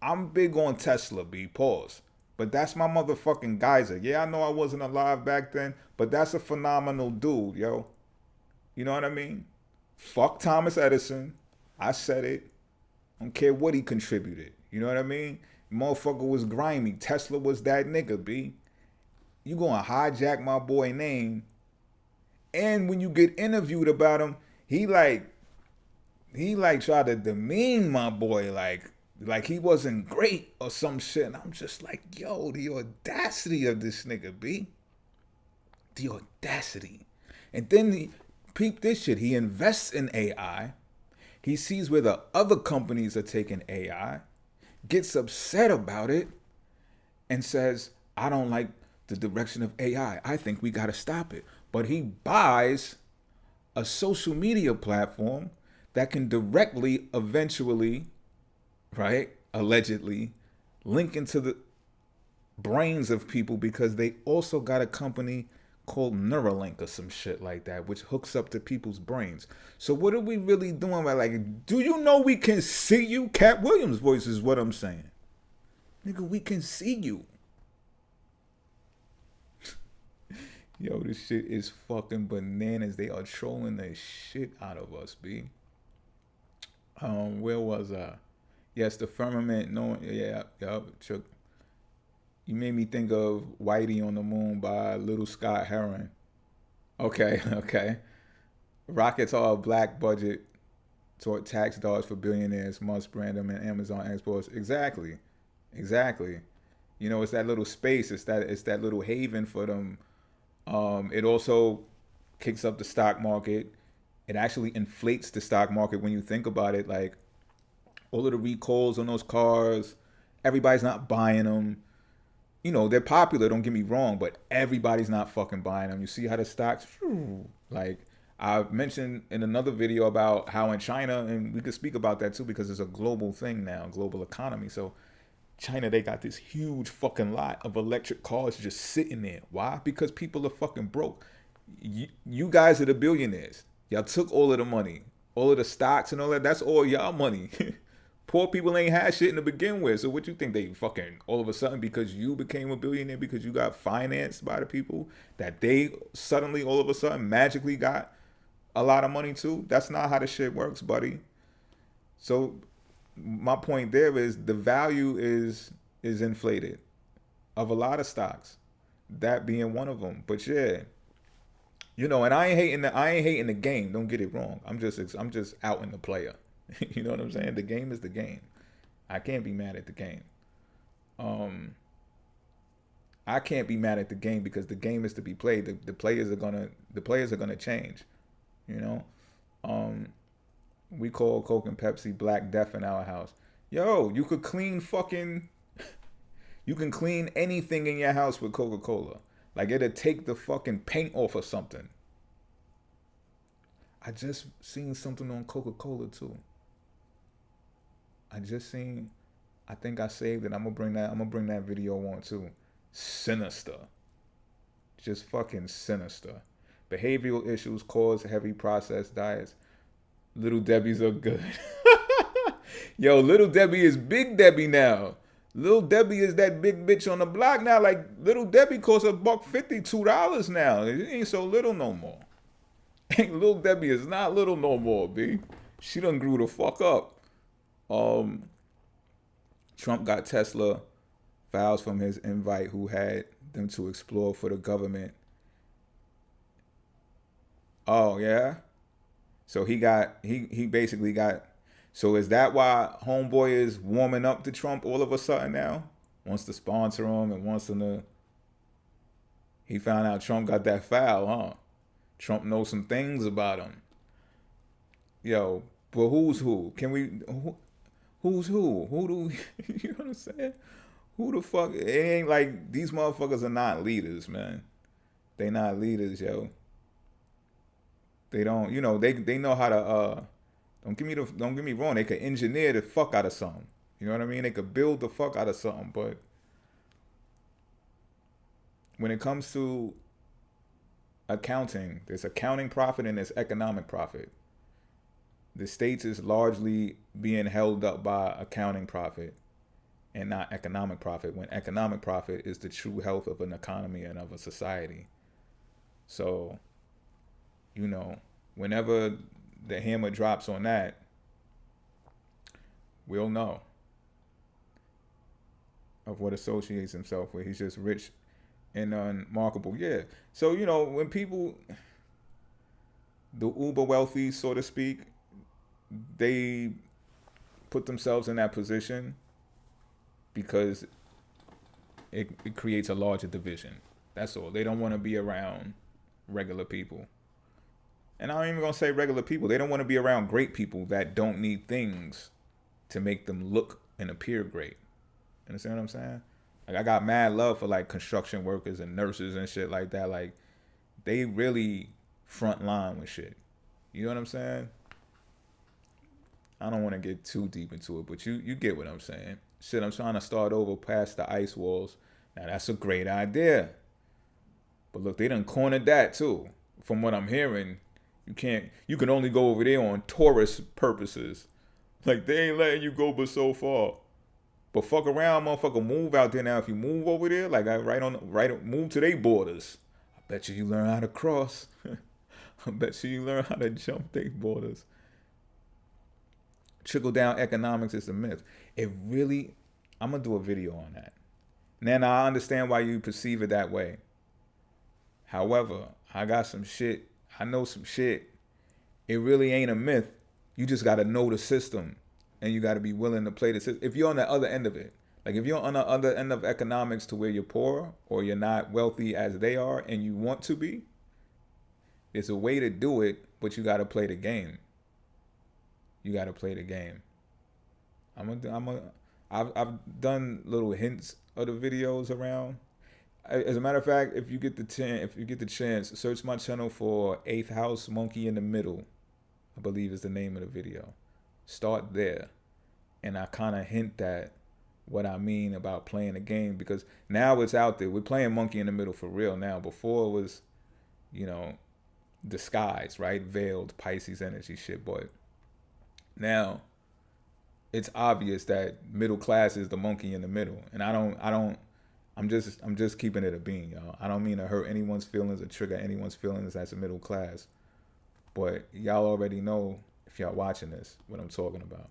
I'm big on Tesla, B. Pause. But that's my motherfucking geyser. Yeah, I know I wasn't alive back then, but that's a phenomenal dude, yo. You know what I mean? Fuck Thomas Edison. I said it. I don't care what he contributed. You know what I mean? Motherfucker was grimy. Tesla was that nigga, B. You gonna hijack my boy name. And when you get interviewed about him, he tried to demean my boy like he wasn't great or some shit. And I'm just like, yo, the audacity of this nigga, B. The audacity. And then peep this shit. He invests in AI. He sees where the other companies are taking AI, gets upset about it, and says, I don't like the direction of AI. I think we got to stop it. But he buys a social media platform that can directly, eventually, right, allegedly, link into the brains of people because they also got a company called Neuralink or some shit like that, which hooks up to people's brains. So what are we really doing? Like, do you know we can see you? Cat Williams' voice is what I'm saying. Nigga, we can see you. Yo, this shit is fucking bananas. They are trolling the shit out of us, B. Where was I? Yes, the firmament. No, yeah. Chuck. You made me think of Whitey on the Moon by Little Scott Heron. Okay. Rockets are a black budget toward tax dollars for billionaires. Musk brand them and Amazon exports. Exactly. You know, it's that little space. It's that little haven for them. It also kicks up the stock market. It actually inflates the stock market when you think about it. Like, all of the recalls on those cars, everybody's not buying them. You know, they're popular, don't get me wrong, but everybody's not fucking buying them. You see how the stocks, like I mentioned in another video about how in China, and we could speak about that too because it's a global thing now, global economy. So China, they got this huge fucking lot of electric cars just sitting there. Why? Because people are fucking broke. You guys are the billionaires. Y'all took all of the money, all of the stocks and all that. That's all y'all money. Poor people ain't had shit to begin with. So what you think they fucking all of a sudden because you became a billionaire because you got financed by the people that they suddenly all of a sudden magically got a lot of money too? That's not how the shit works, buddy. So my point there is the value is inflated of a lot of stocks, that being one of them. But yeah, you know, and I ain't hating the game. Don't get it wrong. I'm just out in the player. You know what I'm saying? The game is the game. I can't be mad at the game. I can't be mad at the game because the game is to be played. The players are gonna change. You know, we call Coke and Pepsi Black Death in our house. Yo, you could clean you can clean anything in your house with Coca-Cola. Like it'll take the fucking paint off or something. I just seen something on Coca-Cola too. I think I saved it. I'm gonna bring that video on too. Sinister. Just fucking sinister. Behavioral issues cause heavy processed diets. Little Debbie's are good. Yo, Little Debbie is Big Debbie now. Little Debbie is that big bitch on the block now. Like Little Debbie costs $1.50, $2 now. It ain't so little no more. Little Debbie is not little no more, B. She done grew the fuck up. Trump got Tesla files from his invite who had them to explore for the government. Oh yeah. So he basically got. So is that why homeboy is warming up to Trump all of a sudden now? Wants to sponsor him and wants him to. He found out Trump got that file, huh? Trump knows some things about him. Yo, but who's who? Who's who? Who do you know what I'm saying? Who the fuck? It ain't like these motherfuckers are not leaders, man. They not leaders, yo. They don't, you know, they know how to don't get me wrong, they could engineer the fuck out of something. You know what I mean? They could build the fuck out of something, but when it comes to accounting, there's accounting profit and there's economic profit. The states is largely being held up by accounting profit and not economic profit, when economic profit is the true health of an economy and of a society. So, you know, whenever the hammer drops on that, we'll know of what associates himself with. He's just rich and unmarkable. Yeah. So, you know, when people, the uber wealthy, so to speak, they put themselves in that position because it creates a larger division. That's all. They don't want to be around regular people. And I'm even going to say regular people. They don't want to be around great people that don't need things to make them look and appear great. Understand what I'm saying? Like, I got mad love for like construction workers and nurses and shit like that. Like, they really front line with shit. You know what I'm saying? I don't want to get too deep into it, but you get what I'm saying. Shit, I'm trying to start over past the ice walls. Now, that's a great idea. But look, they done cornered that too. From what I'm hearing, you can only go over there on tourist purposes. Like, they ain't letting you go but so far. But fuck around, motherfucker, move out there now. If you move over there, like move to their borders. I bet you learn how to cross. I bet you learn how to jump their borders. Trickle down economics is a myth. It really, I'm gonna do a video on that. Now I understand why you perceive it that way. However, I got some shit. I know some shit. It really ain't a myth. You just gotta know the system, and you gotta be willing to play the system. If you're on the other end of it, like if you're on the other end of economics to where you're poor or you're not wealthy as they are, and you want to be, there's a way to do it, but you gotta play the game. You gotta play the game. I've done little hints of the videos around. As a matter of fact, if you get the chance, search my channel for 8th House Monkey in the Middle, I believe is the name of the video. Start there. And I kind of hint at what I mean about playing the game, because now it's out there. We're playing Monkey in the Middle for real now. Before it was, you know, disguised, right? Veiled Pisces energy shit. But now it's obvious that middle class is the monkey in the middle. And I'm just keeping it a bean, y'all. I don't mean to hurt anyone's feelings or trigger anyone's feelings as a middle class. But y'all already know, if y'all watching this, what I'm talking about.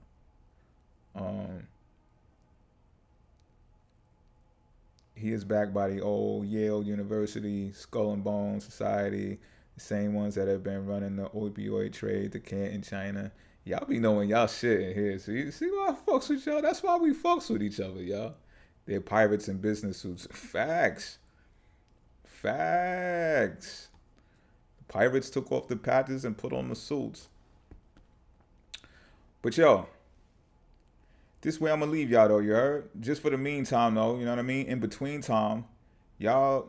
He is backed by the old Yale University Skull and Bones Society, the same ones that have been running the opioid trade, the can in China. Y'all be knowing y'all shit in here. See why I fucks with y'all? That's why we fucks with each other, y'all. They're pirates in business suits. Facts. Facts. The pirates took off the patches and put on the suits. But yo, this way I'm gonna leave y'all though, you heard? Just for the meantime though, you know what I mean? In between time, y'all,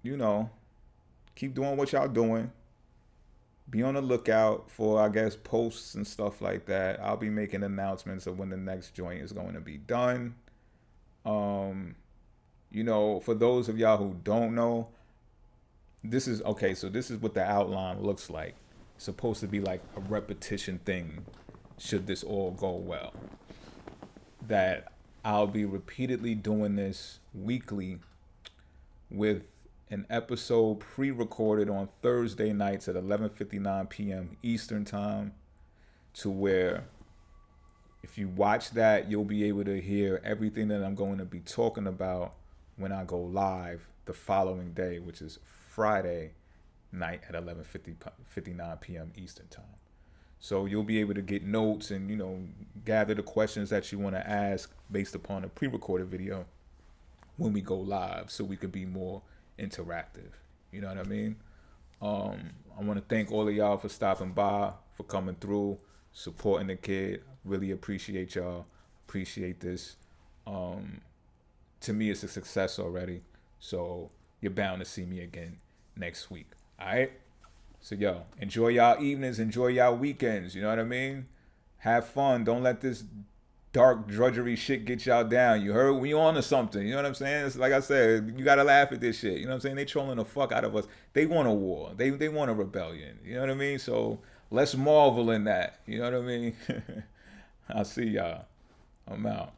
you know, keep doing what y'all doing. Be on the lookout for, I guess, posts and stuff like that. I'll be making announcements of when the next joint is going to be done. You know, for those of y'all who don't know, this is what the outline looks like. It's supposed to be like a repetition thing, should this all go well. That I'll be repeatedly doing this weekly with an episode pre-recorded on Thursday nights at 11:59 p.m. Eastern time, to where if you watch that, you'll be able to hear everything that I'm going to be talking about when I go live the following day, which is Friday night at 11:59 p.m. Eastern time. So you'll be able to get notes and, you know, gather the questions that you want to ask based upon a pre-recorded video when we go live, so we could be more interactive. You know what I mean? I want to thank all of y'all for stopping by, for coming through, supporting the kid. Really appreciate y'all. Appreciate this. to me, it's a success already. So you're bound to see me again next week. All right? So, yo, enjoy y'all evenings. Enjoy y'all weekends. You know what I mean? Have fun. Don't let this dark drudgery shit get y'all down. You heard? We on to something. You know what I'm saying? It's like I said, you got to laugh at this shit. You know what I'm saying? They trolling the fuck out of us. They want a war. They want a rebellion. You know what I mean? So let's marvel in that. You know what I mean? I'll see y'all. I'm out.